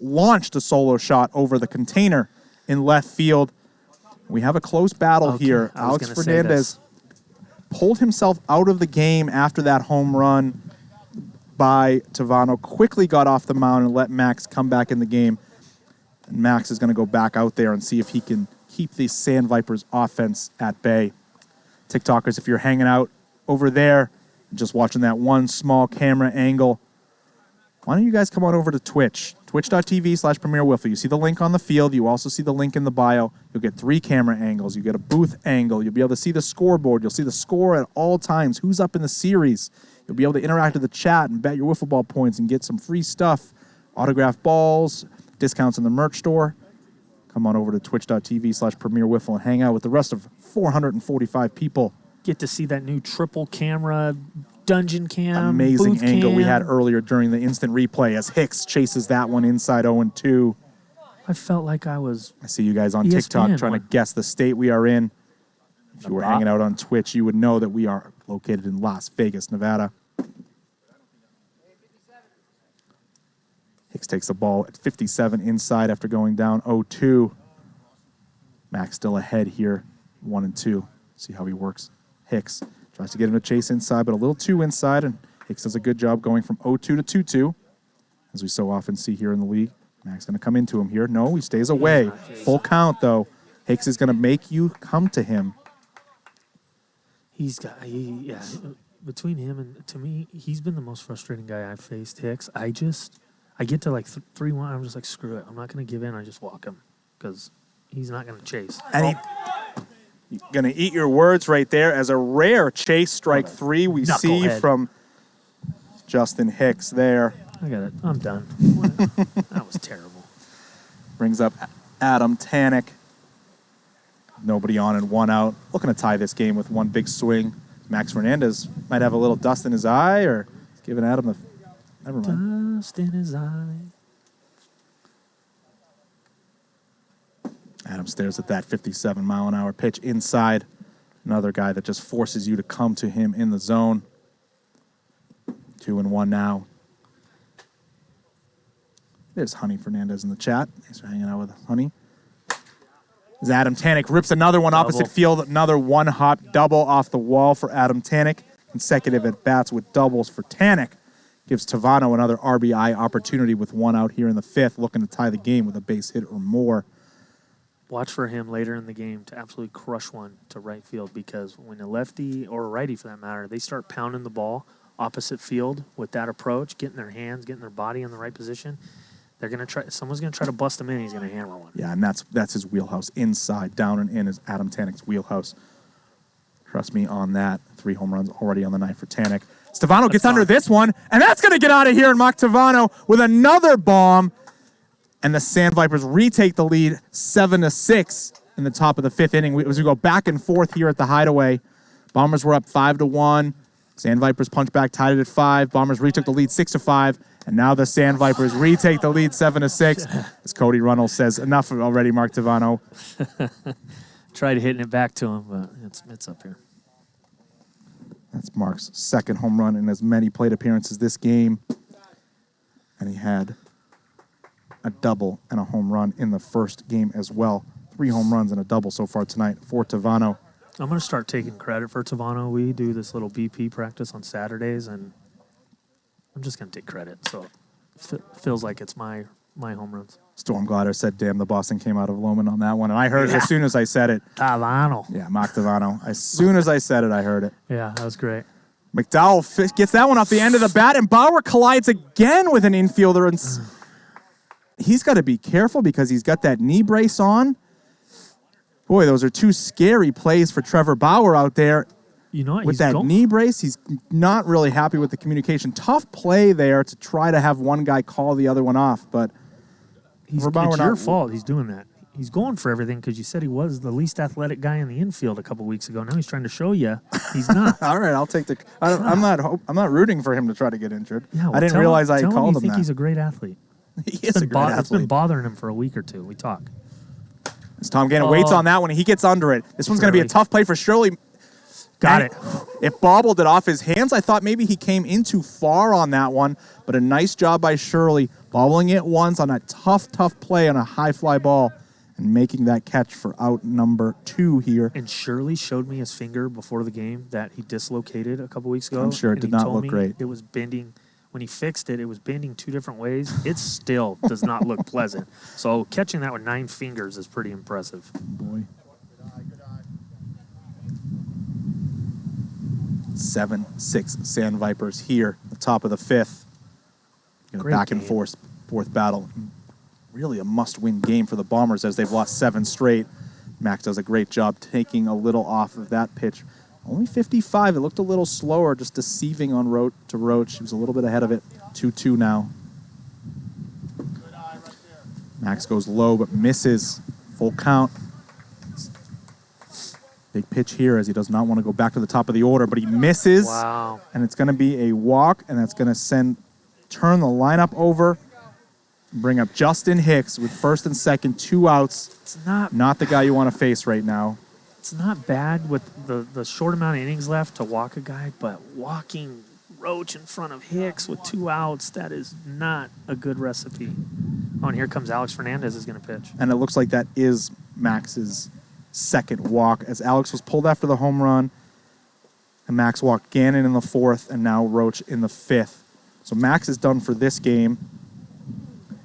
launched a solo shot over the container in left field. We have a close battle here. Alex Fernandez pulled himself out of the game after that home run by Tavano, quickly got off the mound and let Max come back in the game. And Max is going to go back out there and see if he can keep the Sandvipers offense at bay. TikTokers, if you're hanging out over there, just watching that one small camera angle, why don't you guys come on over to Twitch, twitch.tv/Premier Wiffle. You see the link on the field. You also see the link in the bio. You'll get 3 camera angles. You get a booth angle. You'll be able to see the scoreboard. You'll see the score at all times, who's up in the series. You'll be able to interact with the chat and bet your wiffle ball points and get some free stuff, autographed balls, discounts in the merch store. Come on over to twitch.tv/Premier Wiffle and hang out with the rest of 445 people. Get to see that new triple camera dungeon cam. Amazing angle cam we had earlier during the instant replay as Hicks chases that one inside 0-2. I felt like I see you guys on ESPN TikTok trying to guess the state we are in. If you were hanging out on Twitch, you would know that we are located in Las Vegas, Nevada. Hicks takes the ball at 57 inside after going down 0-2. Max still ahead here, 1-2. See how he works. Hicks tries to get him to chase inside, but a little too inside, and Hicks does a good job going from 0-2 to 2-2, as we so often see here in the league. Max going to come into him here. No, he stays away. Full count, though. Hicks is going to make you come to him. Between him and, to me, he's been the most frustrating guy I've faced, Hicks. I get to like 3-1, I'm just like, screw it. I'm not going to give in. I just walk him because he's not going to chase. And he's going to eat your words right there as a rare chase strike 3 we see from Justin Hicks there. I got it. I'm done. That was terrible. Brings up Adam Tanek. Nobody on and 1 out. Looking to tie this game with one big swing. Max Fernandez might have a little dust in his eye, or giving Adam the... Never mind. Dust in his eye. Adam stares at that 57-mile-an-hour pitch inside. Another guy that just forces you to come to him in the zone. 2-1 now. There's Honey Fernandez in the chat. Thanks for hanging out with Honey. As Adam Tanek rips another one opposite field. Another one-hop double off the wall for Adam Tanek. Consecutive at-bats with doubles for Tanek. Gives Tavano another RBI opportunity with 1 out here in the 5th, looking to tie the game with a base hit or more. Watch for him later in the game to absolutely crush one to right field, because when a lefty or a righty, for that matter, they start pounding the ball opposite field with that approach, getting their hands, getting their body in the right position, they're gonna try. Someone's gonna try to bust him in. He's gonna hammer one. Yeah, and that's his wheelhouse. Inside, down, and in is Adam Tanek's wheelhouse. Trust me on that. 3 home runs already on the night for Tanek. Stefano gets under this one, and that's going to get out of here. And Mark Tavano with another bomb. And the Sandvipers retake the lead 7-6 in the top of the 5th inning. As we go back and forth here at the Hideaway. Bombers were up 5-1. Sandvipers punched back, tied it at 5. Bombers retook the lead 6-5. And now the Sandvipers retake the lead 7-6. As Cody Runnels says, enough already, Mark Tavano. Tried hitting it back to him, but it's up here. That's Mark's 2nd home run in as many plate appearances this game. And he had a double and a home run in the first game as well. 3 home runs and a double so far tonight for Tavano. I'm going to start taking credit for Tavano. We do this little BP practice on Saturdays, and I'm just going to take credit. So it feels like it's my home runs. Storm Glider said, damn, the Boston came out of Loman on that one. And I heard it as soon as I said it. Tavano. Yeah, Mark Tavano. As soon as I said it, I heard it. Yeah, that was great. McDowell gets that one off the end of the bat, and Bauer collides again with an infielder. And he's got to be careful because he's got that knee brace on. Boy, those are 2 scary plays for Trevor Bauer out there. You know what? with that knee brace, he's not really happy with the communication. Tough play there to try to have one guy call the other one off, but it's your fault he's doing that. He's going for everything because you said he was the least athletic guy in the infield a couple weeks ago. Now he's trying to show you he's not. All right, I'll take the. I'm not rooting for him to try to get injured. Yeah, well, I didn't realize I called him you that. think he's a great athlete. He is a great athlete. It's been bothering him for a week or two. We talk. As Tom Gannon waits on that one, he gets under it. This one's going to be a tough play for Shirley. Got it. It bobbled it off his hands. I thought maybe he came in too far on that one, but a nice job by Shirley, bobbling it once on a tough play on a high fly ball and making that catch for out number 2 here. And Shirley showed me his finger before the game that he dislocated a couple weeks ago. I'm sure it did not look great. It was bending. When he fixed it, it was bending 2 different ways. It still does not look pleasant. So catching that with 9 fingers is pretty impressive. Boy. 7-6 Sandvipers here, the top of the 5th. Back and forth battle. Really a must-win game for the Bombers as they've lost 7 straight. Max does a great job taking a little off of that pitch. Only 55. It looked a little slower, just deceiving on to Roach. He was a little bit ahead of it. 2-2 now. Max goes low but misses. Full count. Big pitch here as he does not want to go back to the top of the order, but he misses. Wow. And it's going to be a walk, and that's going to turn the lineup over. Bring up Justin Hicks with first and second, 2 outs. It's not the guy you want to face right now. It's not bad with the short amount of innings left to walk a guy, but walking Roach in front of Hicks with 2 outs, that is not a good recipe. Oh, and here comes Alex Fernandez is going to pitch. And it looks like that is Max's second walk as Alex was pulled after the home run. And Max walked Gannon in the 4th and now Roach in the 5th. So Max is done for this game.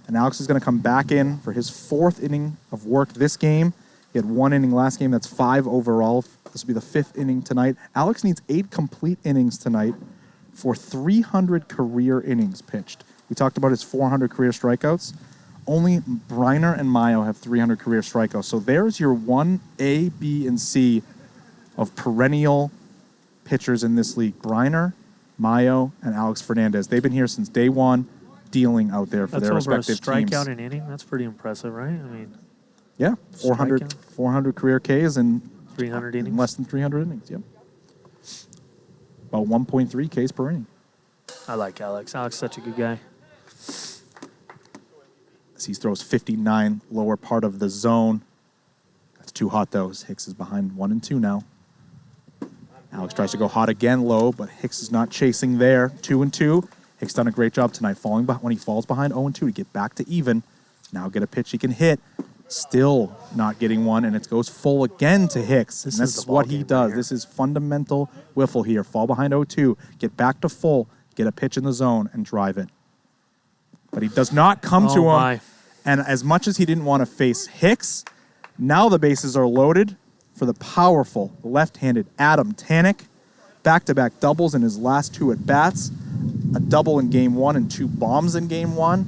And Alex is going to come back in for his 4th inning of work this game. He had 1 inning last game. That's 5 overall. This will be the 5th inning tonight. Alex needs 8 complete innings tonight for 300 career innings pitched. We talked about his 400 career strikeouts. Only Briner and Mayo have 300 career strikeouts. So there's your 1A, B, and C of perennial pitchers in this league. Briner, Mayo, and Alex Fernandez. They've been here since day one, dealing out there for their respective teams. That's over a strikeout an inning. That's pretty impressive, right? I mean, yeah, 400 career Ks and 300 innings. Less than 300 innings. Yep. About 1.3 Ks per inning. I like Alex. Alex is such a good guy. As he throws 59 lower part of the zone. That's too hot though. Hicks is behind 1 and 2 now. Alex tries to go hot again low, but Hicks is not chasing there. 2 and 2. Hicks done a great job tonight when he falls behind 0 and 2 to get back to even. Now get a pitch he can hit. Still not getting one, and it goes full again to Hicks. This is what he does. This is fundamental wiffle here. Fall behind 0-2, get back to full, get a pitch in the zone, and drive it. But he does not come to him. And as much as he didn't want to face Hicks, now the bases are loaded for the powerful left-handed Adam Tanek. Back-to-back doubles in his last 2 at-bats. A double in Game 1 and 2 bombs in Game 1.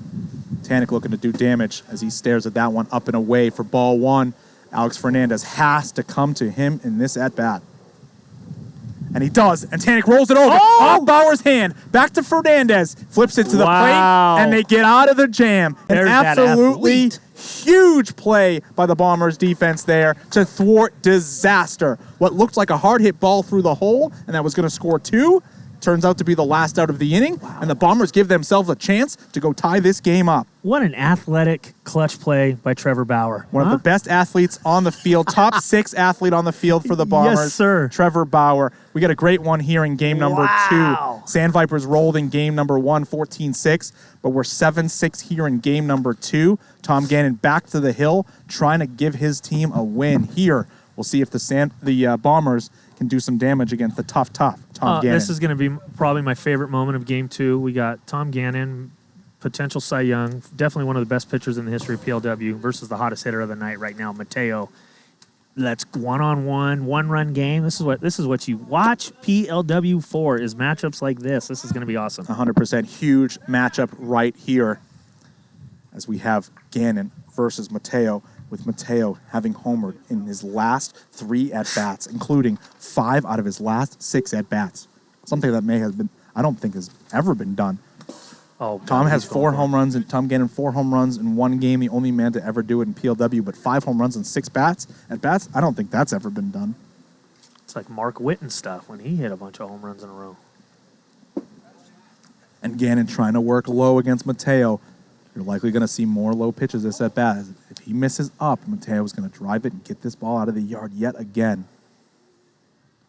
Tanek looking to do damage as he stares at that one up and away for ball 1. Alex Fernandez has to come to him in this at-bat. And he does, and Tanek rolls it over. Off Bauer's hand, back to Fernandez, flips it to the plate, and they get out of the jam. An absolutely huge play by the Bombers defense there to thwart disaster. What looked like a hard-hit ball through the hole, and that was going to score 2. Turns out to be the last out of the inning, and the Bombers give themselves a chance to go tie this game up. What an athletic clutch play by Trevor Bauer. One of the best athletes on the field, top 6 athlete on the field for the Bombers. Yes, sir. Trevor Bauer. We got a great one here in game number 2. Sandvipers rolled in game number 1, 14-6, but we're 7-6 here in game number 2. Tom Gannon back to the hill, trying to give his team a win here. We'll see if the Bombers can do some damage against the tough Tom Gannon. This is going to be probably my favorite moment of Game 2. We got Tom Gannon, potential Cy Young, definitely one of the best pitchers in the history of PLW versus the hottest hitter of the night right now, Mateo. Let's one-on-one, one-run game. This is what you watch PLW for, is matchups like this. This is going to be awesome. 100% huge matchup right here as we have Gannon versus Mateo. with Mateo having homered in his last 3 at-bats, including 5 out of his last 6 at-bats. Something that may have been, I don't think has ever been done. Oh, Tom has 4 home runs, and Tom Gannon 4 home runs in one game. The only man to ever do it in PLW, but 5 home runs and 6 at-bats, I don't think that's ever been done. It's like Mark Witten stuff when he hit a bunch of home runs in a row. And Gannon trying to work low against Mateo. You're likely going to see more low pitches this at bat. If he misses up, Mateo is going to drive it and get this ball out of the yard yet again.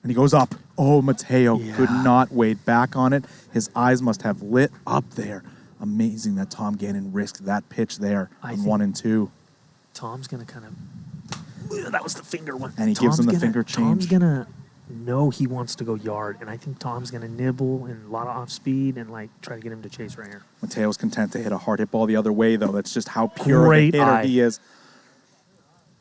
And he goes up. Oh, Mateo could not wait back on it. His eyes must have lit up there. Amazing that Tom Gannon risked that pitch there on 1 and 2. Tom's going to kind of... That was the finger one. And he gives him the finger change. Tom's going to know he wants to go yard, and I think Tom's going to nibble and a lot of off speed and like try to get him to chase right here. Mateo's content to hit a hard hit ball the other way, though. That's just how pure of a Great hitter eye. he is.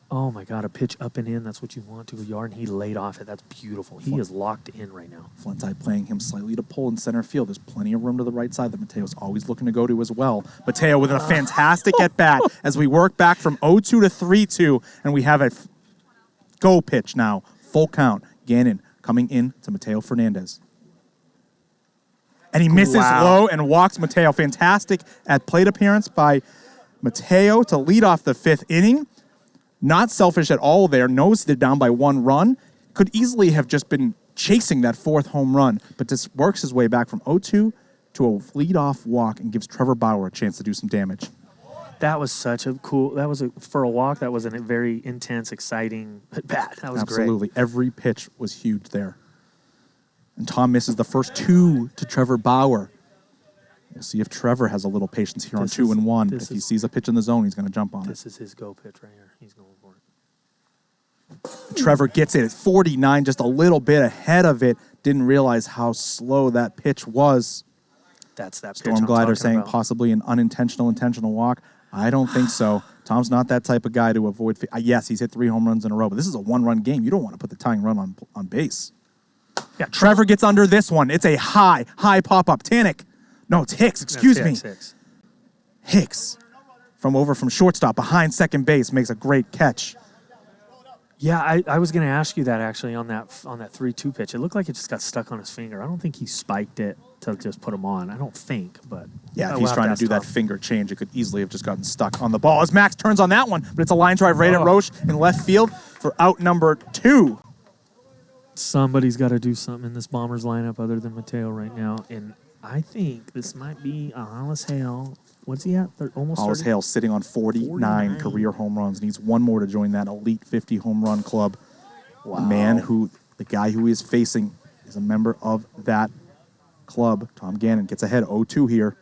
Oh, my God, a pitch up and in. That's what you want to go yard, and he laid off it. That's beautiful. He is locked in right now. Flinteye playing him slightly to pull in center field. There's plenty of room to the right side that Mateo's always looking to go to as well. Mateo with a fantastic at-bat as we work back from 0-2 to 3-2, and we have a go pitch now. Full count. Gannon coming in to Mateo Fernandez. And he misses low and walks Mateo. Fantastic at plate appearance by Mateo to lead off the 5th inning. Not selfish at all there. Knows they're down by 1 run. Could easily have just been chasing that 4th home run, but just works his way back from 0-2 to a leadoff walk and gives Trevor Bauer a chance to do some damage. That was such a cool... That was, for a walk, that was a very intense, exciting at-bat. That was great. Absolutely. Every pitch was huge there. And Tom misses the first 2 to Trevor Bauer. We'll see if Trevor has a little patience here on 2 and 1. If he sees a pitch in the zone, he's going to jump on it. This is his go pitch right here. He's going for it. Trevor gets it at 49, just a little bit ahead of it. Didn't realize how slow that pitch was. That's that pitch Storm I'm Glider talking saying about. possibly an intentional walk. I don't think so. Tom's not that type of guy to avoid. Yes, he's hit 3 home runs in a row, but this is a 1-run game. You don't want to put the tying run on base. Yeah, Trevor gets under this one. It's a high pop-up. Tannick. No, it's Hicks. Excuse me. Hicks from shortstop behind second base makes a great catch. Yeah, I was going to ask you that actually on that 3-2 pitch. It looked like it just got stuck on his finger. I don't think he spiked it to just put him on. I don't think, but yeah, if he's trying to do that finger change, it could easily have just gotten stuck on the ball. As Max turns on that one, but it's a line drive right at Roche in left field for out number 2. Somebody's got to do something in this Bombers lineup other than Mateo right now, and I think this might be Hollis Hale. What's he at? Almost Hollis 30? Hale sitting on 49 career home runs. Needs 1 more to join that elite 50 home run club. Wow. The guy who he is facing is a member of that club. Tom Gannon gets ahead 0-2 here.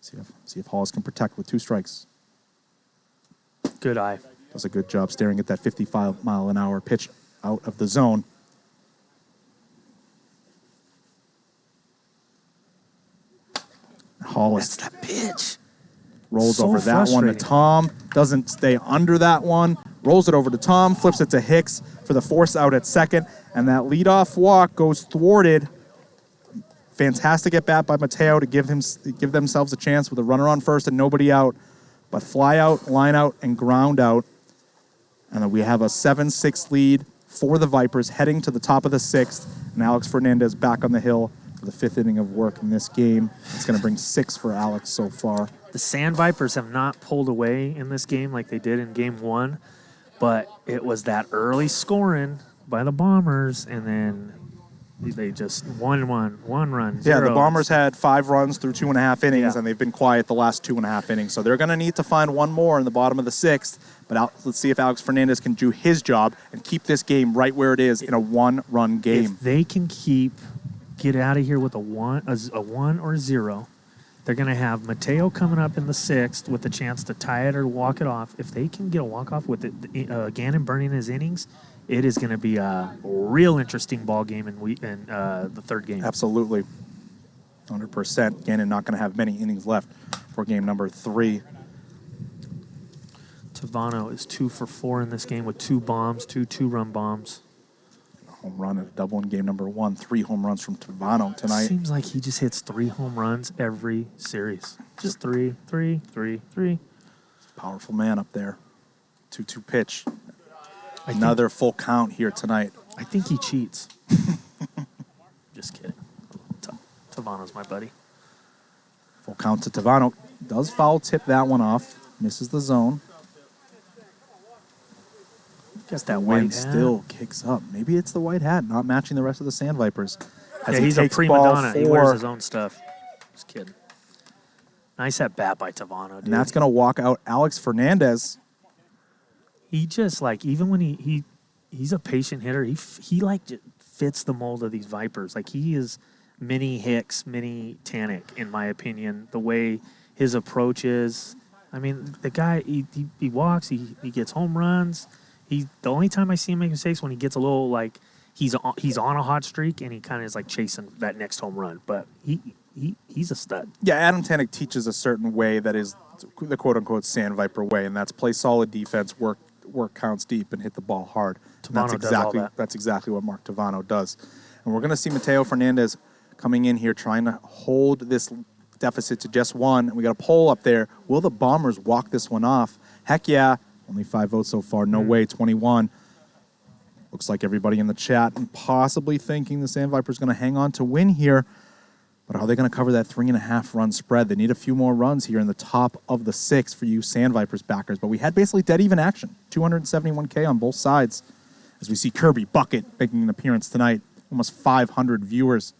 See if Hollis can protect with 2 strikes. Good eye. Does a good job staring at that 55-mile-an-hour pitch out of the zone. Hollis. That's that pitch. Rolls So over that one to frustrating. Tom. Doesn't stay under that one. Rolls it over to Tom. Flips it to Hicks for the force out at second. And that leadoff walk goes thwarted. Fantastic at bat by Mateo to give themselves a chance with a runner on first and nobody out. But fly out, line out, and ground out. And then we have a 7-6 lead for the Vipers heading to the top of the 6th. And Alex Fernandez back on the hill for the 5th inning of work in this game. It's going to bring 6 for Alex so far. The Sandvipers have not pulled away in this game like they did in Game 1, but it was that early scoring by the Bombers, and then they just one run. Yeah, the zero. Bombers had 5 runs through 2.5 innings, Yeah. and they've been quiet the last 2.5 innings. So they're going to need to find 1 more in the bottom of the 6th. But let's see if Alex Fernandez can do his job and keep this game right where it is in a 1-run game. If they can get out of here with a 1 or 0, they're going to have Mateo coming up in the 6th with a chance to tie it or walk it off. If they can get a walk-off with Gannon burning his innings, it is going to be a real interesting ball game in the 3rd game. Absolutely. 100%. Gannon not going to have many innings left for game number 3. Tavano is 2 for 4 in this game with 2 bombs, 2 2-run bombs. Home run and a double in game number 1. 3 home runs from Tavano tonight. Seems like he just hits 3 home runs every series. Just 3, 3, 3, 3. Powerful man up there. 2-2 pitch. Another full count here tonight. I think he cheats. Just kidding. Tavano's my buddy. Full count to Tavano. Does foul tip that one off. Misses the zone. Guess that Wind white hat. still kicks up. Maybe it's the white hat not matching the rest of the Sandvipers. Yeah, he's a prima donna. He wears his own stuff. Just kidding. Nice at bat by Tavano, dude. And that's going to walk out Alex Fernandez. He just, like, even when he's a patient hitter, he like fits the mold of these Vipers. Like, he is mini Hicks, mini Tannic, in my opinion. The way his approach is. I mean, the guy, he walks, he gets home runs. The only time I see him make mistakes when he gets a little, like, he's on a hot streak and he kind of is, like, chasing that next home run. But he's a stud. Yeah, Adam Tannic teaches a certain way that is the quote-unquote Sandviper way, and that's play solid defense, work counts deep, and hit the ball hard. That's exactly what Mark Tavano does. And we're going to see Mateo Fernandez coming in here trying to hold this deficit to just one. And we got a poll up there. Will the Bombers walk this one off? Heck yeah. Only 5 votes so far. No way, 21. Looks like everybody in the chat and possibly thinking the Sandvipers going to hang on to win here. But are they going to cover that 3.5 run spread? They need a few more runs here in the top of the 6 for you Sandvipers backers. But we had basically dead even action. 271K on both sides. As we see Kirby Bucket making an appearance tonight. Almost 500 viewers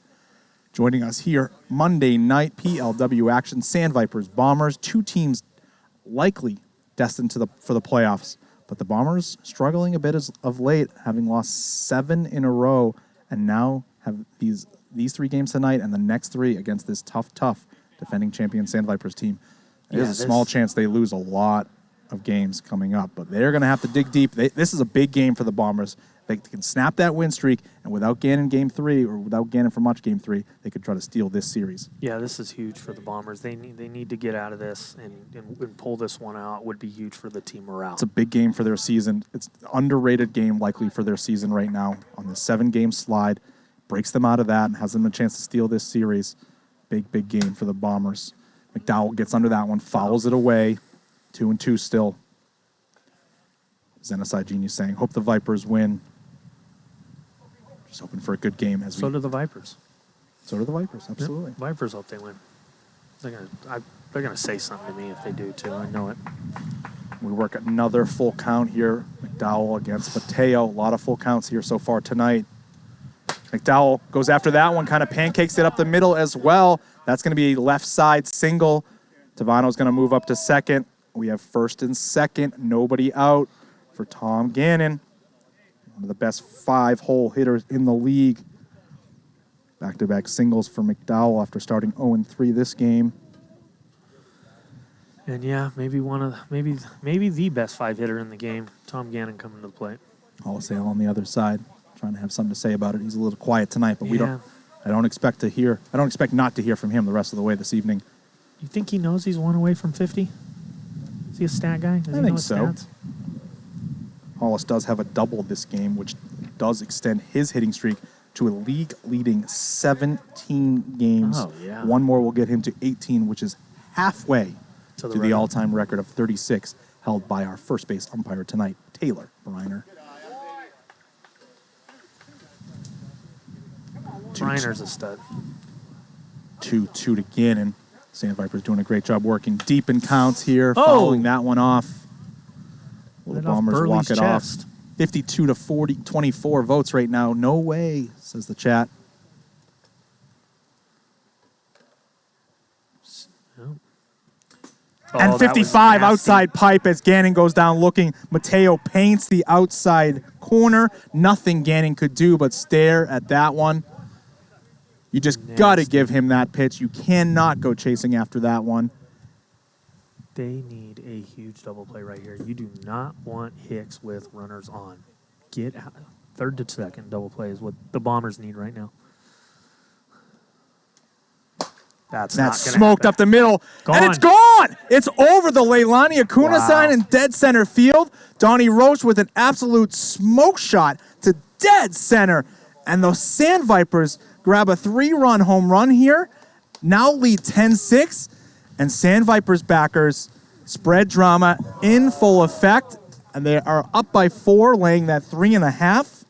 joining us here. Monday night PLW action. Sandvipers, Bombers. 2 teams likely destined for the playoffs. But the Bombers struggling a bit of late, having lost 7 in a row. And now have these 3 games tonight and the next 3 against this tough defending champion Sandvipers team. There's a small chance they lose a lot of games coming up, but they're going to have to dig deep. This is a big game for the Bombers. They can snap that win streak, and without Gannon game 3, or without Gannon for much game 3, they could try to steal this series. Yeah, this is huge for the Bombers. They need to get out of this and pull this one out. Would be huge for the team morale. It's a big game for their season. It's an underrated game likely for their season right now on the 7-game slide. Breaks them out of that and has them a chance to steal this series. Big game for the Bombers. McDowell gets under that one, fouls it away. 2-2 still. Zenasai Genius saying, hope the Vipers win. Just hoping for a good game. So do the Vipers. So do the Vipers, absolutely. Yep. Vipers hope they win. They're gonna say something to me if they do too. I know it. We work another full count here. McDowell against Mateo. A lot of full counts here so far tonight. McDowell goes after that one, kind of pancakes it up the middle as well. That's going to be a left side single. Tavano's going to move up to second. We have first and second. Nobody out for Tom Gannon. One of the best 5-hole hitters in the league. Back-to-back singles for McDowell after starting 0-3 this game. And yeah, maybe maybe the best 5 hitter in the game. Tom Gannon coming to the plate. Hollisale on the other side, trying to have something to say about it. He's a little quiet tonight, but I don't expect not to hear from him the rest of the way this evening. You think he knows he's 1 away from 50? Is he a stat guy? Does I he think know so. Stats? Hollis does have a double this game, which does extend his hitting streak to a league-leading 17 games. Oh, yeah. One more will get him to 18, which is halfway to the all-time record of 36 held by our first base umpire tonight, Taylor Briner. Briner's a stud. 2-2 to Gannon. Sandvipers doing a great job working deep in counts here, fouling that one off. Will the Bombers walk it off? 52 to 24 votes right now. No way, says the chat. And 55 outside pipe as Gannon goes down looking. Mateo paints the outside corner. Nothing Gannon could do but stare at that one. You just got to give him that pitch. You cannot go chasing after that one. They need a huge double play right here. You do not want Hicks with runners on. Get out. Third to second double play is what the Bombers need right now. That's smoked up the middle. And it's gone. It's over the Leilani Acuna sign in dead center field. Donnie Roche with an absolute smoke shot to dead center. And those Sandvipers grab a 3-run home run here. Now lead 10-6. And Sandvipers backers, spread drama in full effect. and they are up by 4, laying that 3.5.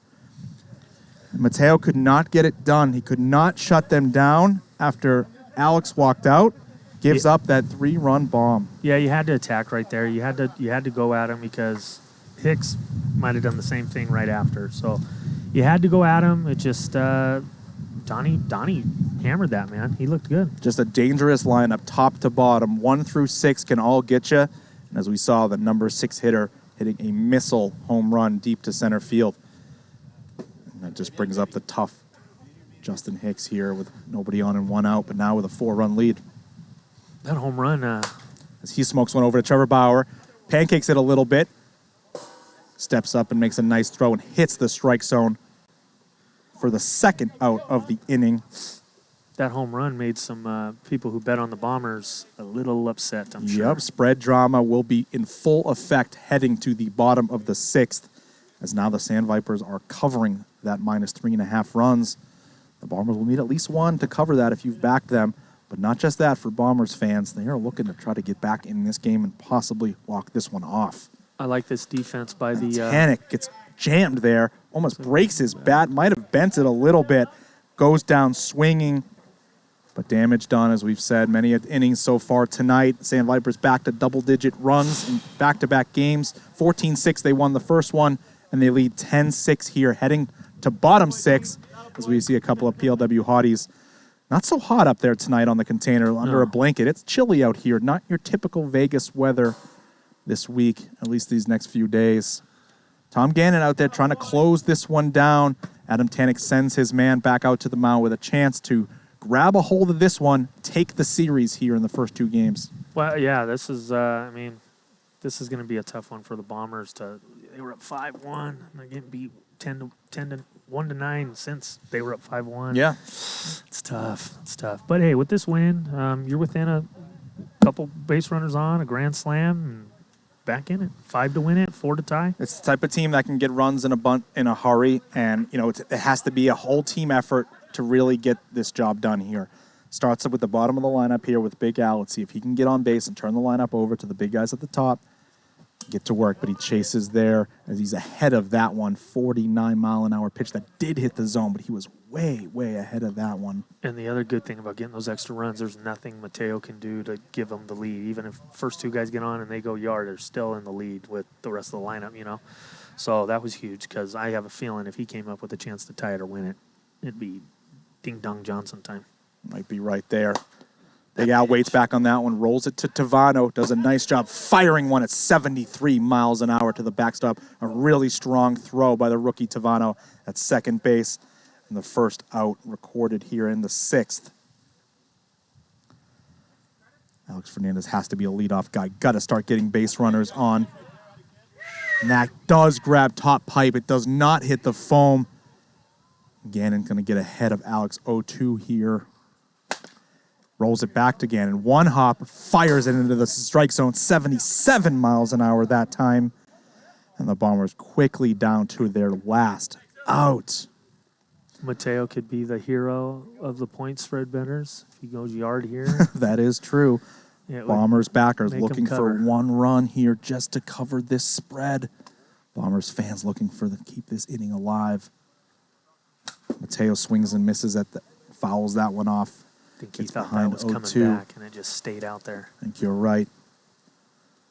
Mateo could not get it done. He could not shut them down after Alex walked out. Gives up that 3-run bomb. Yeah, you had to attack right there. You had to go at him because Hicks might have done the same thing right after. So you had to go at him. It just Donnie hammered that, man. He looked good. Just a dangerous lineup, top to bottom. 1 through 6 can all get you. And as we saw, the number 6 hitter hitting a missile home run deep to center field. And that just brings up the tough Justin Hicks here with nobody on and 1 out, but now with a 4-run lead. That home run. As he smokes one over to Trevor Bauer, pancakes it a little bit, steps up and makes a nice throw and hits the strike zone for the 2nd out of the inning. That home run made some people who bet on the Bombers a little upset, I'm sure. Yep, spread drama will be in full effect heading to the bottom of the 6th, as now the Sandvipers are covering that minus 3.5 runs. The Bombers will need at least 1 to cover that if you've backed them. But not just that for Bombers fans. They are looking to try to get back in this game and possibly walk this one off. I like this defense by the... Tannic gets jammed there, almost breaks his bat, might have bent it a little bit, goes down swinging, but damage done, as we've said. Many innings so far tonight. Sandvipers back to double-digit runs in back-to-back games. 14-6, they won the first one, and they lead 10-6 here, heading to bottom 6, as we see a couple of PLW hotties. Not so hot up there tonight on the container under a blanket. It's chilly out here. Not your typical Vegas weather this week, at least these next few days. Tom Gannon out there trying to close this one down. Adam Tannic sends his man back out to the mound with a chance to grab a hold of this one, take the series here in the first 2 games. Well, yeah, this is, this is going to be a tough one for the Bombers. They were up 5-1, and they're getting beat 1-9 since they were up 5-1. Yeah. It's tough. It's tough. But, hey, with this win, you're within a couple base runners on, a grand slam, and back in it. 5 to win it, 4 to tie. It's the type of team that can get runs in a hurry, and it has to be a whole team effort to really get this job done here. Starts up with the bottom of the lineup here with Big Al. Let's see if he can get on base and turn the lineup over to the big guys at the top. Get to work, but he chases there as he's ahead of that one. 49-mile-an-hour pitch that did hit the zone, but he was way, way ahead of that one. And the other good thing about getting those extra runs, there's nothing Mateo can do to give them the lead. Even if first 2 guys get on and they go yard, they're still in the lead with the rest of the lineup, So that was huge because I have a feeling if he came up with a chance to tie it or win it, it'd be ding-dong Johnson time. Might be right there. Big Al waits back on that one, rolls it to Tavano, does a nice job firing one at 73 miles an hour to the backstop. A really strong throw by the rookie Tavano at second base. And the first out recorded here in the 6th. Alex Fernandez has to be a leadoff guy. Got to start getting base runners on. And that does grab top pipe. It does not hit the foam. Gannon going to get ahead of Alex 0-2 here. Rolls it back to Gannon. 1 hop, fires it into the strike zone. 77 miles an hour that time. And the Bombers quickly down to their last out. Mateo could be the hero of the point spread bettors if he goes yard here. That is true. Bombers backers looking for 1 run here just to cover this spread. Bombers fans looking for keep this inning alive. Mateo swings and misses fouls that one off. I think he thought that was coming back, and it just stayed out there. I think you're right.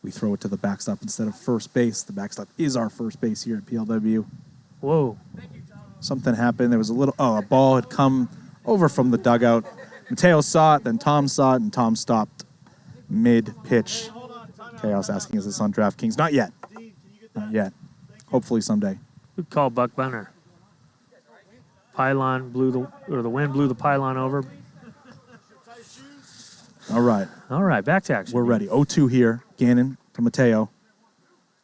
We throw it to the backstop instead of first base. The backstop is our first base here at PLW. Whoa. Something happened. There was a ball had come over from the dugout. Mateo saw it, then Tom saw it, and Tom stopped mid-pitch. Chaos asking, is this on DraftKings? Not yet. Not yet. Hopefully someday. Good call, Buck Bunner. Pylon the wind blew the pylon over. All right, back to action. We're ready. 0-2 here. Gannon to Mateo.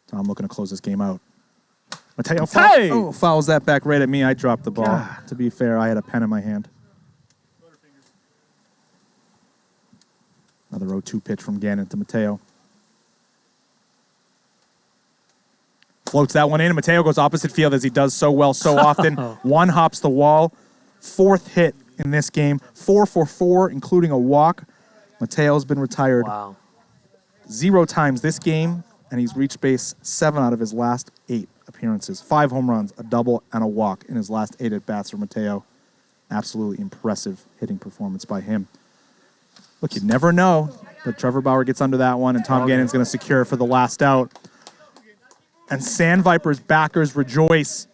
Tom looking to close this game out. Mateo fouls that back right at me. I dropped the ball. God. To be fair, I had a pen in my hand. Another 0-2 pitch from Gannon to Mateo. Floats that one in, and Mateo goes opposite field as he does so well so often. 1 hops the wall. 4th hit in this game. 4 for 4, including a walk. Mateo's been retired 0 times this game, and he's reached base 7 out of his last 8 appearances. 5 home runs, a double, and a walk in his last 8 at-bats for Mateo. Absolutely impressive hitting performance by him. Look, you never know, but Trevor Bauer gets under that one, and Tom Gannon's going to secure for the last out. And Sandvipers backers rejoice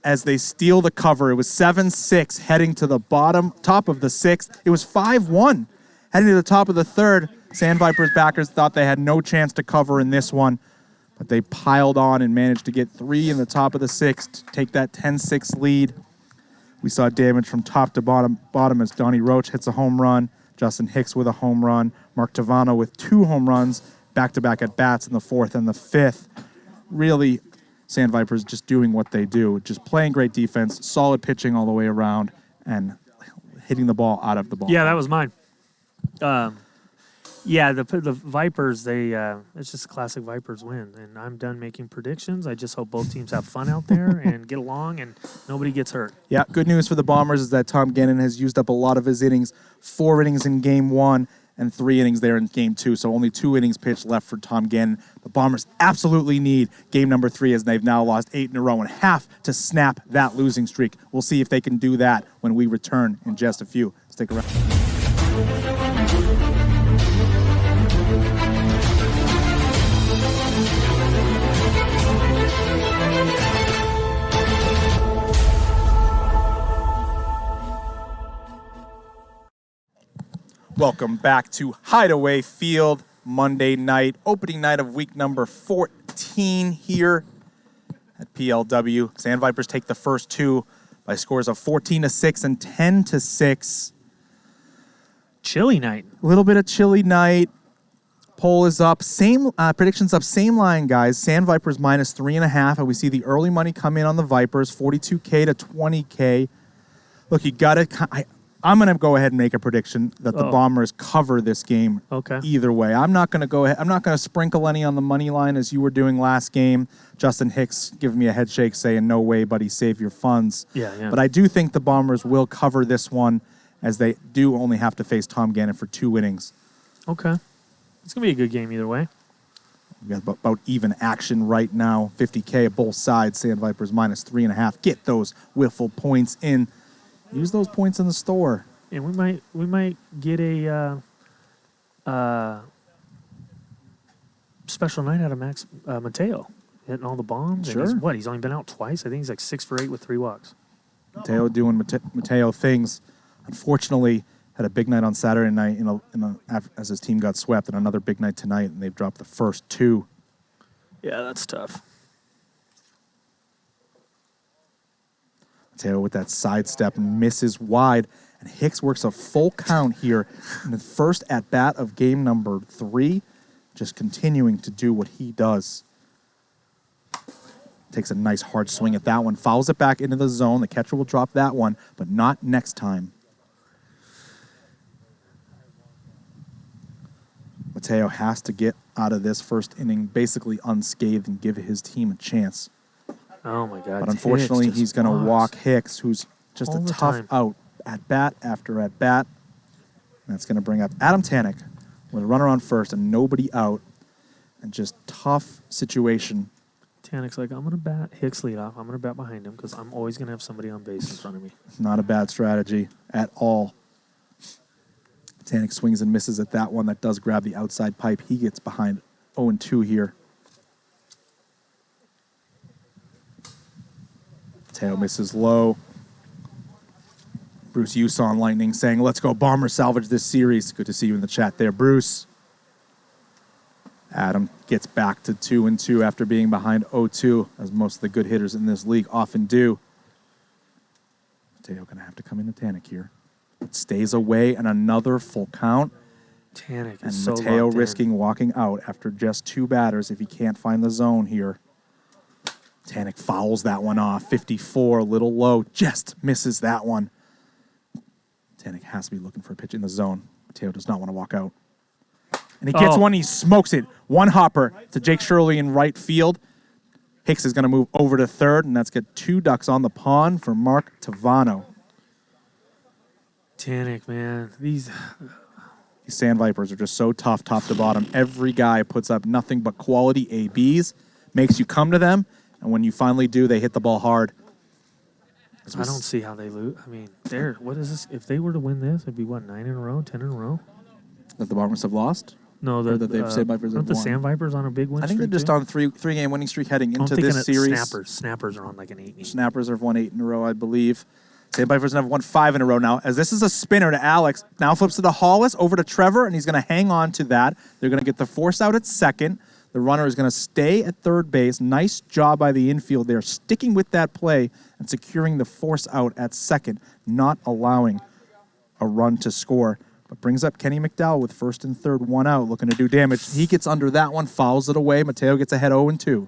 as they steal the cover. It was 7-6 heading to the top of the 6th. It was 5-1 heading to the top of the 3rd. Sandvipers backers thought they had no chance to cover in this one, but they piled on and managed to get 3 in the top of the 6th to take that 10-6 lead. We saw damage from top to bottom as Donnie Roach hits a home run, Justin Hicks with a home run, Mark Tavano with 2 home runs, back-to-back at-bats in the 4th and the 5th. Really, Sandvipers just doing what they do, just playing great defense, solid pitching all the way around, and hitting the ball out of the ball. Yeah, that was mine. Yeah, the Vipers, it's just a classic Vipers win. And I'm done making predictions. I just hope both teams have fun out there and get along and nobody gets hurt. Yeah, good news for the Bombers is that Tom Gannon has used up a lot of his innings, 4 innings in Game 1 and 3 innings there in Game 2, so only 2 innings pitched left for Tom Gannon. The Bombers absolutely need Game number 3 as they've now lost 8 in a row and have to snap that losing streak. We'll see if they can do that when we return in just a few. Stick around. Welcome back to Hideaway Field, Monday night, opening night of week number 14 here at PLW. Sandvipers take the first 2 by scores of 14-6 and 10-6. Chilly night. A little bit of chilly night. Poll is up. Same predictions up. Same line, guys. Sandvipers minus 3.5. And we see the early money come in on the Vipers, 42K to 20K. Look, you got to. I'm going to go ahead and make a prediction that the Bombers cover this game. Okay. Either way. I'm not going to go ahead. I'm not going to sprinkle any on the money line as you were doing last game. Justin Hicks giving me a head shake saying, no way, buddy, save your funds. Yeah. But I do think the Bombers will cover this one as they do only have to face Tom Gannon for 2 innings. Okay. It's going to be a good game either way. We got about even action right now. 50K at both sides. Sandvipers minus 3.5. Get those WIFFLE points in. Use those points in the store. And we might get a special night out of Max Mateo hitting all the bombs. Sure. And he's only been out twice. I think he's like 6 for 8 with 3 walks. Mateo doing Mateo things. Unfortunately, had a big night on Saturday night as his team got swept, and another big night tonight, and they've dropped the first 2. Yeah, that's tough. Mateo with that sidestep misses wide, and Hicks works a full count here in the first at-bat of game number 3, just continuing to do what he does. Takes a nice hard swing at that one, fouls it back into the zone. The catcher will drop that one, but not next time. Mateo has to get out of this first inning basically unscathed and give his team a chance. Oh, my God. But unfortunately, he's going to walk Hicks, who's just all a the tough time. out at-bat after at-bat. And that's going to bring up Adam Tanek with a runner on first and nobody out. And just tough situation. Tanek's like, I'm going to bat Hicks lead off. I'm going to bat behind him because I'm always going to have somebody on base in front of me. Not a bad strategy at all. Tanek swings and misses at that one. That does grab the outside pipe. He gets behind 0-2 here. Mateo misses low. Bruce Uson Lightning saying, let's go Bomber, salvage this series. Good to see you in the chat there, Bruce. Adam gets back to 2-2 after being behind 0-2, as most of the good hitters in this league often do. Mateo going to have to come into Tanek here. It stays away and another full count. Tanek And is so Mateo locked in. risking walking out after just 2 batters if he can't find the zone here. Tanek fouls that one off. 54, a little low. Just misses that one. Tanek has to be looking for a pitch in the zone. Mateo does not want to walk out. And he gets one. He smokes it. One hopper to Jake Shirley in right field. Hicks is going to move over to third, and that's got 2 ducks on the pond for Mark Tavano. Tanek, man. These Sandvipers are just so tough, top to bottom. Every guy puts up nothing but quality ABs, makes you come to them, and when you finally do, they hit the ball hard. I don't see how they lose. I mean, what is this? If they were to win this, it'd be what, 9 in a row, 10 in a row? That the Bombers have lost? No, Or that they've Sandvipers aren't have the won? Sandvipers on a big win I think they're streak just too? on three-game winning streak heading I'm into thinking this series. Snappers are on like an 8-game. Snappers have won 8 in a row, I believe. Sandvipers have won 5 in a row now. As this is a spinner to Alex, now flips to the Hollis, over to Trevor, and he's going to hang on to that. They're going to get the force out at second. The runner is going to stay at third base. Nice job by the infield there, sticking with that play and securing the force out at second, not allowing a run to score. But brings up Kenny McDowell with first and third, 1 out, looking to do damage. He gets under that one, fouls it away. Mateo gets ahead 0-2.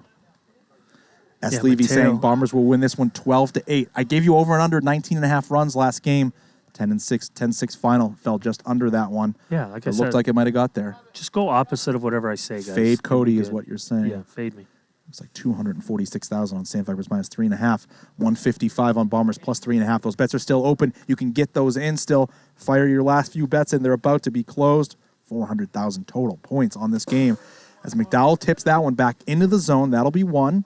S. Levy saying Bombers will win this one 12-8. I gave you over and under 19.5 runs last game. 10-6 final. Fell just under that one. Yeah, like I It said. looked like it might have got there. Just go opposite of whatever I say, guys. Fade Cody You'll is be good. what you're saying. Yeah, fade me. It's like 246,000 on Sandvipers minus 3.5. 155 on Bombers plus 3.5. Those bets are still open. You can get those in still. Fire your last few bets in. They're about to be closed. 400,000 total points on this game. As McDowell tips that one back into the zone, that'll be 1.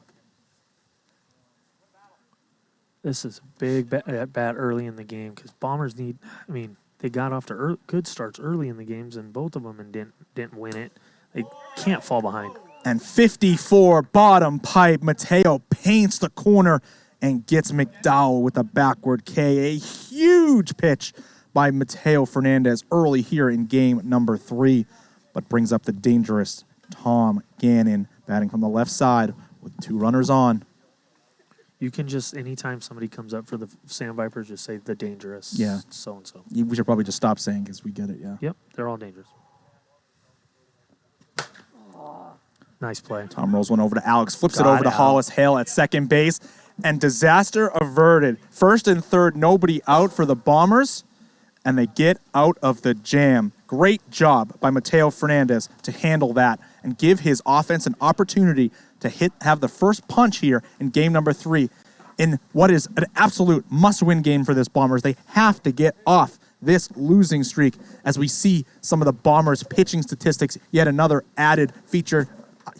This is a big bat early in the game because Bombers need. I mean, they got off to good starts early in the games, and both of them and didn't win it. They can't fall behind. And 54 bottom pipe. Mateo paints the corner and gets McDowell with a backward K. A huge pitch by Mateo Fernandez early here in game number 3, but brings up the dangerous Tom Gannon batting from the left side with 2 runners on. You can just, anytime somebody comes up for the Sandvipers, just say the dangerous so-and-so. We should probably just stop saying because we get it, yeah. Yep, they're all dangerous. Nice play. Tom rolls one over to Alex, flips it over to Hollis Hale at second base, and disaster averted. First and third, nobody out for the Bombers, and they get out of the jam. Great job by Mateo Fernandez to handle that and give his offense an opportunity to have the first punch here in game number 3 in what is an absolute must-win game for this Bombers. They have to get off this losing streak as we see some of the Bombers' pitching statistics. Yet another added feature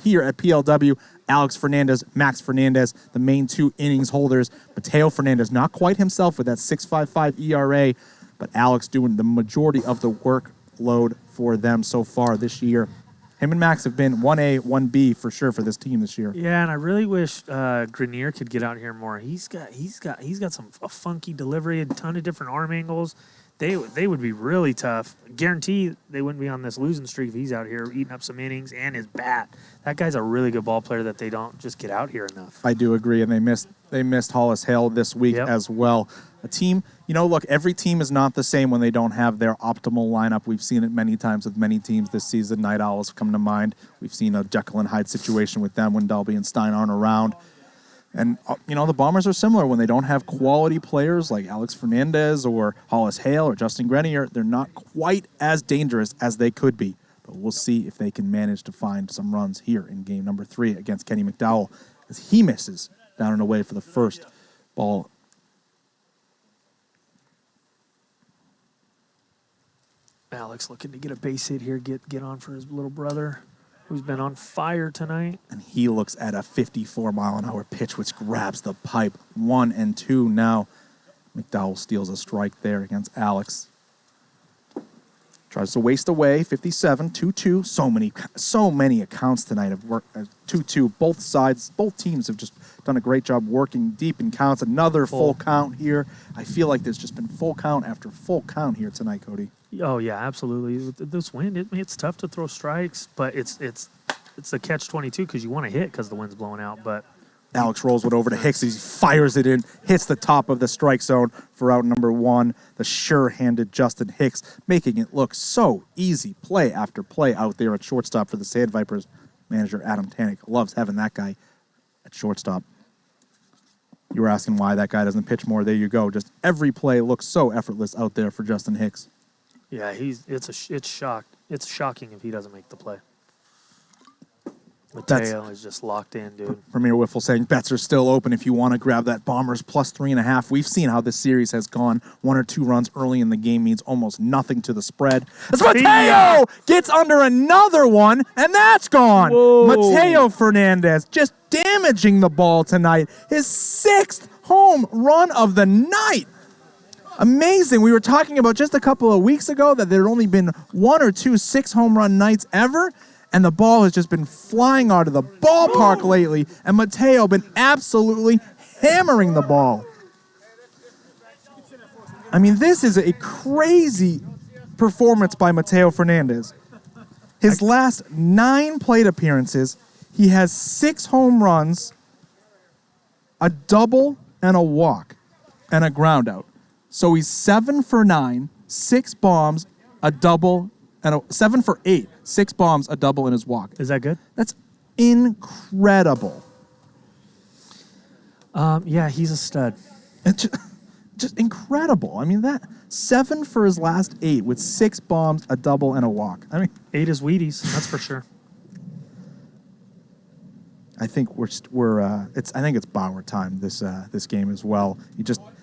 here at PLW. Alex Fernandez, Max Fernandez, the main 2 innings holders. Mateo Fernandez, not quite himself with that 6.55 ERA, but Alex doing the majority of the workload for them so far this year. Him and Max have been 1A, 1B for sure for this team this year. Yeah, and I really wish Grenier could get out here more. He's got a funky delivery, a ton of different arm angles. They would be really tough. Guarantee they wouldn't be on this losing streak if he's out here eating up some innings and his bat. That guy's a really good ball player that they don't just get out here enough. I do agree, and they missed Hollis Hale this week as well. A team, look, every team is not the same when they don't have their optimal lineup. We've seen it many times with many teams this season. Night Owls come to mind. We've seen a Jekyll and Hyde situation with them when Delby and Stein aren't around. And, the Bombers are similar. When they don't have quality players like Alex Fernandez or Hollis Hale or Justin Grenier, they're not quite as dangerous as they could be. But we'll see if they can manage to find some runs here in game number 3 against Kenny McDowell as he misses down and away for the first ball. Alex looking to get a base hit here, get on for his little brother, who's been on fire tonight. And he looks at a 54-mile-an-hour pitch, which grabs the pipe. 1-2 now. McDowell steals a strike there against Alex. Tries to waste away. 57, 2-2. So many accounts tonight of work. 2-2. Both sides, both teams have just done a great job working deep in counts. Another full count here. I feel like there's just been full count after full count here tonight, Cody. Oh yeah, absolutely. With this wind, it's tough to throw strikes, but it's the catch-22 because you want to hit because the wind's blowing out. But Alex rolls it over to Hicks. He fires it in, hits the top of the strike zone for out number 1. The sure-handed Justin Hicks, making it look so easy play after play out there at shortstop for the Sandvipers. Manager Adam Tannick loves having that guy at shortstop. You were asking why that guy doesn't pitch more. There you go. Just every play looks so effortless out there for Justin Hicks. Yeah, it's shocking if he doesn't make the play. Mateo is just locked in, dude. Premier Wiffle saying bets are still open if you want to grab that Bombers plus 3.5. We've seen how this series has gone. 1 or 2 runs early in the game means almost nothing to the spread. As Mateo gets under another one, and that's gone. Whoa. Mateo Fernandez just damaging the ball tonight. His 6th home run of the night. Amazing. We were talking about just a couple of weeks ago that there had only been 1 or 2 6-home run nights ever. And the ball has just been flying out of the ballpark lately. And Mateo been absolutely hammering the ball. I mean, this is a crazy performance by Mateo Fernandez. His last 9 plate appearances, he has 6 home runs, a double, and a walk, and a ground out. So he's 7 for 9, 6 bombs, a double, and 7 for 8, 6 bombs, a double, and his walk. Is that good? That's incredible. Yeah, he's a stud. It's just incredible. I mean, that 7 for his last 8 with 6 bombs, a double, and a walk. I mean, 8 is Wheaties, that's for sure. I think I think it's Bauer time this game as well.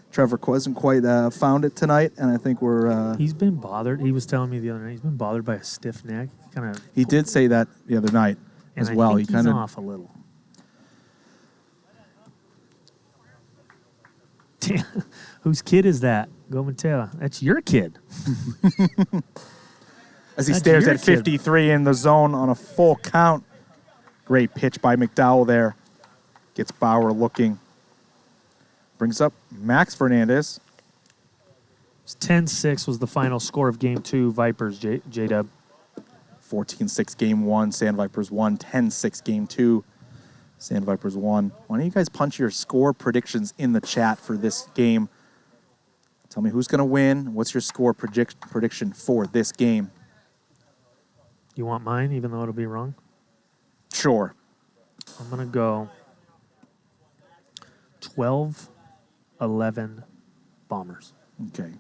Trevor hasn't quite found it tonight, and I think He's been bothered. He was telling me the other night he's been bothered by a stiff neck. He did say that the other night as well. I think he's off a little. Damn, whose kid is that? Go Mateo. That's your kid. As he stares at 53 in the zone on a full count. Great pitch by McDowell there. Gets Bauer looking. Brings up Max Fernandez. 10-6 was the final score of Game 2, Vipers, J-Dub. 14-6 Game 1, Sandvipers won. 10-6 Game 2, Sandvipers won. Why don't you guys punch your score predictions in the chat for this game? Tell me who's going to win. What's your score prediction for this game? You want mine, even though it'll be wrong? Sure. I'm going to go 12-11 Bombers. Okay.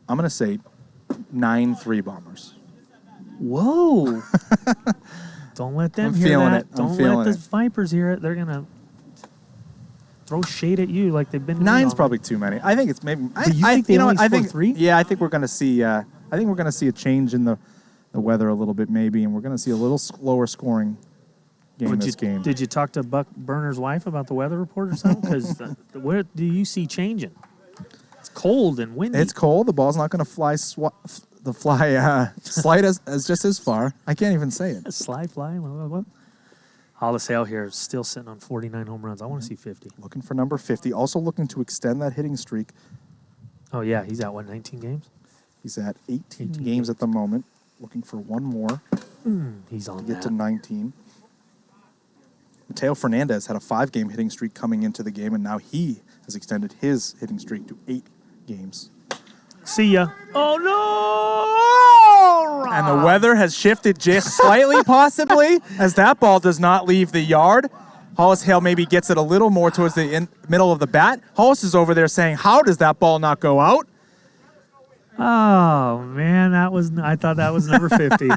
I'm going to say 9-3 Bombers. Whoa. Don't let them hear that. Don't let the Vipers hear it. They're going to throw shade at you like they've been doing. 9's probably too many. I think it's maybe. But you think they only scored 3? Yeah, I think we're going to see. I think we're going to see a change in the weather a little bit, maybe, and we're going to see a little lower scoring game this game. Did you talk to Buck Burner's wife about the weather report or something? Because where do you see changing? It's cold and windy. It's cold. The ball's not going to fly. Slide as just as far. I can't even say it. Slide, fly. What? Hollis Hale here is still sitting on 49 home runs. I want to see 50. Looking for number 50. Also looking to extend that hitting streak. Oh, yeah. He's at, 19 games? He's at 18 games at the moment. Looking for one more. He's on to get to 19. Mateo Fernandez had a 5-game hitting streak coming into the game, and now he has extended his hitting streak to 8 games. See ya. Oh, no! And the weather has shifted just slightly, possibly, as that ball does not leave the yard. Hollis Hale maybe gets it a little more towards the middle of the bat. Hollis is over there saying, how does that ball not go out? Oh, man, I thought that was number 50.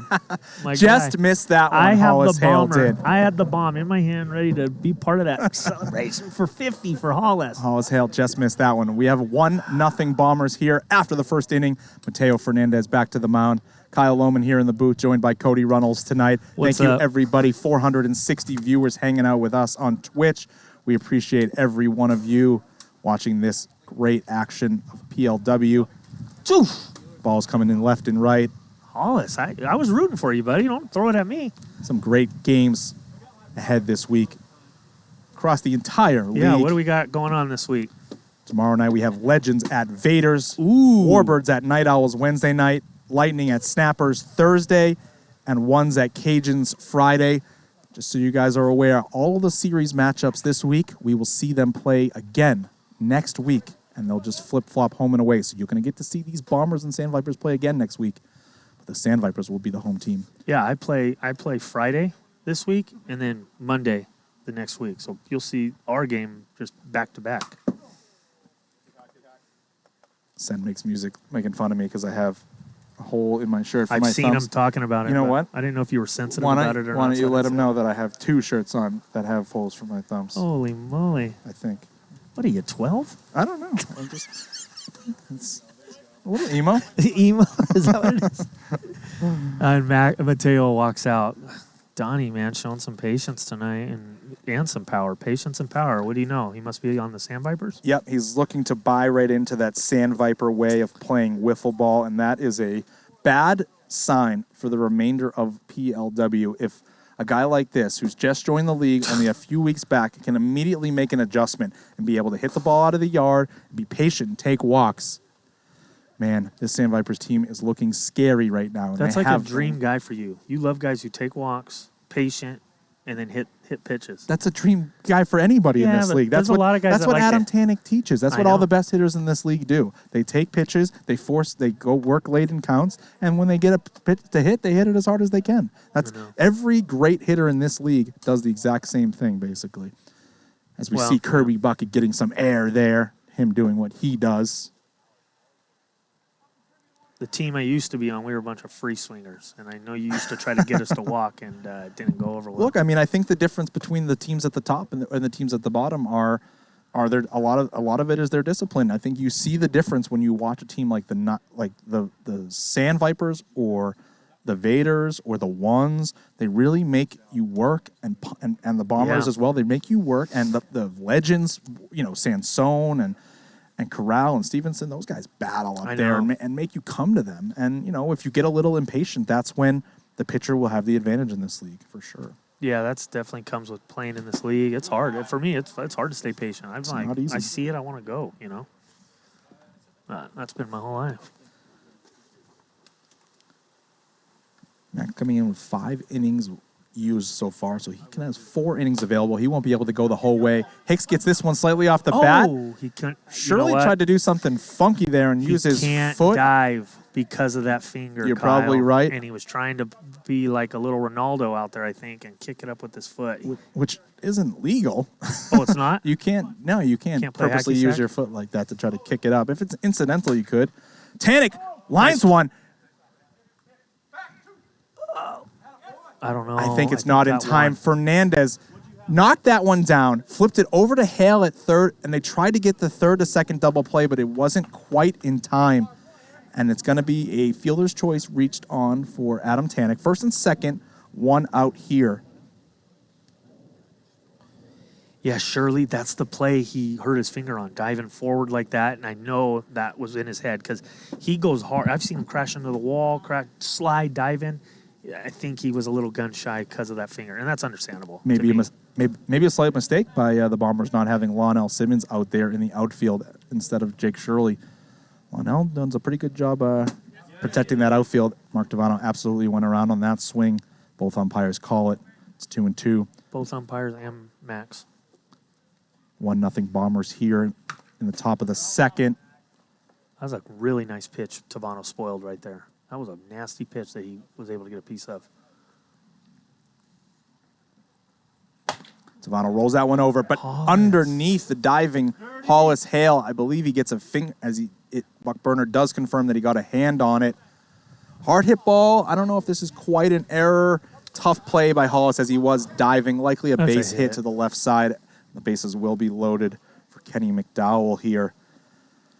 Just missed that one. I have Hollis the Hale bomber. did. I had the bomb in my hand ready to be part of that celebration for 50 for Hollis. Hollis Hale just missed that one. We have 1-0 Bombers here after the first inning. Mateo Fernandez back to the mound. Kyle Lohman here in the booth, joined by Cody Runnels tonight. What's Thank you, up? everybody. 460 viewers hanging out with us on Twitch. We appreciate every one of you watching this great action of PLW. Oof. Balls coming in left and right. Hollis, I was rooting for you, buddy. Don't throw it at me. Some great games ahead this week across the entire league. Yeah, what do we got going on this week? Tomorrow night we have Legends at Vaders. Ooh. Warbirds at Night Owls Wednesday night. Lightning at Snappers Thursday. And Ones at Cajuns Friday. Just so you guys are aware, all of the series matchups this week, we will see them play again next week. And they'll just flip-flop home and away. So you're going to get to see these Bombers and Sandvipers play again next week. But the Sandvipers will be the home team. Yeah, I play Friday this week and then Monday the next week. So you'll see our game just back-to-back. Sen makes music, making fun of me because I have a hole in my shirt for I've my seen thumbs. him talking about it. You know but what? I didn't know if you were sensitive Why about it or not. don't you so I let didn't him say know that I have 2 shirts on that have holes for my thumbs? Holy moly. I think. What are you, 12? I don't know. I'm just it's a little emo. Emo? Is that what it is? And Mateo walks out. Donnie, man, showing some patience tonight and some power. Patience and power. What do you know? He must be on the Sandvipers? Yep, he's looking to buy right into that Sandviper way of playing wiffle ball, and that is a bad sign for the remainder of PLW. If a guy like this, who's just joined the league only a few weeks back, can immediately make an adjustment and be able to hit the ball out of the yard, be patient, and take walks, man, this Sandvipers team is looking scary right now. And That's like a dream guy for you. You love guys who take walks, patient, and then hit pitches. That's a dream guy for anybody in this league. There's a lot of guys That's that what like Adam it. Tannick teaches. That's I what all know. the best hitters in this league do. They take pitches, they go work late in counts, and when they get a pitch to hit, they hit it as hard as they can. That's every great hitter in this league does the exact same thing, basically. As we see Kirby Bucket getting some air there, him doing what he does. The team I used to be on, we were a bunch of free swingers, and I know you used to try to get us to walk, and it didn't go over well. Look, I mean, I think the difference between the teams at the top and the teams at the bottom are there a lot of it is their discipline. I think you see the difference when you watch a team like the Sandvipers or the Vaders or the Ones. They really make you work, and the Bombers as well. They make you work, and the legends, Sansone and Corral and Stevenson, those guys battle up there and make you come to them. And, if you get a little impatient, that's when the pitcher will have the advantage in this league, for sure. Yeah, that's definitely comes with playing in this league. It's hard. For me, it's hard to stay patient. Not easy. I see it, I want to go, That's been my whole life. Mac coming in with 5 innings used so far, so he has 4 innings available. He won't be able to go the whole way. Hicks gets this one slightly off the bat. He couldn't. Shirley tried to do something funky there and use his can't foot. dive because of that finger. You're Kyle. probably right. And he was trying to be like a little Ronaldo out there, I think, and kick it up with his foot. Which isn't legal. Oh, it's not? You can't purposely hacky use sack? your foot like that to try to kick it up. If it's incidental, you could. Tannick lines one. I don't know. I think it's not in time. Fernandez knocked that one down, flipped it over to Hale at third, and they tried to get the third to second double play, but it wasn't quite in time. And it's going to be a fielder's choice reached on for Adam Tannick. First and second, 1 out here. Yeah, Shirley, that's the play he hurt his finger on, diving forward like that. And I know that was in his head because he goes hard. I've seen him crash into the wall, slide, dive in. I think he was a little gun shy because of that finger, and that's understandable. Maybe a slight mistake by the Bombers not having Lonell Simmons out there in the outfield instead of Jake Shirley. Lonell does a pretty good job protecting that outfield. Mark Devano absolutely went around on that swing. Both umpires call it. It's 2-2. Both umpires and Max. 1-0 Bombers here in the top of the second. That was a really nice pitch Tavano spoiled right there. That was a nasty pitch that he was able to get a piece of. Tavano rolls that one over, but underneath the diving Hollis Hale, I believe he gets a finger Buck Burner does confirm that he got a hand on it. Hard hit ball. I don't know if this is quite an error. Tough play by Hollis as he was diving. Likely a base hit to the left side. The bases will be loaded for Kenny McDowell here.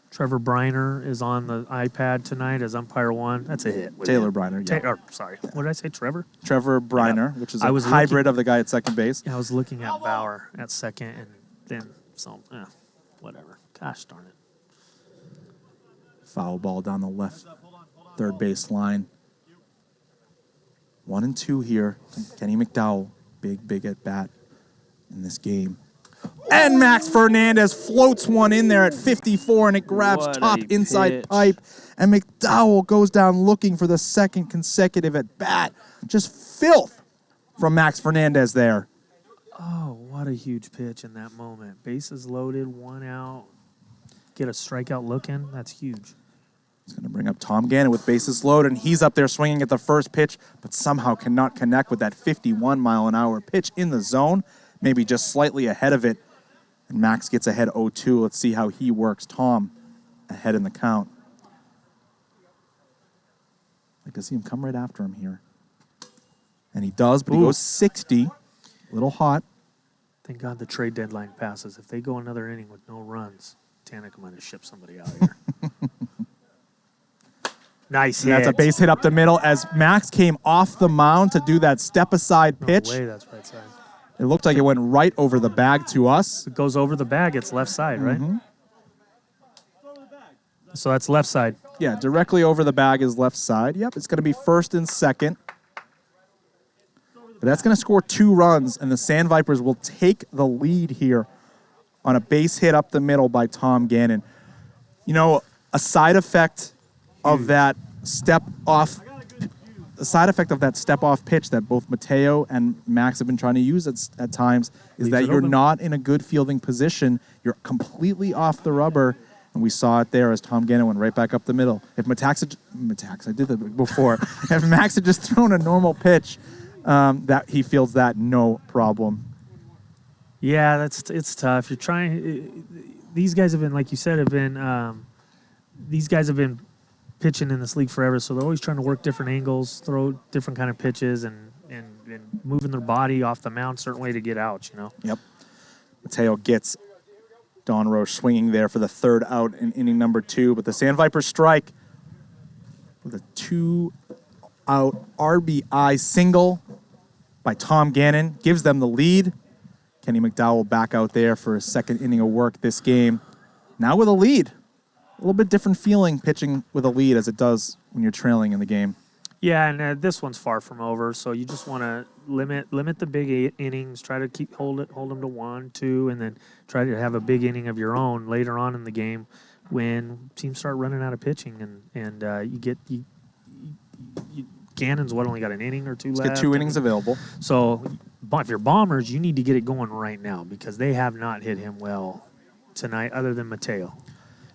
Trevor Briner is on the iPad tonight as umpire 1. That's a hit. Taylor Briner, yeah. Sorry. What did I say, Trevor? Trevor Briner, which is a hybrid of the guy at second base. Yeah, I was looking at Bauer at second and then whatever. Gosh darn it. Foul ball down the left third base line. 1-2 here. Kenny McDowell, big at bat in this game. And Max Fernandez floats one in there at 54, and it grabs top inside pipe. And McDowell goes down looking for the second consecutive at bat. Just filth from Max Fernandez there. Oh, what a huge pitch in that moment. Bases loaded, 1 out. Get a strikeout look in. That's huge. He's going to bring up Tom Gannon with bases loaded, and he's up there swinging at the first pitch, but somehow cannot connect with that 51-mile-an-hour pitch in the zone, maybe just slightly ahead of it. And Max gets ahead 0-2. Let's see how he works. Tom ahead in the count. I can see him come right after him here. And he does, but he goes 60. A little hot. Thank God the trade deadline passes. If they go another inning with no runs, Tanek might have shipped somebody out of here. Nice hit. And that's a base hit up the middle as Max came off the mound to do that step-aside pitch. No way, that's right side. It looked like it went right over the bag to us. If it goes over the bag, it's left side, right? So that's left side. Yeah, directly over the bag is left side. Yep, it's going to be first and second. But that's going to score 2 runs, and the Sandvipers will take the lead here on a base hit up the middle by Tom Gannon. You know, a side effect of that step-off pitch that both Mateo and Max have been trying to use at times is that you're not in a good fielding position. You're completely off the rubber. And we saw it there as Tom Gannon went right back up the middle. If Max had just thrown a normal pitch, that he fields that no problem. Yeah, it's tough. You're trying. These guys have been, like you said, these guys have been pitching in this league forever, so they're always trying to work different angles, throw different kind of pitches, and moving their body off the mound, certain way to get out. You know. Yep. Mateo gets Don Roche swinging there for the 3rd out in inning number 2, but the Sandvipers strike with a 2-out RBI single by Tom Gannon. Gives them the lead. Kenny McDowell back out there for his 2nd inning of work this game. Now with a lead. A little bit different feeling pitching with a lead as it does when you're trailing in the game. Yeah, and this one's far from over, so you just want to limit the big innings. Try to hold them to 1, 2, and then try to have a big inning of your own later on in the game when teams start running out of pitching, and Gannon's only got an inning or 2 left. Get 2 innings available. So if you're Bombers, you need to get it going right now because they have not hit him well tonight, other than Mateo.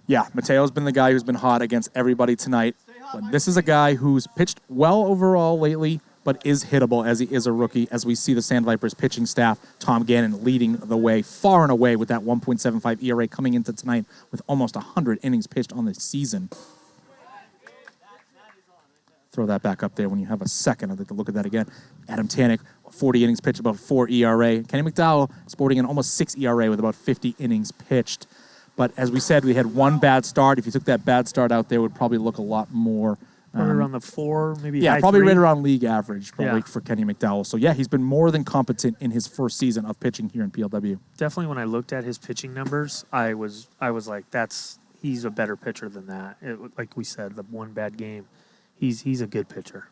Yeah, Mateo's been the guy who's been hot against everybody tonight. But this is a guy who's pitched well overall lately, but is hittable as he is a rookie, as we see the Sandvipers pitching staff, Tom Gannon leading the way far and away with that 1.75 ERA coming into tonight with almost 100 innings pitched on the season. Throw that back up there when you have a second. I'd like to look at that again. Adam Tanek, 40 innings pitched, about 4 ERA. Kenny McDowell sporting an almost 6 ERA with about 50 innings pitched. But as we said, we had 1 bad start. If you took that bad start out there, it would probably look a lot more. Probably around the 4, maybe. Yeah, high probably 3. right around league average, probably for Kenny McDowell. So yeah, he's been more than competent in his first season of pitching here in PLW. Definitely, when I looked at his pitching numbers, I was like, he's a better pitcher than that. Like we said, the 1 bad game, he's a good pitcher.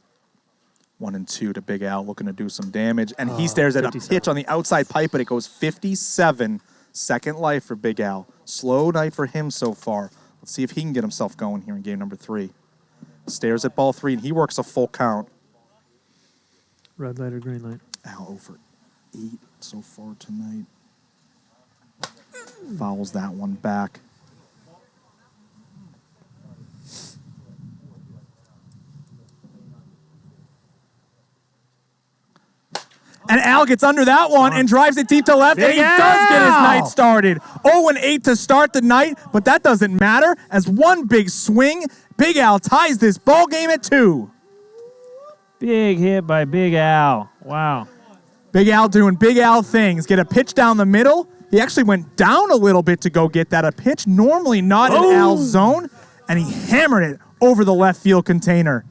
1-2 to Big Al, looking to do some damage, and he stares at 57. A pitch on the outside pipe, but it goes 57. Second life for Big Al. Slow night for him so far. Let's see if he can get himself going here in game number 3. Stares at ball 3, and he works a full count. Red light or green light? Al over 8 so far tonight. Fouls that one back. And Al gets under that one and drives it deep to left, and he does get his night started. 0-8 to start the night, but that doesn't matter as one big swing. Big Al ties this ball game at 2. Big hit by Big Al. Wow. Big Al doing Big Al things. Get a pitch down the middle. He actually went down a little bit to go get that. A pitch normally not in Al's zone, and he hammered it over the left field container.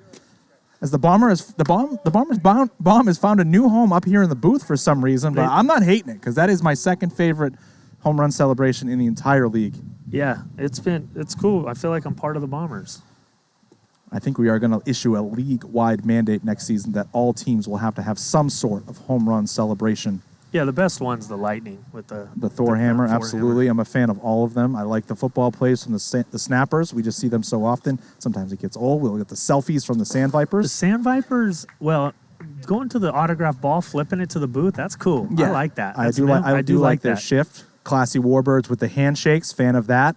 As the Bombers bomb has found a new home up here in the booth for some reason, but I'm not hating it because that is my second favorite home run celebration in the entire league. Yeah, it's cool. I feel like I'm part of the Bombers. I think we are going to issue a league-wide mandate next season that all teams will have to have some sort of home run celebration. Yeah, the best one's the Lightning with the Thor hammer. Thor absolutely. hammer. I'm a fan of all of them. I like the football plays from the Snappers. We just see them so often. Sometimes it gets old. We'll get the selfies from the Sandvipers. The Sandvipers, well, going to the autograph ball, flipping it to the booth, that's cool. Yeah. I like that. I do like their shift. Classy Warbirds with the handshakes. Fan of that.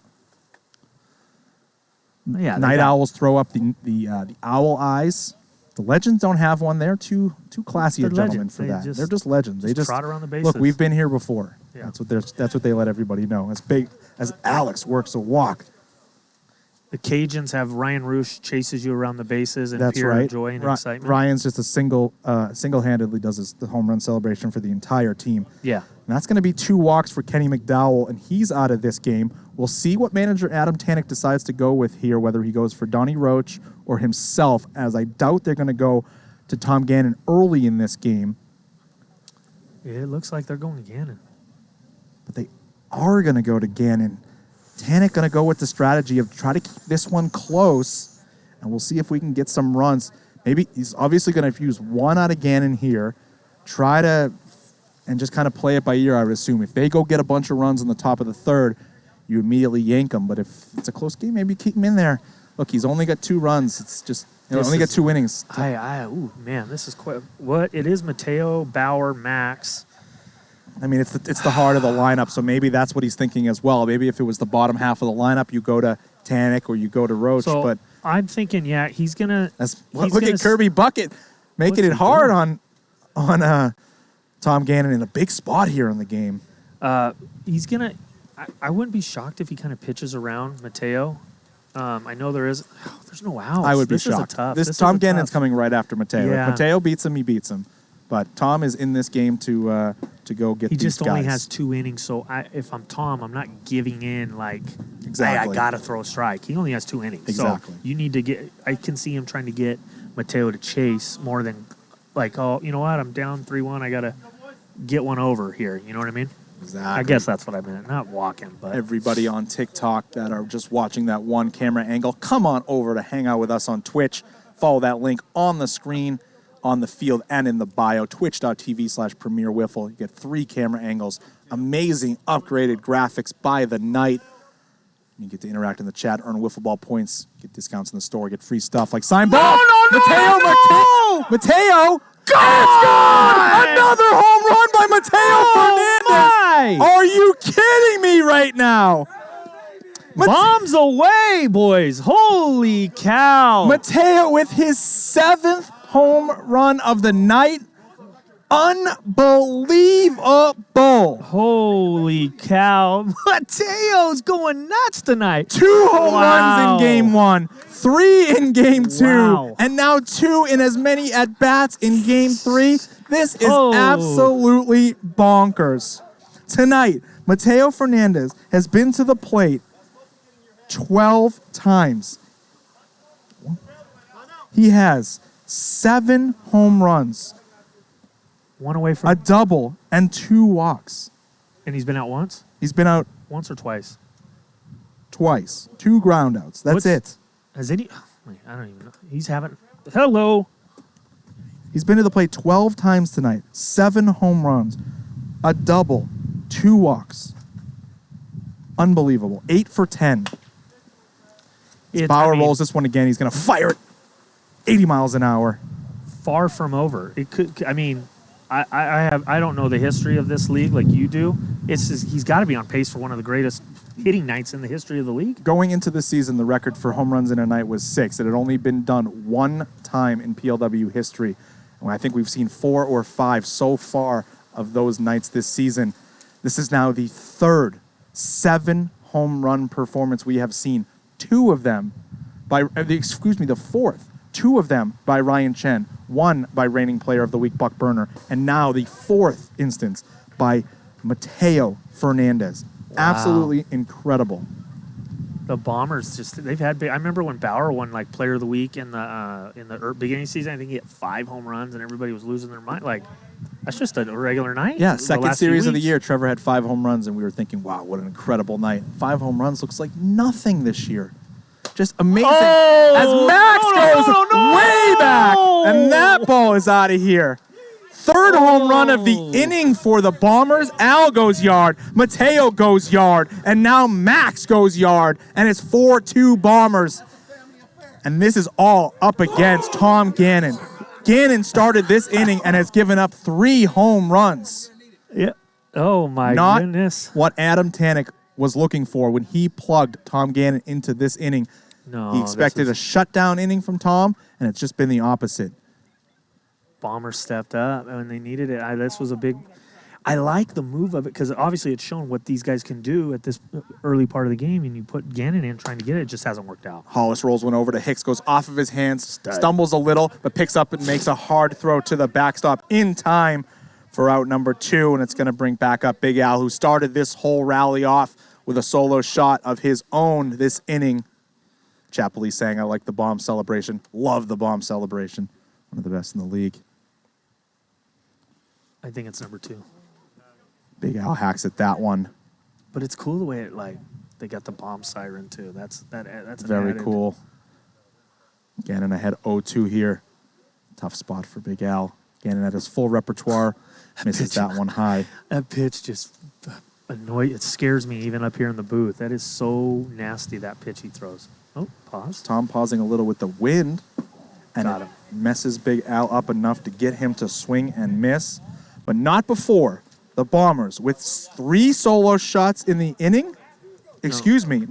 Yeah, Night Owls throw up the owl eyes. The Legends don't have one. They're too classy a gentleman for that. They're just legends. They just trot around the bases. Look, we've been here before. Yeah. That's what they let everybody know. As Alex works a walk. The Cajuns have Ryan Roosh chases you around the bases and That's pure right. joy and excitement. Ryan's just a single-handedly does the home run celebration for the entire team. Yeah. And that's going to be 2 walks for Kenny McDowell, and he's out of this game. We'll see what manager Adam Tanek decides to go with here, whether he goes for Donnie Roach or himself, as I doubt they're going to go to Tom Gannon early in this game. It looks like they're going to Gannon. But they are going to go to Gannon. Tanek going to go with the strategy of try to keep this one close, and we'll see if we can get some runs. Maybe he's obviously going to use 1 out of Gannon here, and just kind of play it by ear, I would assume. If they go get a bunch of runs in the top of the 3rd, you immediately yank them. But if it's a close game, maybe keep him in there. Look, he's only got 2 runs. It's just, only got 2 innings. Ooh, man, this is quite, what? It is Mateo, Bauer, Max. I mean, it's the heart of the lineup, so maybe that's what he's thinking as well. Maybe if it was the bottom half of the lineup, you go to Tanek or you go to Roach. So but I'm thinking, yeah, he's going to... Look at Kirby Bucket making it hard on Tom Gannon in a big spot here in the game. He's going to... I wouldn't be shocked if he kind of pitches around Mateo. I know there's no outs. I would be this shocked. Is a tough, Tom Gannon's coming right after Mateo. Yeah. If Mateo beats him, he beats him. But Tom is in this game to go get He these just guys. only has 2 innings, so if I'm Tom, I'm not giving in like, Exactly. I got to throw a strike. He only has 2 innings. Exactly. So you need to get – I can see him trying to get Mateo to chase more than like, oh, you know what, I'm down 3-1. I got to get one over here. You know what I mean? Exactly. I guess that's what I meant. Not walking, but Everybody on TikTok that are just watching that one camera angle, come on over to hang out with us on Twitch. Follow that link on the screen, on the field, and in the bio, twitch.tv/Premier Wiffle. You get 3 camera angles, amazing upgraded graphics by the night. You get to interact in the chat, earn wiffle ball points, get discounts in the store, get free stuff like signed ball. Mateo! God! Another home run by Mateo Fernandez! Are you kidding me right now? bombs away, boys. Holy cow. Mateo with his 7th home run of the night. Unbelievable. Holy cow. Mateo's going nuts tonight. 2 home runs in game 1, 3 in game 2, Wow. and now 2 in as many at-bats in game 3. This is absolutely bonkers. Tonight, Mateo Fernandez has been to the plate 12 times. He has 7 home runs, 1 away from a double, and 2 walks. And he's been out once? He's been out Once or twice? twice. 2 groundouts. That's it. Has any... Wait, I don't even know. He's having... Hello. He's been to the plate 12 times tonight. 7 home runs, a double, 2 walks. Unbelievable. 8 for 10. Bauer rolls this one again. He's going to fire it 80 miles an hour. Far from over. It could... I mean... I don't know the history of this league like you do. It's just, he's got to be on pace for one of the greatest hitting nights in the history of the league. Going into the season, the record for home runs in a night was 6. It had only been done 1 time in PLW history. And I think we've seen 4 or 5 so far of those nights this season. This is now the 3rd 7 home run performance we have seen. 2 of them by, the 4th. 2 of them by Ryan Chen, 1 by reigning player of the week, Buck Burner, and now the 4th instance by Mateo Fernandez. Wow. Absolutely incredible. The Bombers they've had I remember when Bauer won like player of the week in the beginning of the season. I think he hit 5 home runs and everybody was losing their mind. Like, that's just a regular night. Yeah, second series of the year, Trevor had 5 home runs and we were thinking, wow, what an incredible night. 5 home runs looks like nothing this year. Just amazing. As Max goes way back, and that ball is out of here. 3rd home run of the inning for the Bombers. Al goes yard, Mateo goes yard, and now Max goes yard, and it's 4-2 Bombers. And this is all up against Tom Gannon. Gannon started this inning and has given up 3 home runs. Yeah. Oh, my goodness. Not what Adam Tanek was looking for when he plugged Tom Gannon into this inning. No, he expected a shutdown inning from Tom, and it's just been the opposite. Bombers stepped up when they needed it. This was a big... I like the move of it because obviously it's shown what these guys can do at this early part of the game, and you put Gannon in trying to get it. It just hasn't worked out. Hollis rolls one over to Hicks, goes off of his hands, stumbles a little, but picks up and makes a hard throw to the backstop in time for out number 2, and it's going to bring back up Big Al, who started this whole rally off with a solo shot of his own this inning. Chapley saying, I like the bomb celebration. Love the bomb celebration. One of the best in the league. I think it's number 2. Big Al hacks at that one. But it's cool the way it they got the bomb siren too. That's very cool. Gannon ahead 0-2 here. Tough spot for Big Al. Gannon at his full repertoire. Misses that one high. That pitch just it scares me even up here in the booth. That is so nasty, that pitch he throws. Oh, pause. Tom pausing a little with the wind. And Got it him. messes Big Al up enough to get him to swing and miss. But not before the Bombers, with 3 solo shots in the inning. Excuse me,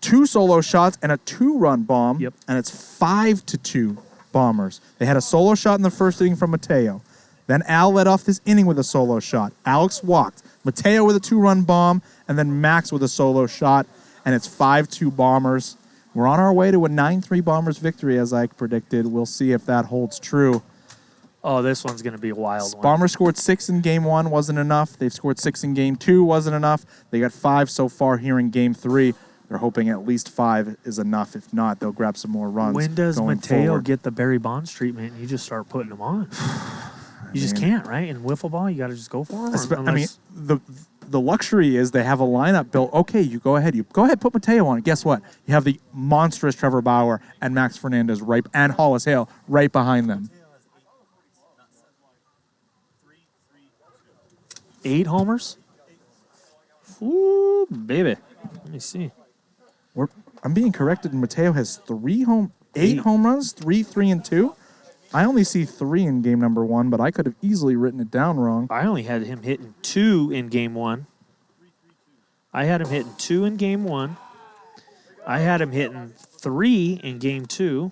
2 solo shots and a 2-run bomb. Yep. And it's 5-2 Bombers. They had a solo shot in the first inning from Mateo. Then Al led off this inning with a solo shot. Alex walked. Mateo with a 2-run bomb, and then Max with a solo shot. And it's 5-2 Bombers. We're on our way to a 9-3 Bombers victory, as I predicted. We'll see if that holds true. Oh, this one's going to be a wild one. Bombers scored 6 in Game 1, wasn't enough. They've scored 6 in Game 2, wasn't enough. They got 5 so far here in Game 3. They're hoping at least 5 is enough. If not, they'll grab some more runs. When does going Mateo forward. get the Barry Bonds treatment and you just start putting them on? You just can't, right? In wiffle ball, you got to just go for them. I mean, the luxury is they have a lineup built. Okay, you go ahead, put Mateo on it. Guess what? You have the monstrous Trevor Bauer and Max Fernandez and Hollis Hale right behind them. 8 homers? Ooh, baby. Let me see. I'm being corrected. Mateo has 8 home runs, 3, 3, and 2. I only see 3 in game number 1, but I could have easily written it down wrong. I only had him hitting 2 in game 1. I had him hitting 2 in game 1. I had him hitting 3 in game 2.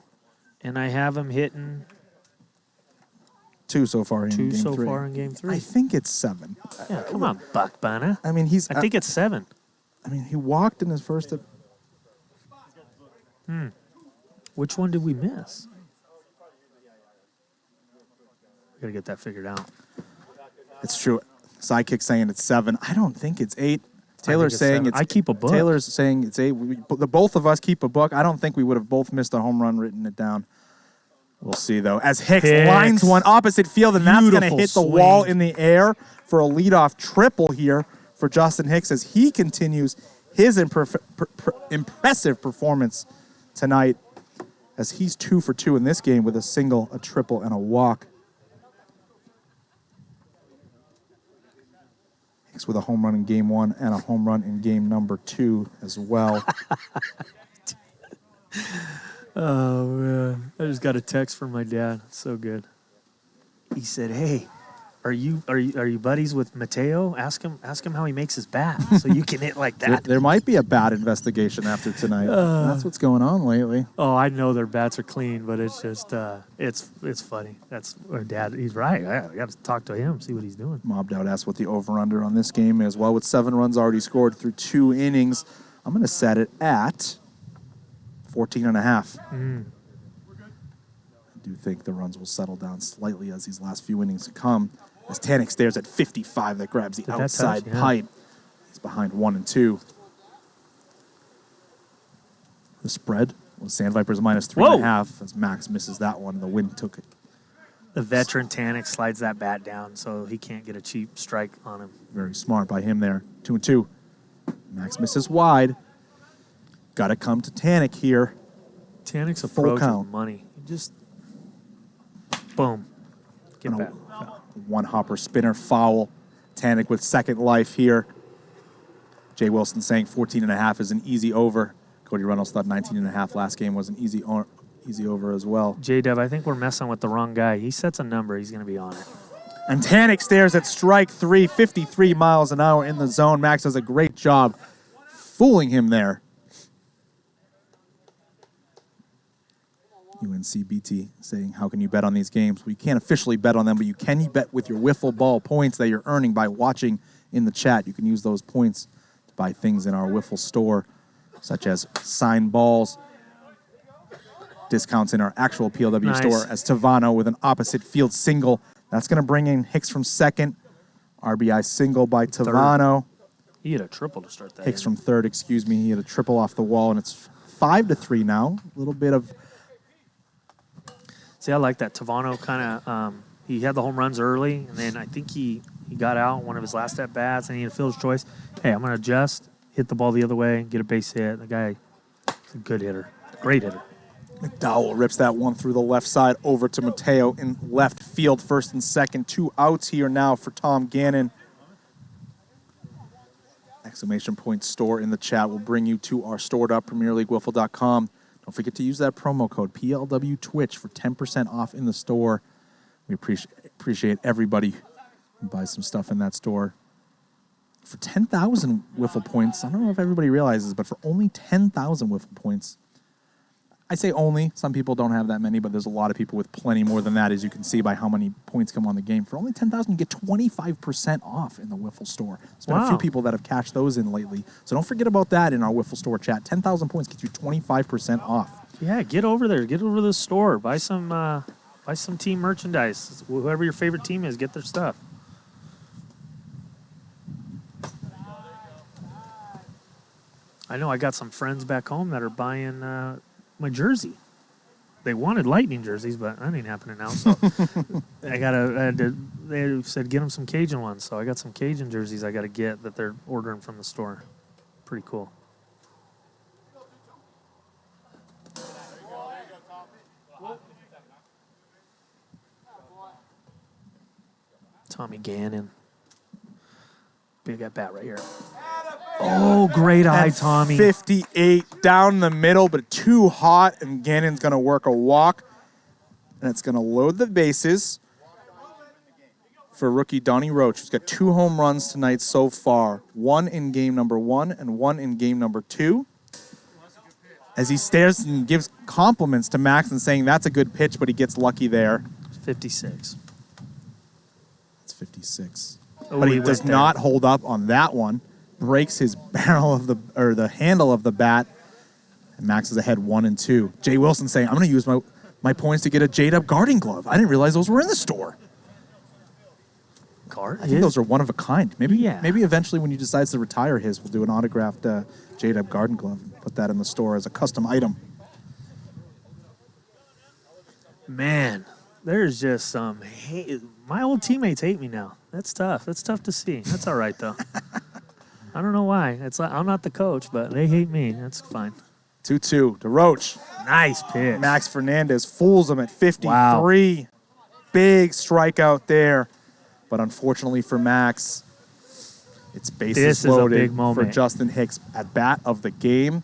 And I have him hitting 2 so far in game 3. 2 so far in game 3. I think it's 7. Yeah, come on, Buck Banner. I mean, I think it's 7. I mean, he walked in his first. Which one did we miss? We got to get that figured out. It's true. Sidekick saying it's 7. I don't think it's 8. Taylor's saying 7. it's. I keep a book. Taylor's saying it's 8. The both of us keep a book. I don't think we would have both missed a home run written it down. We'll see, though. As Hicks lines one opposite field, and that's going to hit the wall in the air for a leadoff triple here for Justin Hicks as he continues his impressive performance tonight, as he's 2 for 2 in this game with a single, a triple, and a walk. Hicks with a home run in game 1 and a home run in game number 2 as well. Oh, man. I just got a text from my dad. So good. He said, hey, are you buddies with Mateo? Ask him how he makes his bat so you can hit like that. There might be a bat investigation after tonight. That's what's going on lately. Oh, I know their bats are clean, but it's just it's funny. That's our dad. He's right. I got to talk to him, see what he's doing. Mobbed Out asks what the over-under on this game is. Well, with 7 runs already scored through 2 innings, I'm going to set it at 14.5. I do think the runs will settle down slightly as these last few innings come. As Tanik stares at 55, that grabs the outside pipe. He's behind 1 and 2. The spread was Sandvipers minus 3.5 as Max misses that one. The wind took it. The veteran Tanik slides that bat down so he can't get a cheap strike on him. Very smart by him there. 2 and 2. Max misses wide. Got to come to Tanik here. Tanik's Full approach count. is money. Just boom. Get back. One hopper spinner foul. Tanik with second life here. Jay Wilson saying 14.5 is an easy over. Cody Reynolds thought 19.5 last game was an easy over as well. J-Dub, I think we're messing with the wrong guy. He sets a number. He's going to be on it. And Tanik stares at strike 3, 53 miles an hour in the zone. Max does a great job fooling him there. UNCBT saying, how can you bet on these games? Well, you can't officially bet on them, but you can bet with your wiffle ball points that you're earning by watching in the chat. You can use those points to buy things in our wiffle store, such as signed balls, discounts in our actual PLW store, as Tavano with an opposite field single. That's going to bring in Hicks from second. RBI single by Tavano. He hit a triple to start that. Hicks from third, excuse me. He hit a triple off the wall, and it's 5-3 now. A little bit of... See, I like that. Tavano kind of, he had the home runs early, and then I think he got out one of his last at-bats, and he had a fielder's choice. Hey, I'm going to adjust, hit the ball the other way, get a base hit. The guy is a good hitter, great hitter. McDowell rips that one through the left side over to Mateo in left field, first and second. 2 outs here now for Tom Gannon. Exclamation point store in the chat will bring you to our store.premierleaguewiffle.com. Don't forget to use that promo code PLW Twitch for 10% off in the store. We appreciate everybody who buys some stuff in that store. For 10,000 wiffle points, I don't know if everybody realizes, but for only 10,000 wiffle points, I say only. Some people don't have that many, but there's a lot of people with plenty more than that, as you can see by how many points come on the game. For only 10,000, you get 25% off in the Wiffle store. There's been a few people that have cashed those in lately. So don't forget about that in our Wiffle store chat. 10,000 points gets you 25% off. Yeah, get over there. Get over to the store. Buy some team merchandise. Whoever your favorite team is, get their stuff. I know I got some friends back home that are buying my jersey. They wanted Lightning jerseys, but that ain't happening now. So they said get them some Cajun ones. So I got some Cajun jerseys I got to get that they're ordering from the store. Pretty cool. Tommy Gannon. Big at bat right here. Oh, great eye, Tommy. 58 down the middle, but too hot, and Gannon's going to work a walk, and it's going to load the bases for rookie Donnie Roach, who's got 2 home runs tonight so far, 1 in game number 1 and 1 in game number 2. As he stares and gives compliments to Max and saying that's a good pitch, but he gets lucky there. 56. It's 56. Oh, but he does not hold up on that one. Breaks his barrel of the handle of the bat. And Max is ahead 1-2. Jay Wilson saying, I'm going to use my points to get a J-Dub guarding glove. I didn't realize those were in the store. I think those are one of a kind. Maybe eventually when he decides to retire his, we'll do an autographed J-Dub garden glove and put that in the store as a custom item. Man, there's just some hate. My old teammates hate me now. That's tough. That's tough to see. That's all right, though. I don't know why. It's like, I'm not the coach, but they hate me. That's fine. 2-2 to Roach. Nice pitch. Max Fernandez fools him at 53. Wow. Big strikeout there. But unfortunately for Max, it's bases loaded for Justin Hicks at bat of the game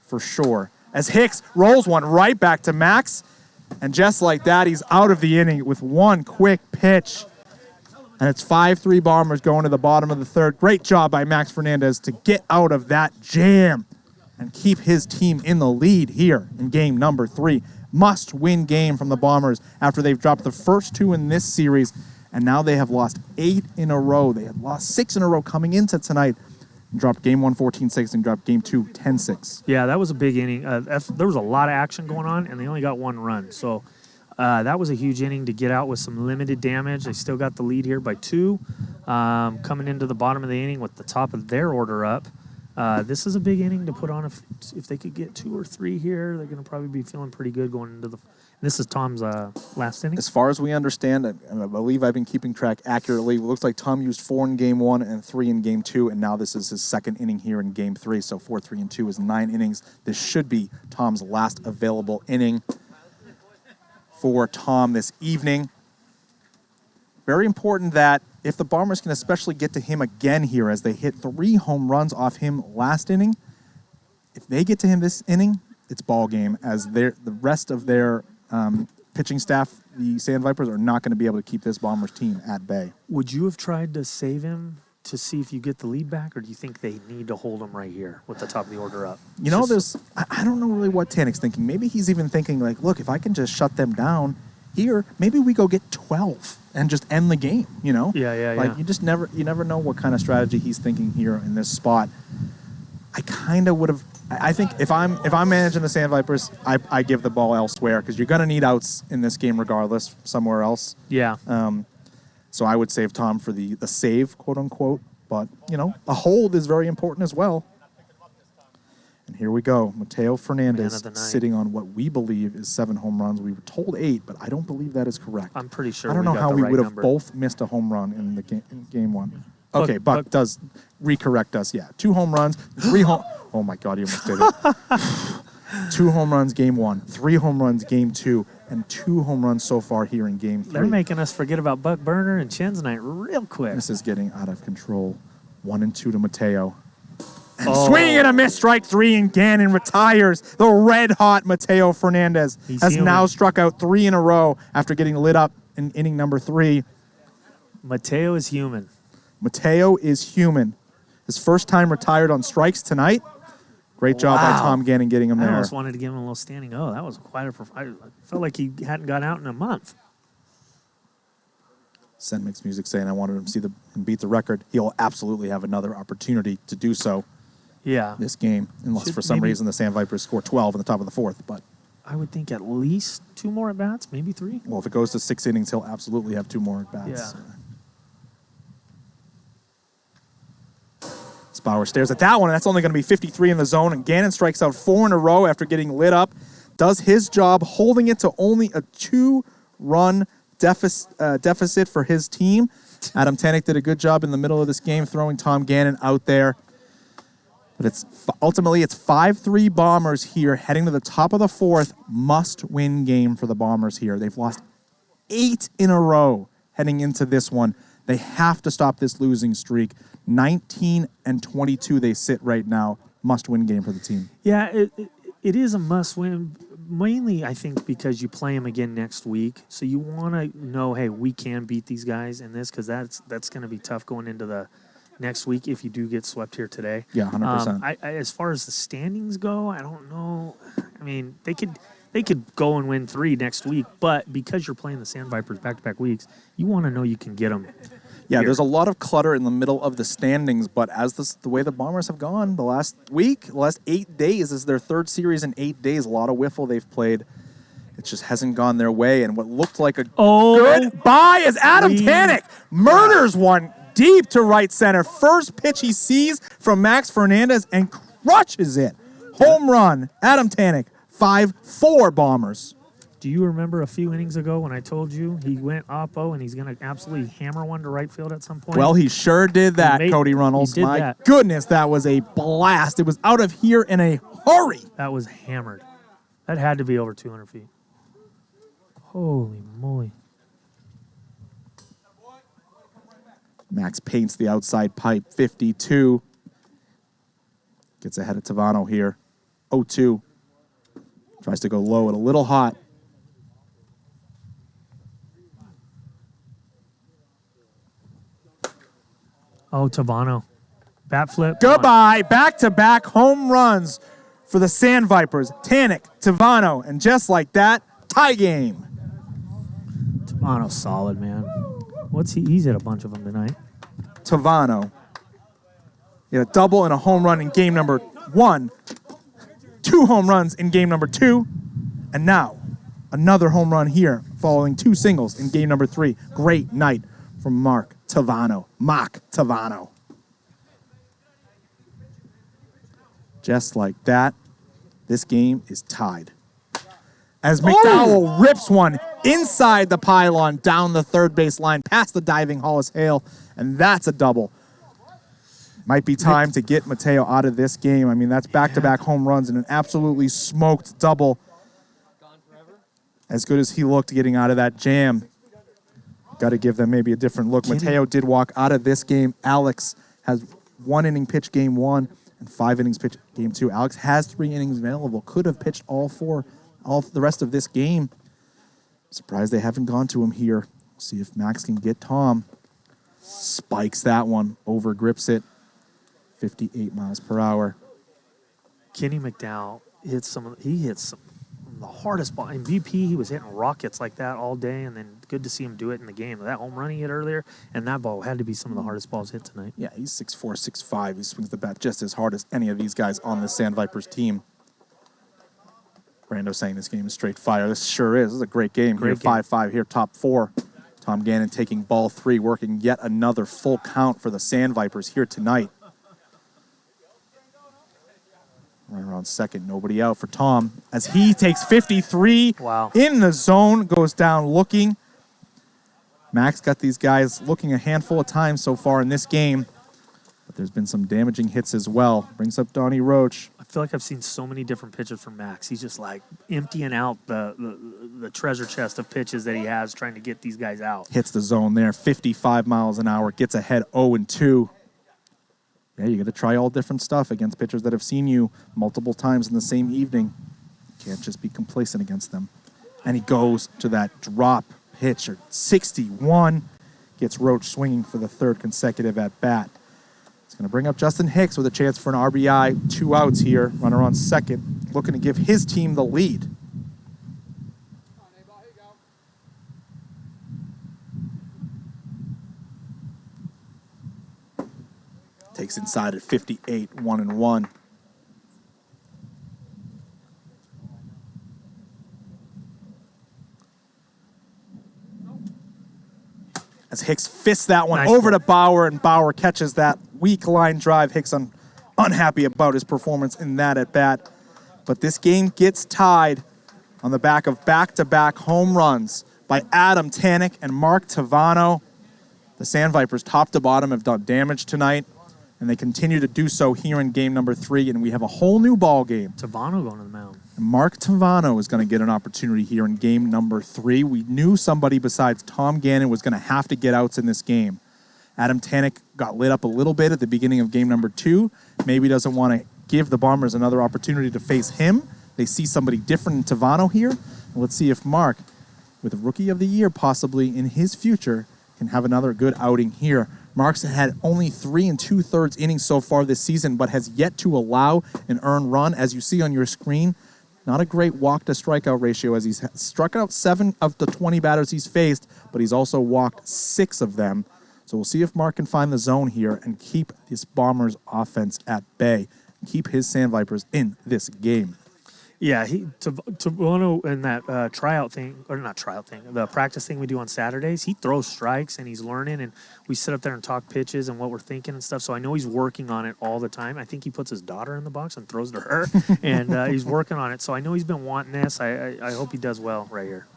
for sure. As Hicks rolls one right back to Max, and just like that, he's out of the inning with one quick pitch. And it's 5-3 Bombers going to the bottom of the third. Great job by Max Fernandez to get out of that jam and keep his team in the lead here in game number 3. Must-win game from the Bombers after they've dropped the first 2 in this series, and now they have lost 8 in a row. They had lost 6 in a row coming into tonight. Dropped game 1 14-6 and dropped game 2 10-6. Yeah, that was a big inning. There was a lot of action going on, and they only got 1 run. So that was a huge inning to get out with some limited damage. They still got the lead here by 2. Coming into the bottom of the inning with the top of their order up. This is a big inning to put on. If they could get 2 or 3 here, they're going to probably be feeling pretty good going into the... This is Tom's last inning. As far as we understand, and I believe I've been keeping track accurately, it looks like Tom used 4 in game 1 and 3 in game 2, and now this is his second inning here in game 3. So 4, 3, and 2 is 9 innings. This should be Tom's last available inning for Tom this evening. Very important that if the Bombers can especially get to him again here, as they hit 3 home runs off him last inning, if they get to him this inning, it's ball game, as the rest of their pitching staff, the Sandvipers, are not going to be able to keep this Bombers team at bay. Would you have tried to save him to see if you get the lead back, or do you think they need to hold them right here with the top of the order up? You know, I don't know really what Tanek's thinking. Maybe he's even thinking like, look, if I can just shut them down here, maybe we go get 12 and just end the game, you know? Yeah. You never know what kind of strategy he's thinking here in this spot. I kind of would have, I think if I'm managing the Sandvipers, I give the ball elsewhere because you're going to need outs in this game regardless somewhere else. Yeah. So I would save Tom for the save, quote unquote. But, you know, a hold is very important as well. And here we go. Mateo Fernandez sitting on what we believe is 7 home runs. We were told 8, but I don't believe that is correct. I'm pretty sure I don't know how we would have number. both missed a home run in the game 1. Okay, Buck does recorrect us. Yeah, 2 home runs, 3 home. Oh my God, you almost did it. 2 home runs game 1, 3 home runs game 2, and 2 home runs so far here in game 3. They're making us forget about Buck Burner and Chen's night real quick. This is getting out of control. 1 and 2 to Mateo. And swing and a miss, strike 3, and Gannon retires. The red-hot Mateo Fernandez has now struck out 3 in a row after getting lit up in inning number 3. Mateo is human. Mateo is human. His first time retired on strikes tonight. Great job by Tom Gannon getting him there. I almost wanted to give him a little standing. Oh, that was quite I felt like he hadn't got out in a month. Sen makes music saying I wanted him to see him beat the record. He'll absolutely have another opportunity to do so. Yeah. This game, unless for some reason the Sandvipers score 12 in the top of the 4th. But I would think at least 2 more at bats, maybe 3. Well, if it goes to 6 innings, he'll absolutely have 2 more at bats. Yeah. Spauer stares at that one, and that's only going to be 53 in the zone. And Gannon strikes out 4 in a row after getting lit up. Does his job, holding it to only a 2-run deficit for his team. Adam Tanek did a good job in the middle of this game, throwing Tom Gannon out there. But ultimately it's 5-3 Bombers here, heading to the top of the 4th. Must-win game for the Bombers here. They've lost 8 in a row heading into this one. They have to stop this losing streak. 19 and 22 they sit right now. Must-win game for the team. Yeah, it is a must-win, mainly I think because you play them again next week. So you want to know, hey, we can beat these guys in this because that's going to be tough going into the next week if you do get swept here today. Yeah, 100%. As far as the standings go, I don't know. I mean, they could go and win 3 next week, but because you're playing the Sandvipers back-to-back weeks, you want to know you can get them. Yeah, there's a lot of clutter in the middle of the standings, but as the way the Bombers have gone the last 8 days, is their 3rd series in 8 days. A lot of wiffle they've played. It just hasn't gone their way, and what looked like a good buy is Adam Tanek murders one deep to right center. First pitch he sees from Max Fernandez and crushes it. Home run, Adam Tanek, 5-4 Bombers. Do you remember a few innings ago when I told you he went oppo and he's going to absolutely hammer one to right field at some point? Well, he sure did that, Cody Runnels. My goodness, that was a blast. It was out of here in a hurry. That was hammered. That had to be over 200 feet. Holy moly. Max paints the outside pipe, 52. Gets ahead of Tavano here, 0-2. Tries to go low and a little hot. Oh, Tavano. Bat flip. Goodbye. Back-to-back home runs for the Sandvipers. Tanek, Tavano, and just like that, tie game. Tavano's solid, man. He's hit a bunch of them tonight. Tavano. He had a double and a home run in game number 1. 2 home runs in game number 2. And now, another home run here following 2 singles in game number 3. Great night from Mark Tavano. Just like that, this game is tied. As McDowell rips one inside the pylon, down the third base line, past the diving Hollis Hale, and that's a double. Might be time to get Mateo out of this game. I mean, that's back-to-back home runs and an absolutely smoked double. As good as he looked getting out of that jam, got to give them maybe a different look. Mateo did walk out of this game. Alex has 1 inning pitch game 1 and 5 innings pitch game 2. Alex has 3 innings available. Could have pitched all the rest of this game. Surprised they haven't gone to him here. See if Max can get Tom. Spikes that one, over grips it, 58 miles per hour. Kenny McDowell hits some of the hardest ball. In BP, he was hitting rockets like that all day, and then good to see him do it in the game. That home run he hit earlier, and that ball had to be some of the hardest balls hit tonight. Yeah, he's 6'4", 6'5". He swings the bat just as hard as any of these guys on the Sandvipers team. Brando saying this game is straight fire. This sure is. This is a great game. Great here, game. 5-5 here, top 4. Tom Gannon taking ball 3, working yet another full count for the Sandvipers here tonight. Right around second, nobody out for Tom as he takes 53 Wow. in the zone, goes down looking. Max got these guys looking a handful of times so far in this game, but there's been some damaging hits as well. Brings up Donnie Roach. I feel like I've seen so many different pitches from Max. He's just like emptying out the treasure chest of pitches that he has, trying to get these guys out. Hits the zone there, 55 miles an hour, gets ahead 0-2. Yeah, you got to try all different stuff against pitchers that have seen you multiple times in the same evening. You can't just be complacent against them. And he goes to that drop pitch at 61. Gets Roach swinging for the 3rd consecutive at-bat. It's going to bring up Justin Hicks with a chance for an RBI. 2 outs here. Runner on second. Looking to give his team the lead. Takes inside at 58, 1-1. As Hicks fists that one Nice over ball. to Bauer, and Bauer catches that weak line drive. Hicks unhappy about his performance in that at bat. But this game gets tied on the back of back-to-back home runs by Adam Tanek and Mark Tavano. The Sandvipers, top to bottom, have done damage tonight, and they continue to do so here in game number 3, and we have a whole new ball game. Tavano going to the mound. And Mark Tavano is going to get an opportunity here in game number 3. We knew somebody besides Tom Gannon was going to have to get outs in this game. Adam Tanek got lit up a little bit at the beginning of game number 2. Maybe doesn't want to give the Bombers another opportunity to face him. They see somebody different in Tavano here. Let's see if Mark, with a Rookie of the Year possibly in his future, can have another good outing here. Mark's had only 3 2/3 innings so far this season, but has yet to allow an earned run. As you see on your screen, not a great walk-to-strikeout ratio, as he's struck out 7 of the 20 batters he's faced, but he's also walked 6 of them. So we'll see if Mark can find the zone here and keep this Bombers offense at bay, keep his Sandvipers in this game. Yeah, Tavano in that tryout thing, or not tryout thing, the practice thing we do on Saturdays, he throws strikes and he's learning, and we sit up there and talk pitches and what we're thinking and stuff. So I know he's working on it all the time. I think he puts his daughter in the box and throws to her, and he's working on it. So I know he's been wanting this. I hope he does well right here.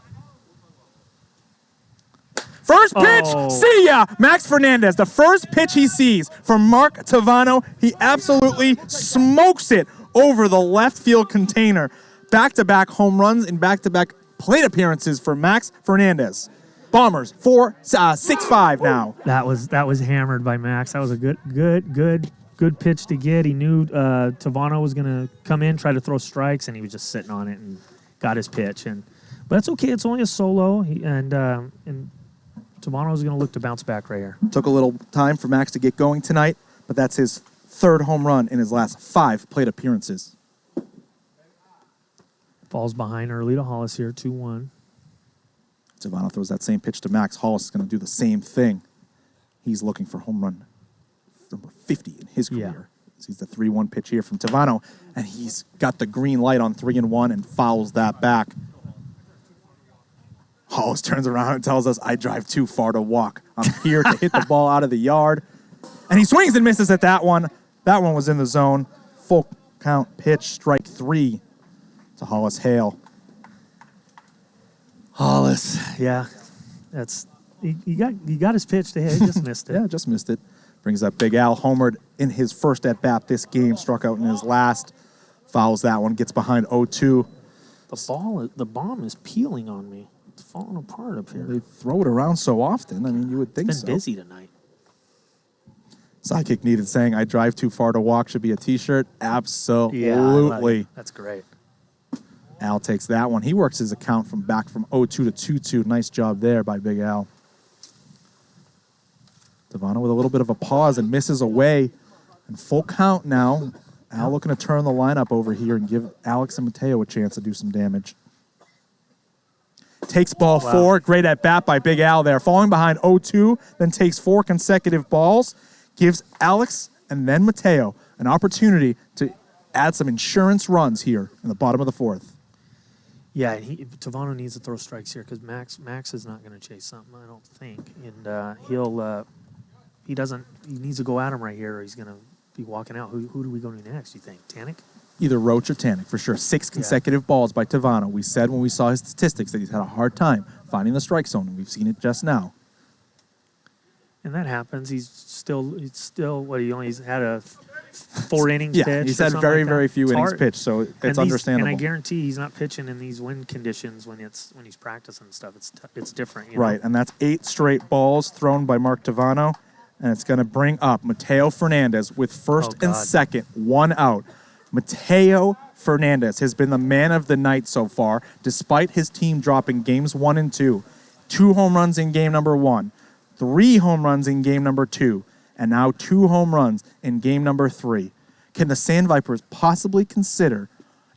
First pitch, Oh. see ya! Max Fernandez, the first pitch he sees from Mark Tavano, he absolutely smokes it over the left field container. Back-to-back home runs and back-to-back plate appearances for Max Fernandez. Bombers 6-5 now. That was hammered by Max. That was a good pitch to get. He knew Tavano was going to come in, try to throw strikes, and he was just sitting on it and got his pitch. But that's okay. It's only a solo, and Tavano is going to look to bounce back right here. Took a little time for Max to get going tonight, but that's his 3rd home run in his last 5 plate appearances. Falls behind early to Hollis here, 2-1. Tavano throws that same pitch to Max. Hollis is going to do the same thing. He's looking for home run number 50 in his career. Yeah. He's the 3-1 pitch here from Tavano, and he's got the green light on 3-1 and fouls that back. Hollis turns around and tells us, I drive too far to walk. I'm here to hit the ball out of the yard. And he swings and misses at that one. That one was in the zone. Full count pitch, strike 3 to Hollis Hale. Hollis, yeah, that's he got his pitch to hit. He just missed it. Yeah, just missed it. Brings up Big Al, homered in his first at-bat this game, struck out in his last. Fouls that one, gets behind 0-2. The bomb is peeling on me. It's falling apart up here. They throw it around so often. I mean, you would think Been so. busy tonight. Sidekick needed saying, I drive too far to walk should be a T-shirt. Absolutely. Yeah, I love it. That's great. Al takes that one. He works his account from 0-2 to 2-2. Nice job there by Big Al. Devano with a little bit of a pause and misses away. And full count now. Al looking to turn the lineup over here and give Alex and Mateo a chance to do some damage. Takes ball 4. Great at bat by Big Al there. Falling behind 0-2, then takes 4 consecutive balls. Gives Alex and then Mateo an opportunity to add some insurance runs here in the bottom of the 4th. Yeah, and Devano needs to throw strikes here because Max is not going to chase something, I don't think. And he needs to go at him right here or he's going to be walking out. Who do we go to next, you think? Tanek? Either Roach or Tanek, for sure. 6 consecutive balls by Devano. We said when we saw his statistics that he's had a hard time finding the strike zone, and we've seen it just now. And that happens. He's still what, he's had a 4 innings pitch. Yeah, he's had very few innings pitched, so it's understandable. And I guarantee he's not pitching in these wind conditions when he's practicing and stuff. It's different. Right, and that's 8 straight balls thrown by Mark Devano, and it's going to bring up Mateo Fernandez with first and second, 1 out. Mateo Fernandez has been the man of the night so far, despite his team dropping games 1 and 2. 2 home runs in game number 1, 3 home runs in game number 2, and now 2 home runs in game number 3. Can the Sandvipers possibly consider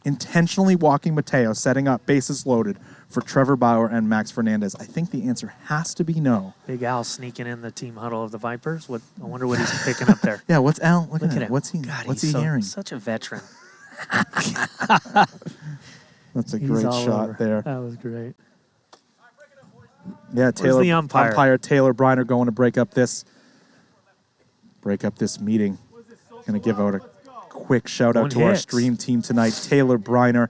intentionally walking Mateo, setting up bases loaded for Trevor Bauer and Max Fernandez? I think the answer has to be no. Big Al sneaking in the team huddle of the Vipers. I wonder what he's picking up there. Yeah, what's Al looking at? Him. What's he hearing? Such a veteran. That's a great shot there. That was great. Yeah, Where's the umpire? Taylor Briner going to break up this meeting. Going to give out a quick shout out to our stream team tonight. Taylor Briner,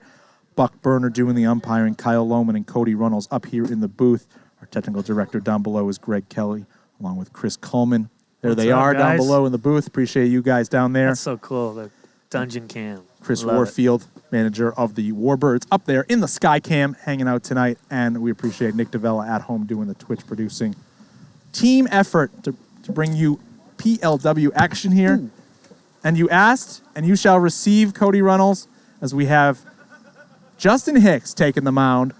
Buck Burner doing the umpiring, Kyle Lohman and Cody Runnels up here in the booth. Our technical director down below is Greg Kelly, along with Chris Coleman. There they are down below in the booth. Appreciate you guys down there. That's so cool, the Dungeon Cam. Chris Warfield, manager of the Warbirds, up there in the Sky Cam, hanging out tonight. And we appreciate Nick DeVella at home doing the Twitch producing. Team effort to bring you PLW action here. Ooh. And you asked, and you shall receive, Cody Runnels, as we have Justin Hicks taking the mound.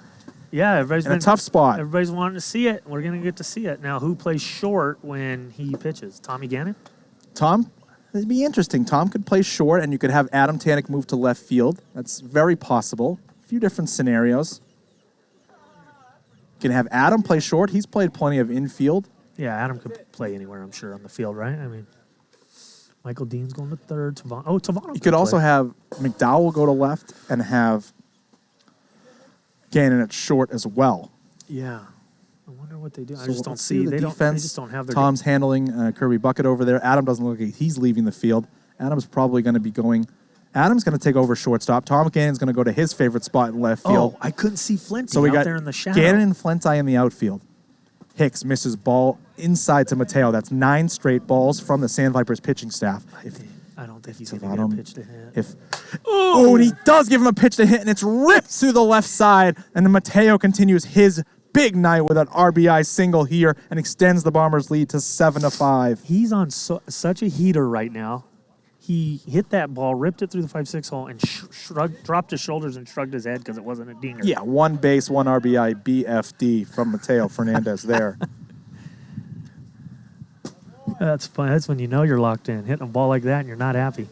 Yeah, everybody's in a tough spot. Everybody's wanting to see it. We're going to get to see it. Now, who plays short when he pitches? Tommy Gannon? Tom? It'd be interesting. Tom could play short, and you could have Adam Tanek move to left field. That's very possible. A few different scenarios. You can have Adam play short. He's played plenty of infield. Yeah, Adam could play anywhere, I'm sure, on the field, right? I mean, Michael Dean's going to third. Tavano. You could also have McDowell go to left and have Gannon at short as well. Yeah. I wonder what they do. So I just don't see. They just don't have their Tom's handling Kirby Bucket over there. Adam doesn't look like he's leaving the field. Adam's probably going to be going. Adam's going to take over shortstop. Tom Gannon's going to go to his favorite spot in left field. Oh, I couldn't see Flinty out there in the shadow. Gannon and Flinty in the outfield. Hicks misses ball inside to Mateo. That's 9 straight balls from the Sandvipers pitching staff. I don't think he's going to get a pitch to hit. And he does give him a pitch to hit, and it's ripped through the left side. And then Mateo continues his big night with an RBI single here and extends the Bombers' lead to 7-5. He's on such a heater right now. He hit that ball, ripped it through the 5-6 hole, and dropped his shoulders and shrugged his head because it wasn't a dinger. Yeah, 1 base, 1 RBI, BFD from Mateo Fernandez there. That's fun. That's when you know you're locked in. Hitting a ball like that and you're not happy.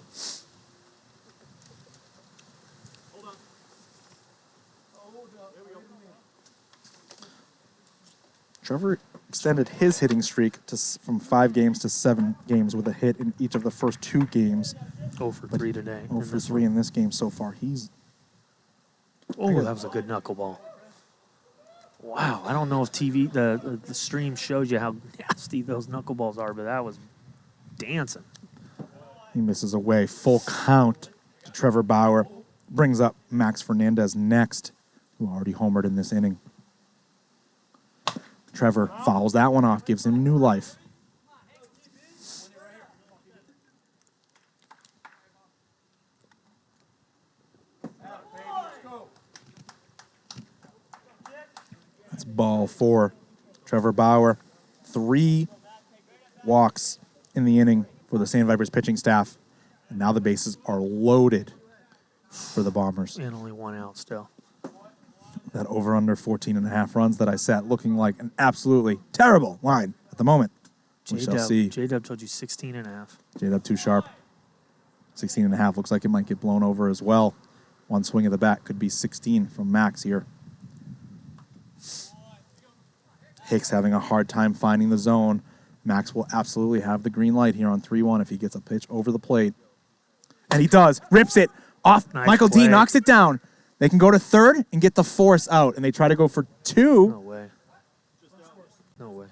Trevor extended his hitting streak from 5 games to 7 games with a hit in each of the first 2 games. 0 for 3 today. 0 for 3 in this game so far. That was a good knuckleball. Wow, I don't know if the stream shows you how nasty those knuckleballs are, but that was dancing. He misses away. Full count to Trevor Bauer. Brings up Max Fernandez next, who already homered in this inning. Trevor fouls that one off, gives him new life. That's ball 4. Trevor Bauer, 3 walks in the inning for the Sandvipers pitching staff. And now the bases are loaded for the Bombers. And only 1 out still. That over-under 14.5 runs that I set looking like an absolutely terrible line at the moment. We shall see. J-Dub told you 16.5. J-Dub too sharp. 16.5 looks like it might get blown over as well. One swing of the bat could be 16 from Max here. Hicks having a hard time finding the zone. Max will absolutely have the green light here on 3-1 if he gets a pitch over the plate. And he does. Rips it off. Nice Michael play. D knocks it down. They can go to third and get the force out. And they try to go for 2. No way. No way.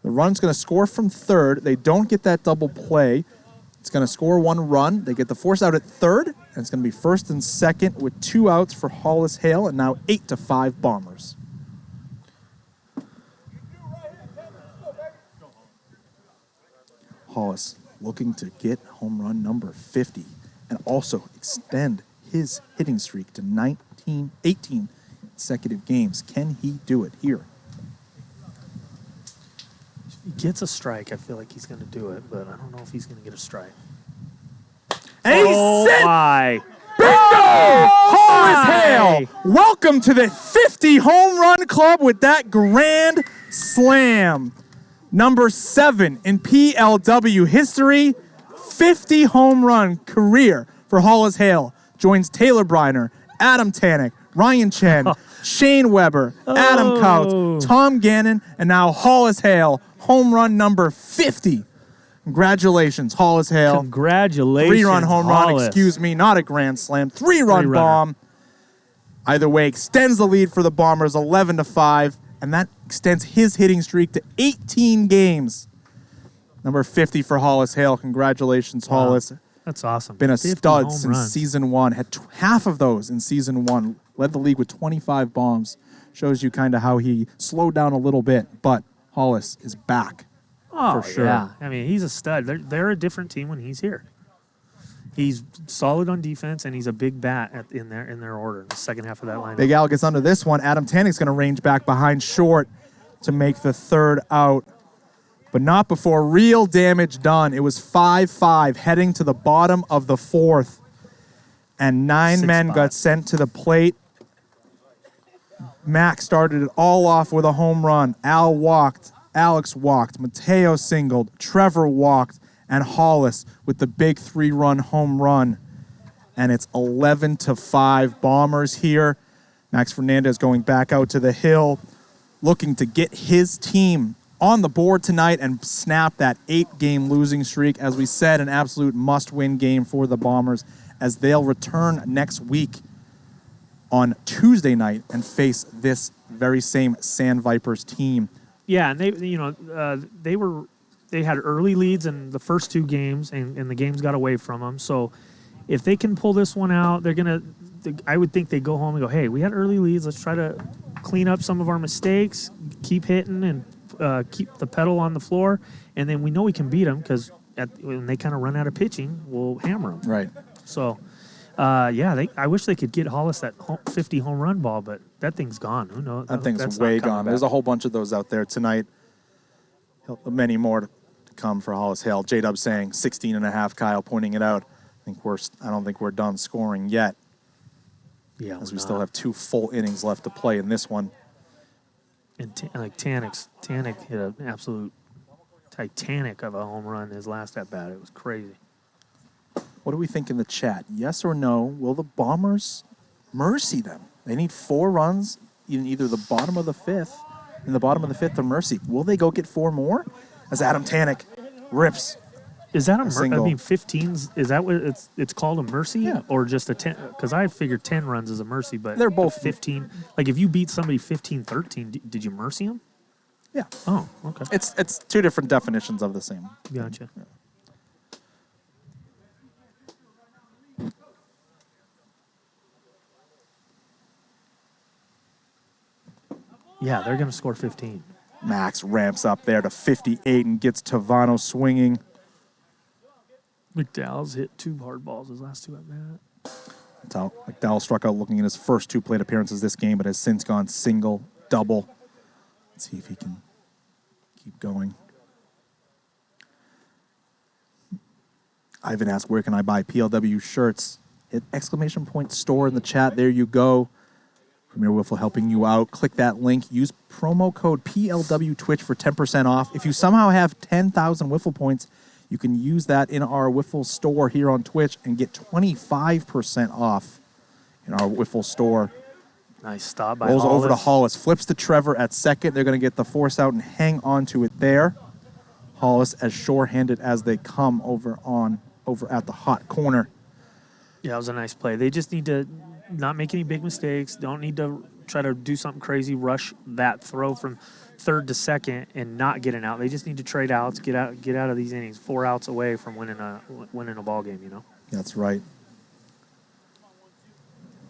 The run's going to score from third. They don't get that double play. It's going to score 1 run. They get the force out at third. And it's going to be first and second with 2 outs for Hollis Hale. And now 8-5 Bombers. Hollis looking to get home run number 50 and also extend his hitting streak to 18 consecutive games. Can he do it here? If he gets a strike, I feel like he's going to do it, but I don't know if he's going to get a strike. And he sent my. bingo! Hollis Hale, welcome to the 50 home run club with that grand slam. Number 7 in PLW history, 50 home run career for Hollis Hale. Joins Taylor Briner, Adam Tannick, Ryan Chen, Shane Weber, Adam Couts, Tom Gannon, and now Hollis Hale, home run number 50. Congratulations, Hollis Hale. Congratulations, 3-run home run, Hollis. excuse me, not a grand slam. 3-run Three-runner. bomb. Either way, extends the lead for the Bombers 11-5. And that extends his hitting streak to 18 games. Number 50 for Hollis Hale. Congratulations, Hollis. That's awesome. Been a 50 stud home since runs. season 1. Had half of those in season 1. Led the league with 25 bombs. Shows you kind of how he slowed down a little bit. But Hollis is back. Oh, for sure. yeah. I mean, he's a stud. They're a different team when he's here. He's solid on defense, and he's a big bat in their order in the second half of that lineup. Big Al gets under this one. Adam Tannick's going to range back behind short to make the third out. But not before real damage done. It was 5-5 heading to the bottom of the 4th. And 9 men got sent to the plate. Max started it all off with a home run. Al walked. Alex walked. Mateo singled. Trevor walked. And Hollis with the big 3-run home run. And it's 11-5 Bombers here. Max Fernandez going back out to the hill, looking to get his team on the board tonight and snap that 8-game losing streak. As we said, an absolute must-win game for the Bombers as they'll return next week on Tuesday night and face this very same Sandvipers team. Yeah, and they had early leads in the first 2 games, and the games got away from them. So if they can pull this one out, I would think they go home and go, hey, we had early leads. Let's try to clean up some of our mistakes, keep hitting, and keep the pedal on the floor. And then we know we can beat them because when they kind of run out of pitching, we'll hammer them. Right. So, I wish they could get Hollis that 50 home run ball, but that thing's gone. Who knows? That thing's That's way not coming gone. back. There's a whole bunch of those out there tonight. Many more to come for Hollis Hale. J-Dub saying 16.5, Kyle pointing it out. I don't think we're done scoring yet, Yeah, as we're we still not. have 2 full innings left to play in this one. And Tannick hit an absolute Titanic of a home run his last at bat. It was crazy. What do we think in the chat? Yes or no? Will the Bombers mercy them? They need 4 runs in either the bottom of the 5th, to mercy. Will they go get 4 more? As Adam Tannick rips. Is that A single. 15s? Is that what it's called, a mercy? Yeah. Or just a 10? Because I figured 10 runs is a mercy, but They're both 15. Like if you beat somebody 15-13, did you mercy them? Yeah. Oh, okay. It's 2 different definitions of the same. Gotcha. Yeah, they're going to score 15. Max ramps up there to 58 and gets Tavano swinging. McDowell's hit 2 hard balls his last 2 at bat. McDowell struck out looking at his first 2 plate appearances this game, but has since gone single, double. Let's see if he can keep going. Ivan asked, where can I buy PLW shirts? Hit !store in the chat. There you go. Premier Wiffle helping you out. Click that link. Use promo code PLWTwitch for 10% off. If you somehow have 10,000 Wiffle points, you can use that in our Wiffle store here on Twitch and get 25% off in our Wiffle store. Nice stop by Rolls Hollis. over to Hollis. Flips to Trevor at second. They're going to get the force out and hang on to it there. Hollis as sure-handed as they come over at the hot corner. Yeah, it was a nice play. They just need to not make any big mistakes. Don't need to try to do something crazy, rush that throw from third to second and not get an out. They just need to trade outs, get out of these innings. 4 outs away from winning a ball game, you know? That's right.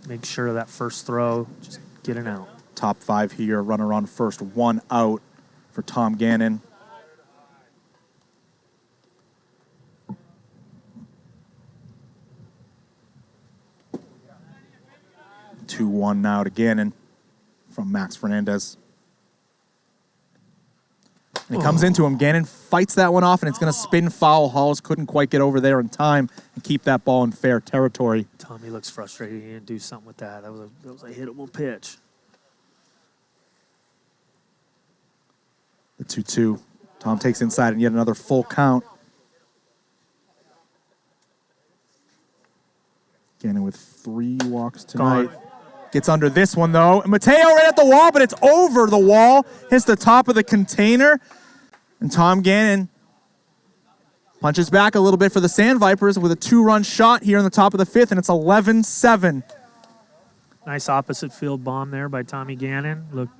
Make sure that first throw, just get an out. Top 5 here, runner on first, 1 out for Tom Gannon. Two-one now to Gannon from Max Fernandez. And he comes into him. Gannon fights that one off, and it's going to spin foul. Hollis couldn't quite get over there in time and keep that ball in fair territory. Tommy looks frustrated. He didn't do something with that. That was a hittable pitch. The 2-2. Tom takes inside and yet another full count. Gannon with 3 walks tonight. Gone. Gets under this one, though. And Mateo right at the wall, but it's over the wall. Hits the top of the container. And Tom Gannon punches back a little bit for the Sandvipers with a 2-run shot here in the top of the 5th, and it's 11-7. Nice opposite field bomb there by Tommy Gannon. Look.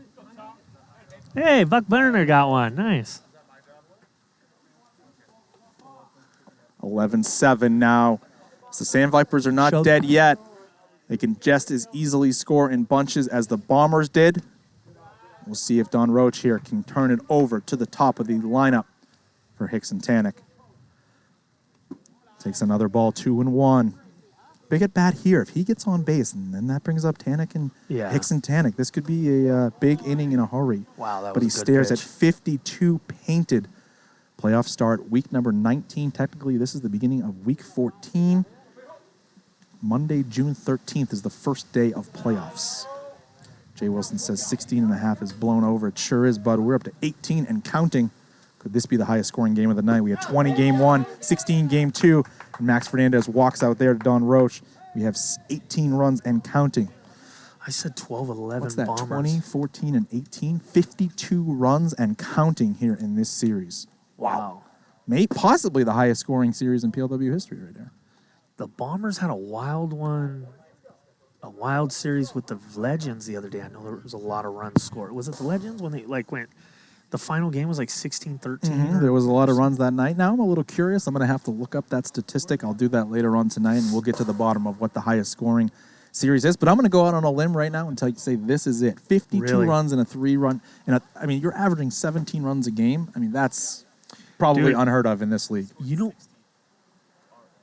Hey, Buck Burner got one. Nice. 11-7 now. So the Sandvipers are not dead yet. They can just as easily score in bunches as the Bombers did. We'll see if Don Roach here can turn it over to the top of the lineup for Hicks and Tannick. Takes another ball, 2-1. Big at bat here. If he gets on base, and then that brings up Tannick and Hicks and Tannick. This could be a big inning in a hurry. Wow, that was But he a good stares pitch. at 52 painted. Playoff start, week number 19. Technically, this is the beginning of week 14. Monday, June 13th is the first day of playoffs. Jay Wilson says 16.5 is blown over. It sure is, bud. We're up to 18 and counting. Could this be the highest scoring game of the night? We had 20 game 1, 16 game 2, and Max Fernandez walks out there to Don Roach. We have 18 runs and counting. I said 12, 11 What's that, Bombers. 20, 14, and 18? 52 runs and counting here in this series. Wow. Possibly the highest scoring series in PLW history right there. The Bombers had a wild series with the Legends the other day. I know there was a lot of runs scored. Was it the Legends when they went? The final game was like 16-13. There was a lot of runs that night. Now I'm a little curious. I'm going to have to look up that statistic. I'll do that later on tonight, and we'll get to the bottom of what the highest scoring series is. But I'm going to go out on a limb right now and say this is it. 52 runs in a 3-run. I mean, you're averaging 17 runs a game. I mean, that's probably unheard of in this league. You know.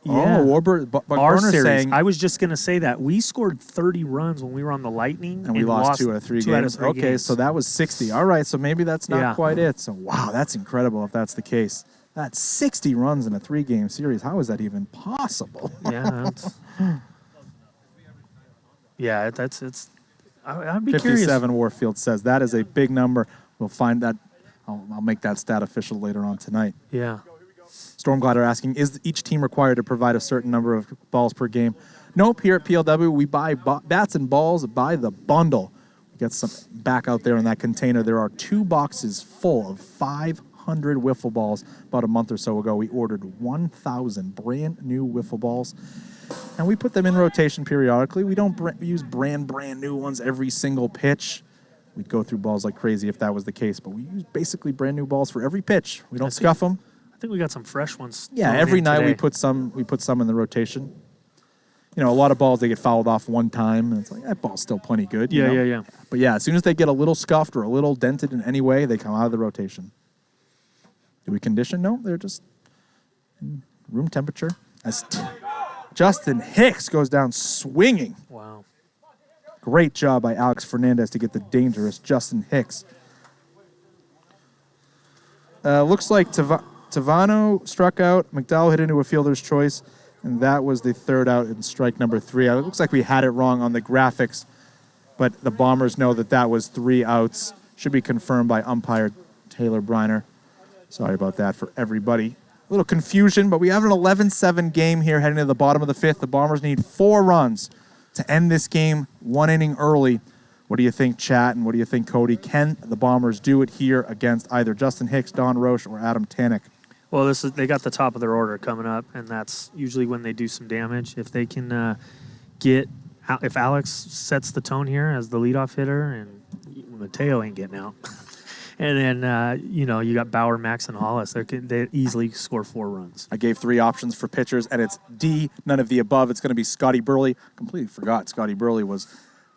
Yeah. Our Burner's series. saying, I was just going to say that. We scored 30 runs when we were on the Lightning. and we lost 2 out of 3 games. Okay, games. so that was 60. All right, so maybe that's not quite it. So, wow, that's incredible if that's the case. That's 60 runs in a 3-game series. How is that even possible? I'd be 57 curious. Warfield says that is a big number. We'll find that. I'll make that stat official later on tonight. Yeah. Stormglider asking, is each team required to provide a certain number of balls per game? Nope, here at PLW, we buy bats and balls by the bundle. We got some back out there in that container. There are 2 boxes full of 500 wiffle balls. About a month or so ago, we ordered 1,000 brand new wiffle balls, and we put them in rotation periodically. We don't use brand new ones every single pitch. We'd go through balls like crazy if that was the case, but we use basically brand new balls for every pitch. We don't scuff them. I think we got some fresh ones. Yeah, every night we put some in the rotation. You know, a lot of balls, they get fouled off one time, and it's like, that ball's still plenty good. Yeah. But yeah, as soon as they get a little scuffed or a little dented in any way, they come out of the rotation. Do we condition? No, they're just room temperature. As Justin Hicks goes down swinging. Wow. Great job by Alex Fernandez to get the dangerous Justin Hicks. Looks like Tavano struck out. McDowell hit into a fielder's choice, and that was the 3rd out in strike number 3. It looks like we had it wrong on the graphics. but the Bombers know that that was 3 outs. Should be confirmed by umpire Taylor Briner. Sorry about that for everybody. A little confusion, but we have an 11-7 game here heading to the bottom of the 5th. The Bombers need 4 runs to end this game 1 inning early. What do you think, chat, and what do you think, Cody? Can the Bombers do it here against either Justin Hicks, Don Roche, or Adam Tannick? Well, they got the top of their order coming up, and that's usually when they do some damage. If they can if Alex sets the tone here as the leadoff hitter, and Mateo ain't getting out, and then you got Bauer, Max, and Hollis, they easily score 4 runs. I gave 3 options for pitchers, and it's D, none of the above. It's going to be Scotty Burley. Completely forgot Scotty Burley was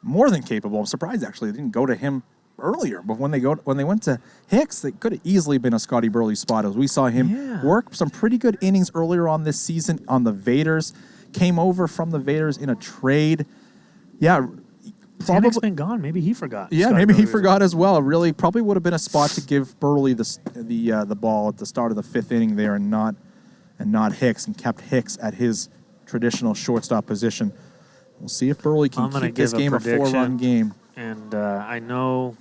more than capable. I'm surprised, actually, they didn't go to him earlier, but when they went to Hicks, they could have easily been a Scotty Burley spot, as we saw him work some pretty good innings earlier on this season on the Vaders. Came over from the Vaders in a trade. Yeah, probably been gone. Maybe he forgot. Yeah, maybe he forgot as well. Really, probably would have been a spot to give Burley the ball at the start of the 5th inning there, and not Hicks, and kept Hicks at his traditional shortstop position. We'll see if Burley can keep this game a 4-run game. And I know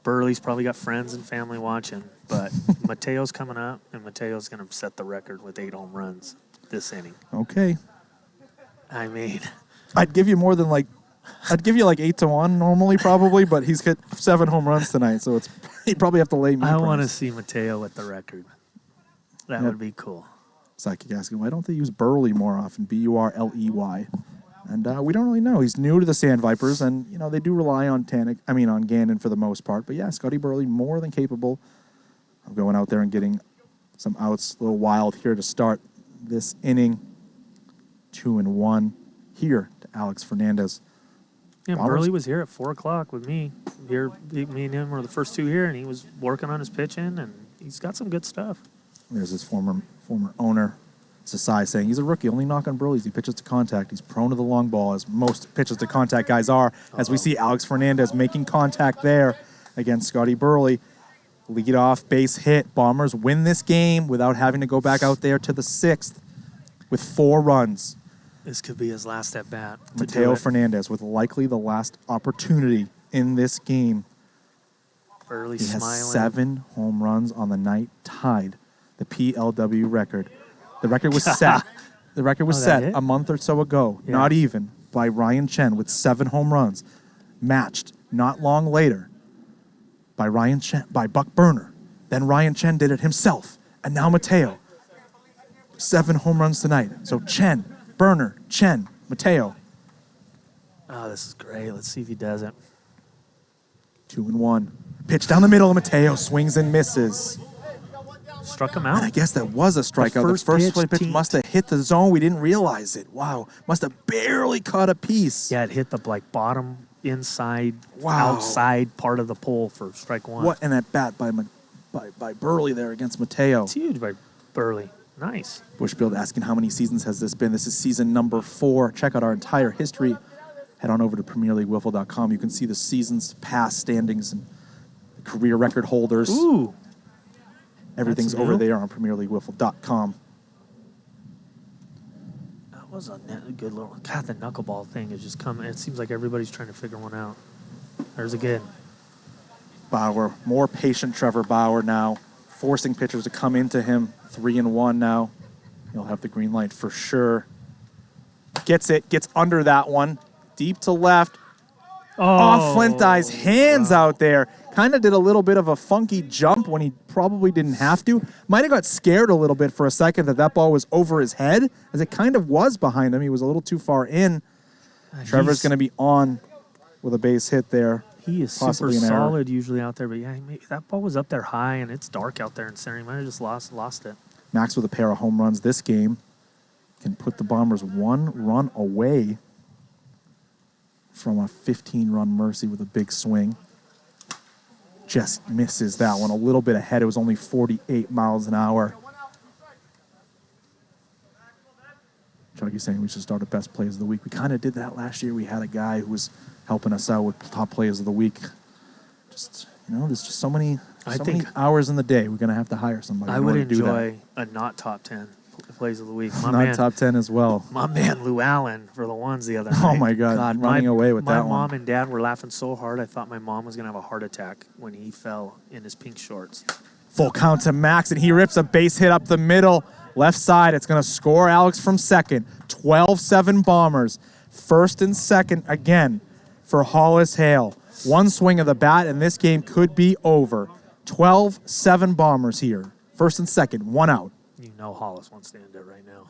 Burley's probably got friends and family watching, but Mateo's coming up, and Mateo's going to set the record with 8 home runs this inning. Okay. I mean, I'd give you more than I'd give you 8-1 normally, probably, but he's hit 7 home runs tonight, so he'd probably have to lay me. I want to see Mateo with the record. That would be cool. Psychic asking, why don't they use Burley more often? Burley. And we don't really know. He's new to the Sandvipers, and they do rely on on Gannon for the most part. But yeah, Scotty Burley more than capable of going out there and getting some outs. A little wild here to start this inning. 2-1 here to Alex Fernandez. Yeah, Burley was here at 4:00 with me. Here, me and him were the first 2 here, and he was working on his pitching, and he's got some good stuff. There's his former owner, Sasai, saying he's a rookie, only knock on Burley's. He pitches to contact. He's prone to the long ball, as most pitches to contact guys are. As we see Alex Fernandez making contact there against Scotty Burley. Lead off base hit. Bombers win this game without having to go back out there to the 6th with 4 runs. This could be his last at bat. Mateo Fernandez with likely the last opportunity in this game. Burley he smiling. has 7 home runs on the night, tied the PLW record. The record was set. The record was set a month or so ago, not even, by Ryan Chen with 7 home runs, matched not long later by Buck Burner. Then Ryan Chen did it himself, and now Mateo. 7 home runs tonight. So Chen, Burner, Chen, Mateo. Oh, this is great. Let's see if he does it. 2-1. Pitch down the middle, Mateo swings and misses. Struck him out. And I guess that was a strikeout. The first pitch must have hit the zone. We didn't realize it. Wow. Must have barely caught a piece. Yeah, it hit the bottom, inside, outside part of the pole for strike 1. What an at-bat by Burley there against Mateo. It's huge by Burley. Nice. Bushfield asking how many seasons has this been. This is season number 4. Check out our entire history. Head on over to PremierLeagueWiffle.com. You can see the season's past standings and career record holders. Ooh. Everything's over there on PremierLeagueWiffle.com. That was a good little... God, the knuckleball thing is just coming. It seems like everybody's trying to figure one out. There's again. Bauer, more patient Trevor Bauer now, forcing pitchers to come into him. 3-1 now. He'll have the green light for sure. Gets under that one. Deep to left. Off Flint Eye's hands out there. Kind of did a little bit of a funky jump when he probably didn't have to. Might have got scared a little bit for a second that ball was over his head, as it kind of was behind him. He was a little too far in. Trevor's going to be on with a base hit there. He is super solid usually out there, but yeah, that ball was up there high, and it's dark out there in center. He might have just lost it. Max with a pair of home runs this game can put the Bombers 1 run away from a 15-run Mercy with a big swing. Just misses that one a little bit ahead. It was only 48 miles an hour. Chucky's saying we should start at best plays of the week. We kind of did that last year. We had a guy who was helping us out with top plays of the week. Just, there's just so many hours in the day. We're going to have to hire somebody. I would enjoy a not top 10 plays of the week. My Not man, top 10 as well. my man Lou Allen for the ones the other night. Oh, my God. Running away with that one. My mom and dad were laughing so hard, I thought my mom was going to have a heart attack when he fell in his pink shorts. Full count to Max, and he rips a base hit up the middle. Left side, it's going to score Alex from second. 12-7 Bombers. First and second again for Hollis Hale. One swing of the bat, and this game could be over. 12-7 Bombers here. First and second, one out. You know Hollis wants to end it right now.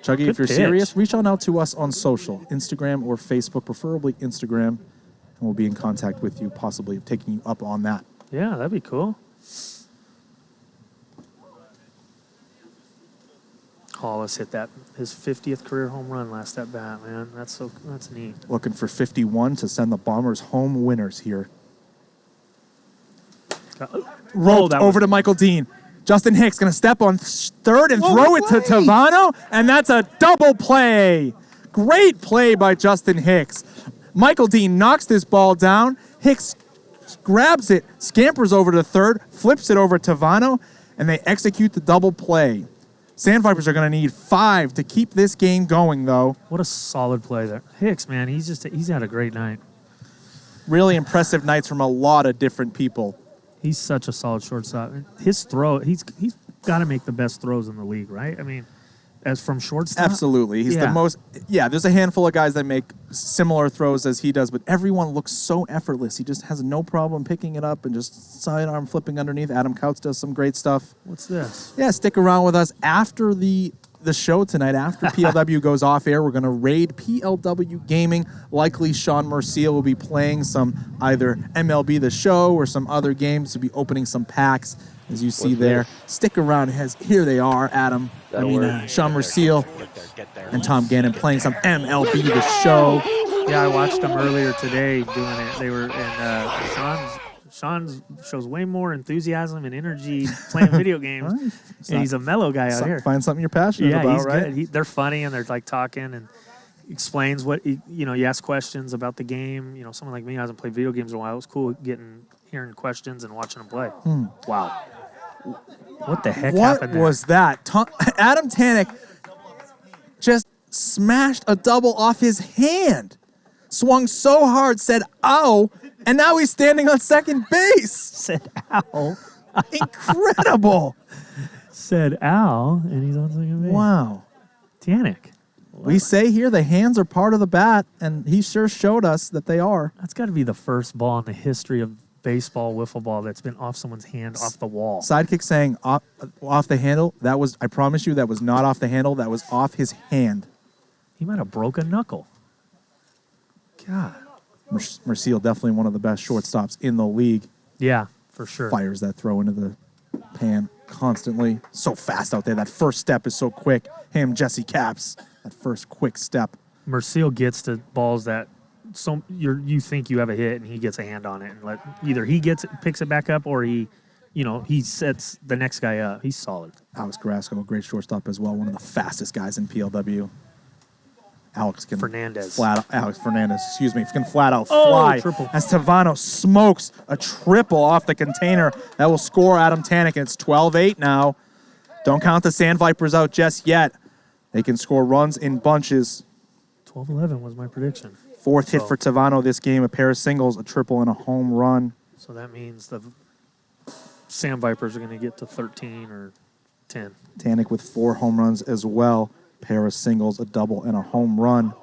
Chuggy, Good if you're pitch. serious, reach on out to us on social, Instagram or Facebook, preferably Instagram, and we'll be in contact with you, possibly taking you up on that. Yeah, that'd be cool. Hollis hit his 50th career home run last at bat, man. That's neat. Looking for 51 to send the Bombers home winners here. Rolled over to Michael Dean. Justin Hicks going to step on third and throw it to Tavano, and that's a double play. Great play by Justin Hicks. Michael Dean knocks this ball down. Hicks grabs it, scampers over to third, flips it over to Tavano, and they execute the double play. Sandvipers are going to need 5 to keep this game going, though. What a solid play there. Hicks, man, he's had a great night. Really impressive nights from a lot of different people. He's such a solid shortstop. His throw, he's got to make the best throws in the league, right? I mean, as from shortstop? Absolutely. He's the most, there's a handful of guys that make similar throws as he does, but everyone looks so effortless. He just has no problem picking it up and just sidearm flipping underneath. Adam Couts does some great stuff. What's this? Yeah, stick around with us after the show tonight. After PLW goes off air, we're going to raid PLW Gaming. Likely Sean Mercier will be playing some either MLB The Show or some other games. To be opening some packs, as you see there. Stick around. Here they are, Adam. Sean Mercier and Tom Gannon playing some MLB The Show. Yeah, I watched them earlier today doing it. They were in Sean shows way more enthusiasm and energy playing video games, and he's a mellow guy out here. Find something you're passionate about, he's right? Good. They're funny, and they're like talking and explains what you ask questions about the game. You know, someone like me hasn't played video games in a while. It was cool hearing questions and watching them play. Wow, what the heck happened there? What was that? Adam Tannick just smashed a double off his hand. Swung so hard, said "ow," and now he's standing on second base. Said "ow." Incredible. Said "ow," and he's on second base. Wow. Tannick. We say here the hands are part of the bat, and he sure showed us that they are. That's got to be the first ball in the history of baseball, wiffle ball, that's been off someone's hand off the wall. Sidekick saying off the handle. That was, I promise you, that was not off the handle. That was off his hand. He might have broke a knuckle. God. Mercier, definitely one of the best shortstops in the league. Yeah, for sure. Fires that throw into the pan constantly. So fast out there. That first step is so quick. Him, Jesse Caps, that first quick step. Mercier gets to balls that you think you have a hit, and he gets a hand on it, and either he picks it back up, or he sets the next guy up. He's solid. Alex Carrasco, a great shortstop as well. One of the fastest guys in PLW. Alex Fernandez, can flat out fly. Triple. As Tavano smokes a triple off the container. That will score Adam Tannick, and it's 12-8 now. Don't count the Sandvipers out just yet. They can score runs in bunches. 12-11 was my prediction. Fourth hit for Tavano this game, a pair of singles, a triple, and a home run. So that means the Sandvipers are going to get to 13 or 10. Tannick with 4 home runs as well. Pair of singles, a double, and a home run.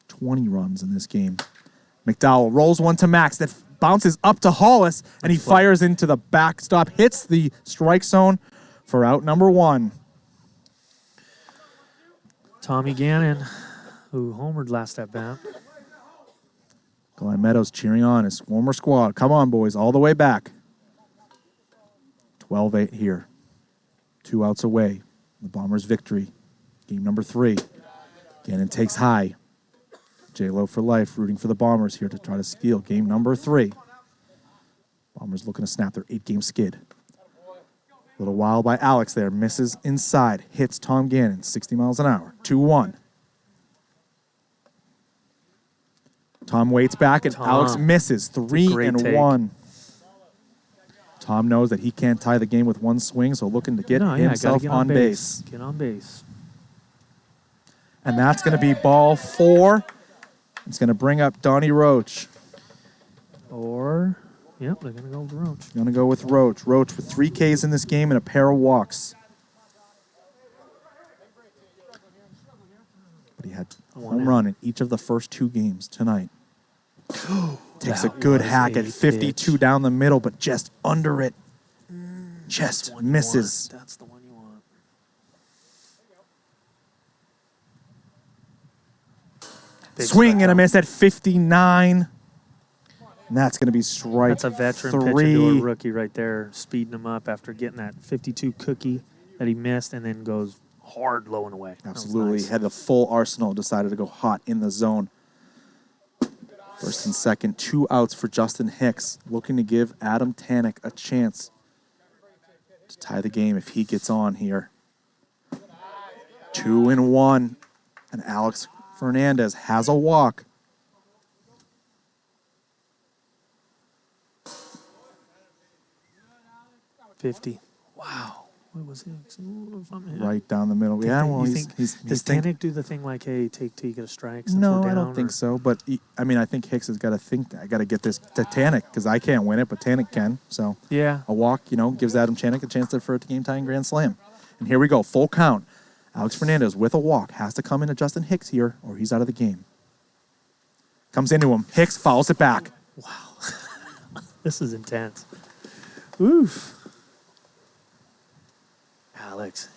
20 runs in this game. McDowell rolls one to Max that bounces up to Hollis, and he fires into the backstop, hits the strike zone for out number 1. Tommy Gannon, who homered last at bat. Glenn Meadows cheering on his former squad. Come on, boys, all the way back. 12-8 here. 2 outs away. The Bombers' victory. Game number 3. Gannon takes high. J-Lo for life, rooting for the Bombers here to try to steal game number 3. Bombers looking to snap their 8-game skid. A little wild by Alex there. Misses inside. Hits Tom Gannon, 60 miles an hour. 2-1. Tom waits back, and Alex misses. 3-1. Tom knows that he can't tie the game with one swing, so looking to get gotta himself get on base. Get on base. And that's going to be ball 4. It's going to bring up Donnie Roach. Or, yep, they're going to go with Roach. Going to go with Roach. Roach with 3 Ks in this game and a pair of walks. But he had a home run in each of the first 2 games tonight. Takes a good hack at 52 pitch. down the middle, but just under it. Just misses. That's the one you want. Big Swing and a strikeout. miss at 59. And that's going to be strike That's a veteran 3. pitch into a rookie right there, speeding him up after getting that 52 cookie that he missed and then goes hard low and away. That was Absolutely. nice. Had the full arsenal, decided to go hot in the zone. First and second, 2 outs for Justin Hicks, looking to give Adam Tanek a chance to tie the game if he gets on here. 2-1, and Alex Fernandez has a walk. $50. Wow. What was Hicks? Right down the middle. Yeah, well, does he's Tanek do the thing like, hey, take till you get a strike? Since No, we're I down, don't think or- so. But, I think Hicks has got to think, I got to get this to Tanek because I can't win it, but Tanek can. So Yeah. a walk, gives Adam Tanek a chance for a game-tying grand slam. And here we go, full count. Alex Fernandez with a walk has to come into Justin Hicks here or he's out of the game. Comes into him. Hicks fouls it back. This is intense. Oof. Alex,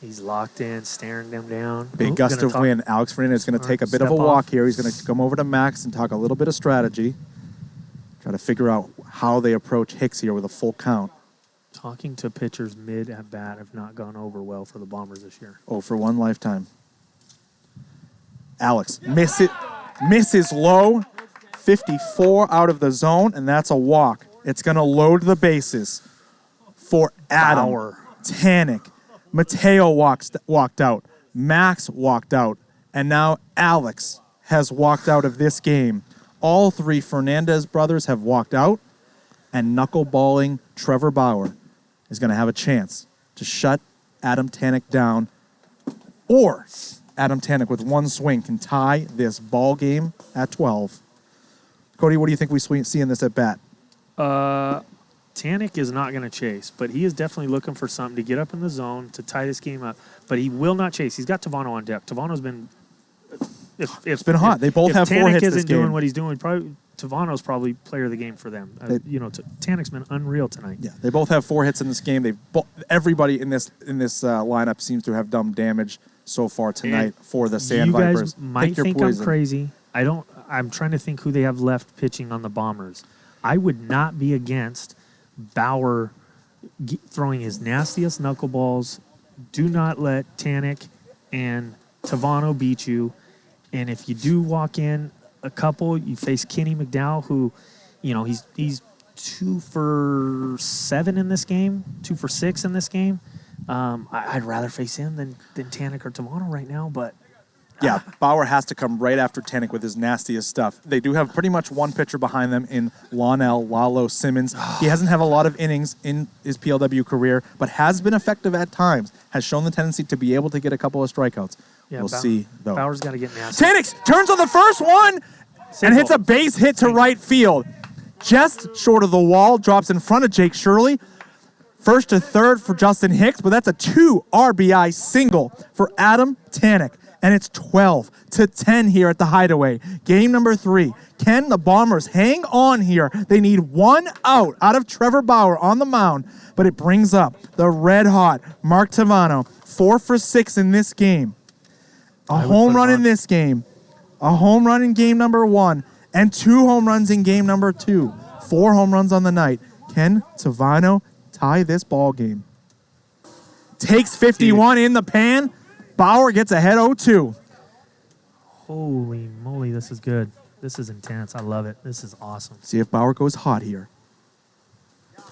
he's locked in, staring them down. Big gust of wind. Alex Fernandez is going to take a bit of a walk here. He's going to come over to Max and talk a little bit of strategy. Try to figure out how they approach Hicks here with a full count. Talking to pitchers mid at bat have not gone over well for the Bombers this year. Oh, for one lifetime. Alex misses low. 54 out of the zone, and that's a walk. It's going to load the bases for Adam. Bauer. Tanek. Mateo walked out. Max walked out. And now Alex has walked out of this game. All 3 Fernandez brothers have walked out, and knuckleballing Trevor Bauer is going to have a chance to shut Adam Tanek down, or Adam Tanek with one swing can tie this ball game at 12. Cody, what do you think we see in this at bat? Tanek is not going to chase, but he is definitely looking for something to get up in the zone to tie this game up. But he will not chase. He's got Tavano on deck. Tavano's been... It's been hot. They both have 4 Tanek hits this isn't doing game. what he's doing, Tavano's probably player of the game for them. Tanek's been unreal tonight. Yeah, they both have 4 hits in this game. Everybody in this lineup seems to have done damage so far tonight for the Sandvipers. You guys might think I'm crazy. I'm trying to think who they have left pitching on the Bombers. I would not be against Bauer throwing his nastiest knuckleballs. Do not let Tanek and Tavano beat you. And if you do walk in a couple, you face Kenny McDowell, who, he's 2 for 7 in this game, 2 for 6 in this game. I'd rather face him than Tanek or Tavano right now, but... Yeah, Bauer has to come right after Tanek with his nastiest stuff. They do have pretty much one pitcher behind them in Lalo Simmons. He hasn't had a lot of innings in his PLW career, but has been effective at times, has shown the tendency to be able to get a couple of strikeouts. Yeah, we'll see, though. Bauer's got to get nasty. Tanek turns on the first one and hits a base hit to right field. Just short of the wall, drops in front of Jake Shirley. First to third for Justin Hicks, but that's a 2 RBI single for Adam Tanek. And it's 12-10 here at the Hideaway. Game number 3. Can the Bombers hang on here? They need 1 out of Trevor Bauer on the mound, but it brings up the red-hot Mark Tavano, 4 for 6 in this game. A home run in this game, a home run in game number 1, and 2 home runs in game number 2. 4 home runs on the night. Can Tavano tie this ball game? Takes 51 in the pan. Bauer gets ahead 0-2. Holy moly, this is good. This is intense. I love it. This is awesome. See if Bauer goes hot here.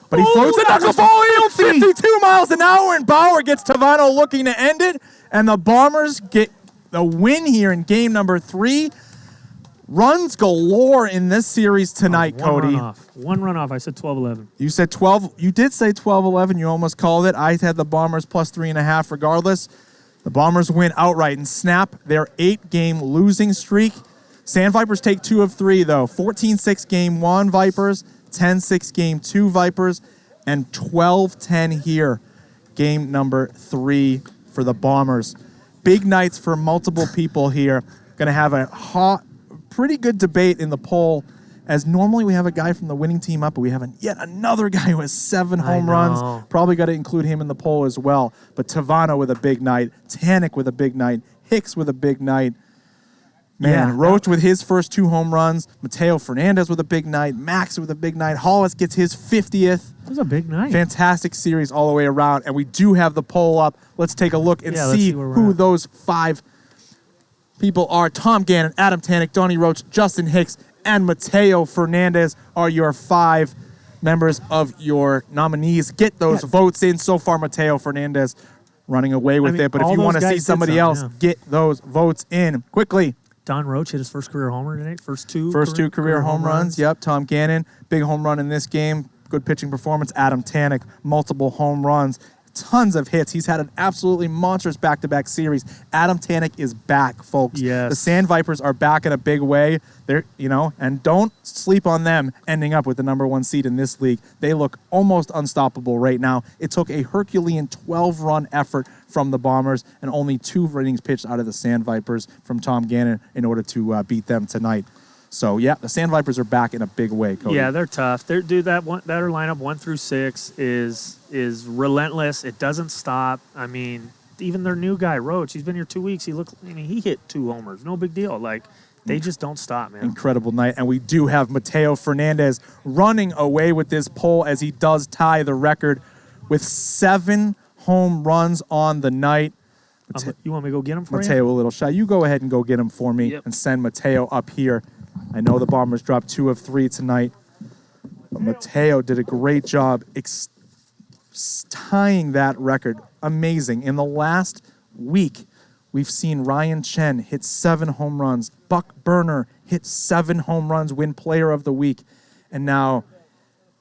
But he floats a knuckleball 52 miles an hour, and Bauer gets Tavano looking to end it. And the Bombers get the win here in game number 3. Runs galore in this series tonight, Cody. One runoff. I said 12-11. You said 12. You did say 12-11. You almost called it. I had the Bombers plus 3.5 regardless. The Bombers win outright and snap their 8-game losing streak. Sandvipers take 2 of 3, though. 14-6 game 1 Vipers, 10-6 game 2 Vipers, and 12-10 here, game number 3 for the Bombers. Big nights for multiple people here. Going to have a pretty good debate in the poll, as normally we have a guy from the winning team up, but we have yet another guy who has 7 home runs. Probably got to include him in the poll as well. But Tavano with a big night, Tanek with a big night, Hicks with a big night. Man, Roach with his first 2 home runs, Mateo Fernandez with a big night, Max with a big night, Hollis gets his 50th. It was a big night. Fantastic series all the way around, and we do have the poll up. Let's take a look and see who those 5 people are. Tom Gannon, Adam Tanek, Donnie Roach, Justin Hicks, and Mateo Fernandez are your 5 members of your nominees. Get those votes in. So far, Mateo Fernandez running away with it, but if you want to see somebody else, get those votes in quickly. Don Roach hit his first career homer tonight. First two career home runs. Yep. Tom Gannon, big home run in this game. Good pitching performance. Adam Tanek, multiple home runs. Tons of hits. He's had an absolutely monstrous back-to-back series. Adam Tanek is back, folks. Yes. The Sandvipers are back in a big way. They're, and don't sleep on them ending up with the number 1 seed in this league. They look almost unstoppable right now. It took a Herculean 12-run effort from the Bombers and only 2 innings pitched out of the Sandvipers from Tom Gannon in order to beat them tonight. So, yeah, the Sandvipers are back in a big way, Cody. Yeah, they're tough. That lineup 1 through 6 is relentless. It doesn't stop. I mean, even their new guy, Roach, he's been here 2 weeks. He hit 2 homers. No big deal. They just don't stop, man. Incredible night. And we do have Mateo Fernandez running away with this poll as he does tie the record with 7 home runs on the night. You want me to go get him for Mateo, you? a little shy. You go ahead and go get him for me and send Mateo up here. I know the Bombers dropped 2 of 3 tonight, but Mateo did a great job tying that record. Amazing. In the last week, we've seen Ryan Chen hit 7 home runs. Buck Burner hit 7 home runs, win Player of the Week. And now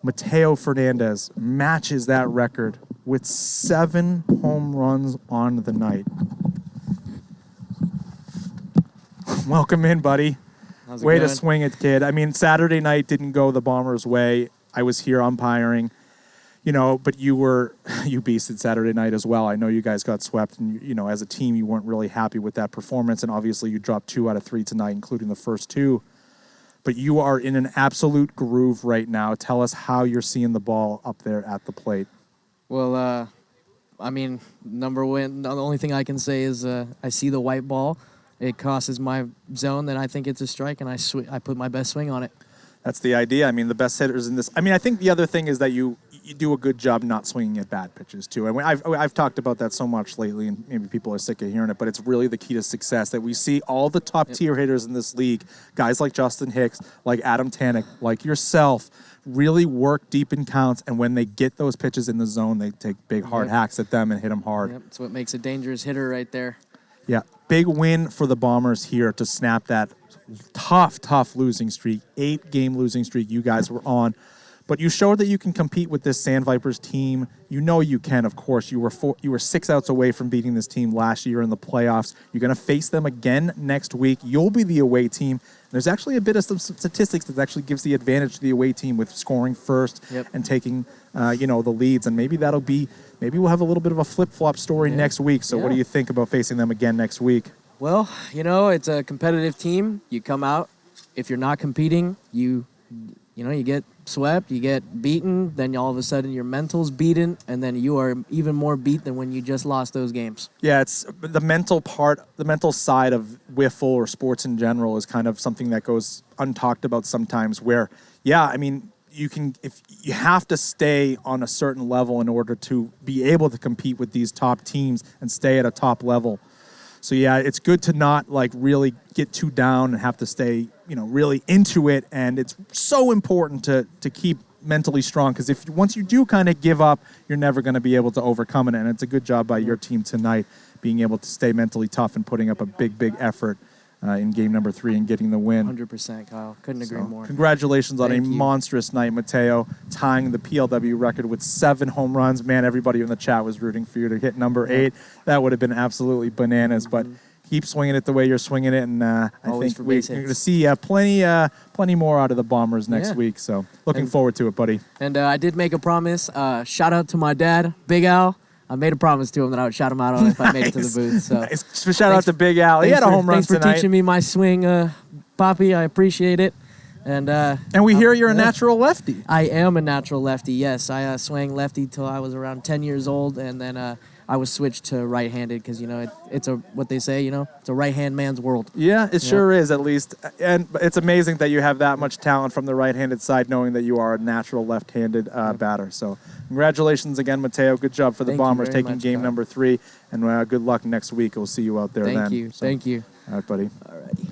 Mateo Fernandez matches that record with 7 home runs on the night. Welcome in, buddy. Way to swing it, kid. I mean, Saturday night didn't go the Bombers' way. I was here umpiring, but you beasted Saturday night as well. I know you guys got swept, and, as a team, you weren't really happy with that performance, and obviously you dropped 2 out of 3 tonight, including the first 2. But you are in an absolute groove right now. Tell us how you're seeing the ball up there at the plate. Well, number 1, the only thing I can say is I see the white ball. It crosses my zone, then I think it's a strike, and I put my best swing on it. That's the idea. I mean, the best hitters in this. I mean, I think the other thing is that you do a good job not swinging at bad pitches too. I mean, I've talked about that so much lately, and maybe people are sick of hearing it, but it's really the key to success that we see all the top tier hitters in this league, guys like Justin Hicks, like Adam Tanek, like yourself, really work deep in counts, and when they get those pitches in the zone, they take big hard hacks at them and hit them hard. Yep, that's what makes a dangerous hitter right there. Yeah, big win for the Bombers here to snap that tough losing streak, 8-game losing streak you guys were on. But you showed that you can compete with this Sandvipers team. You know you can, of course. You were 6 outs away from beating this team last year in the playoffs. You're going to face them again next week. You'll be the away team. There's actually a bit of some statistics that actually gives the advantage to the away team with scoring first and taking, the leads. And maybe we'll have a little bit of a flip-flop story next week. So what do you think about facing them again next week? Well, it's a competitive team. You come out. If you're not competing, you get swept, you get beaten, then all of a sudden your mental's beaten, and then you are even more beat than when you just lost those games. Yeah, it's the mental part, the mental side of WIFFLE or sports in general is kind of something that goes untalked about sometimes where, if you have to stay on a certain level in order to be able to compete with these top teams and stay at a top level. So, yeah, it's good to not, really get too down and have to stay, really into it. And it's so important to keep mentally strong because once you do kind of give up, you're never going to be able to overcome it. And it's a good job by your team tonight being able to stay mentally tough and putting up a big effort in game number 3 and getting the win. 100%, Kyle. Couldn't agree more. Congratulations on Thank a you. monstrous night, Mateo, tying the PLW record with 7 home runs. Man, everybody in the chat was rooting for you to hit number 8. That would have been absolutely bananas, but keep swinging it the way you're swinging it, and I Always think for we're base going to hits. see plenty more out of the Bombers next Yeah. week, so looking And- forward to it, buddy. And I did make a promise. Shout out to my dad, Big Al. I made a promise to him that I would shout him out if I made it to the booth. So Nice. Shout out to Big Al. He had a home run thanks for tonight. teaching me my swing, Poppy. I appreciate it. And We hear you're a yeah. natural lefty. I am a natural lefty. Yes, I swang lefty till I was around 10 years old, and then I was switched to right-handed because it's what they say. It's a right-hand man's world. Yeah, it sure is, at least. And it's amazing that you have that much talent from the right-handed side, knowing that you are a natural left-handed batter. So congratulations again, Mateo. Good job for the Thank you Bombers very taking much, game Kyle. number 3. And good luck next week. We'll see you out there then. Thank you. So, Thank you. All right, buddy. Alrighty.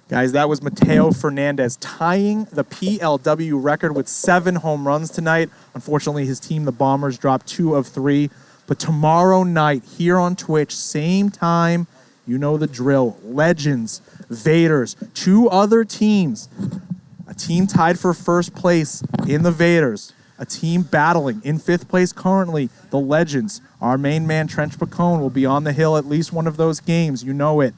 Guys, that was Mateo Fernandez tying the PLW record with 7 home runs tonight. Unfortunately, his team, the Bombers, dropped 2 of 3. But tomorrow night, here on Twitch, same time, you know the drill. Legends, Vaders, 2 other teams. A team tied for first place in the Vaders. A team battling in 5th place currently, the Legends. Our main man, Trench Pacone, will be on the hill at least one of those games. You know it.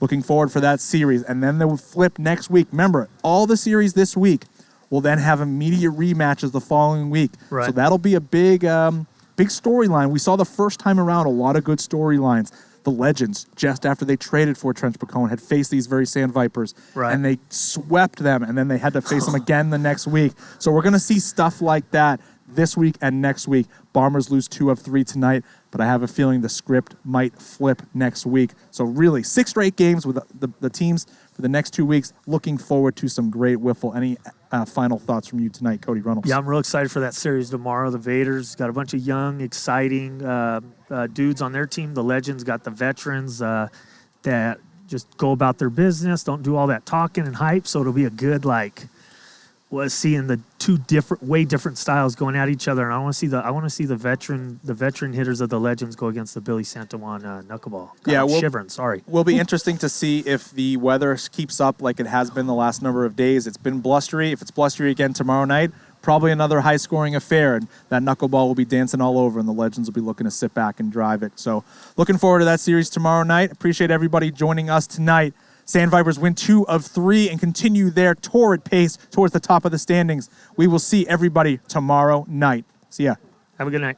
Looking forward for that series. And then they will flip next week. Remember, all the series this week will then have immediate rematches the following week. Right. So that'll be a big storyline. We saw the first time around a lot of good storylines. The Legends, just after they traded for Trench Pacone, had faced these very Sandvipers. Right. And they swept them, and then they had to face them again the next week. So we're going to see stuff like that this week and next week. Bombers lose 2 of 3 tonight, but I have a feeling the script might flip next week. So really, 6 straight games with the teams for the next 2 weeks. Looking forward to some great wiffle. Any final thoughts from you tonight, Cody Reynolds? Yeah, I'm real excited for that series tomorrow. The Vaders got a bunch of young, exciting dudes on their team. The Legends got the veterans that just go about their business, don't do all that talking and hype. So it'll be a good seeing the 2 way different styles going at each other. And I want to see the veteran hitters of the Legends go against the Billy Santawan knuckleball. Yeah, I'm well- shivering. Sorry. Will be interesting to see if the weather keeps up like it has been the last number of days. It's been blustery. If it's blustery again tomorrow night, probably another high-scoring affair, and that knuckleball will be dancing all over, and the Legends will be looking to sit back and drive it. So looking forward to that series tomorrow night. Appreciate everybody joining us tonight. Sandvipers win 2 of 3 and continue their torrid pace towards the top of the standings. We will see everybody tomorrow night. See ya. Have a good night.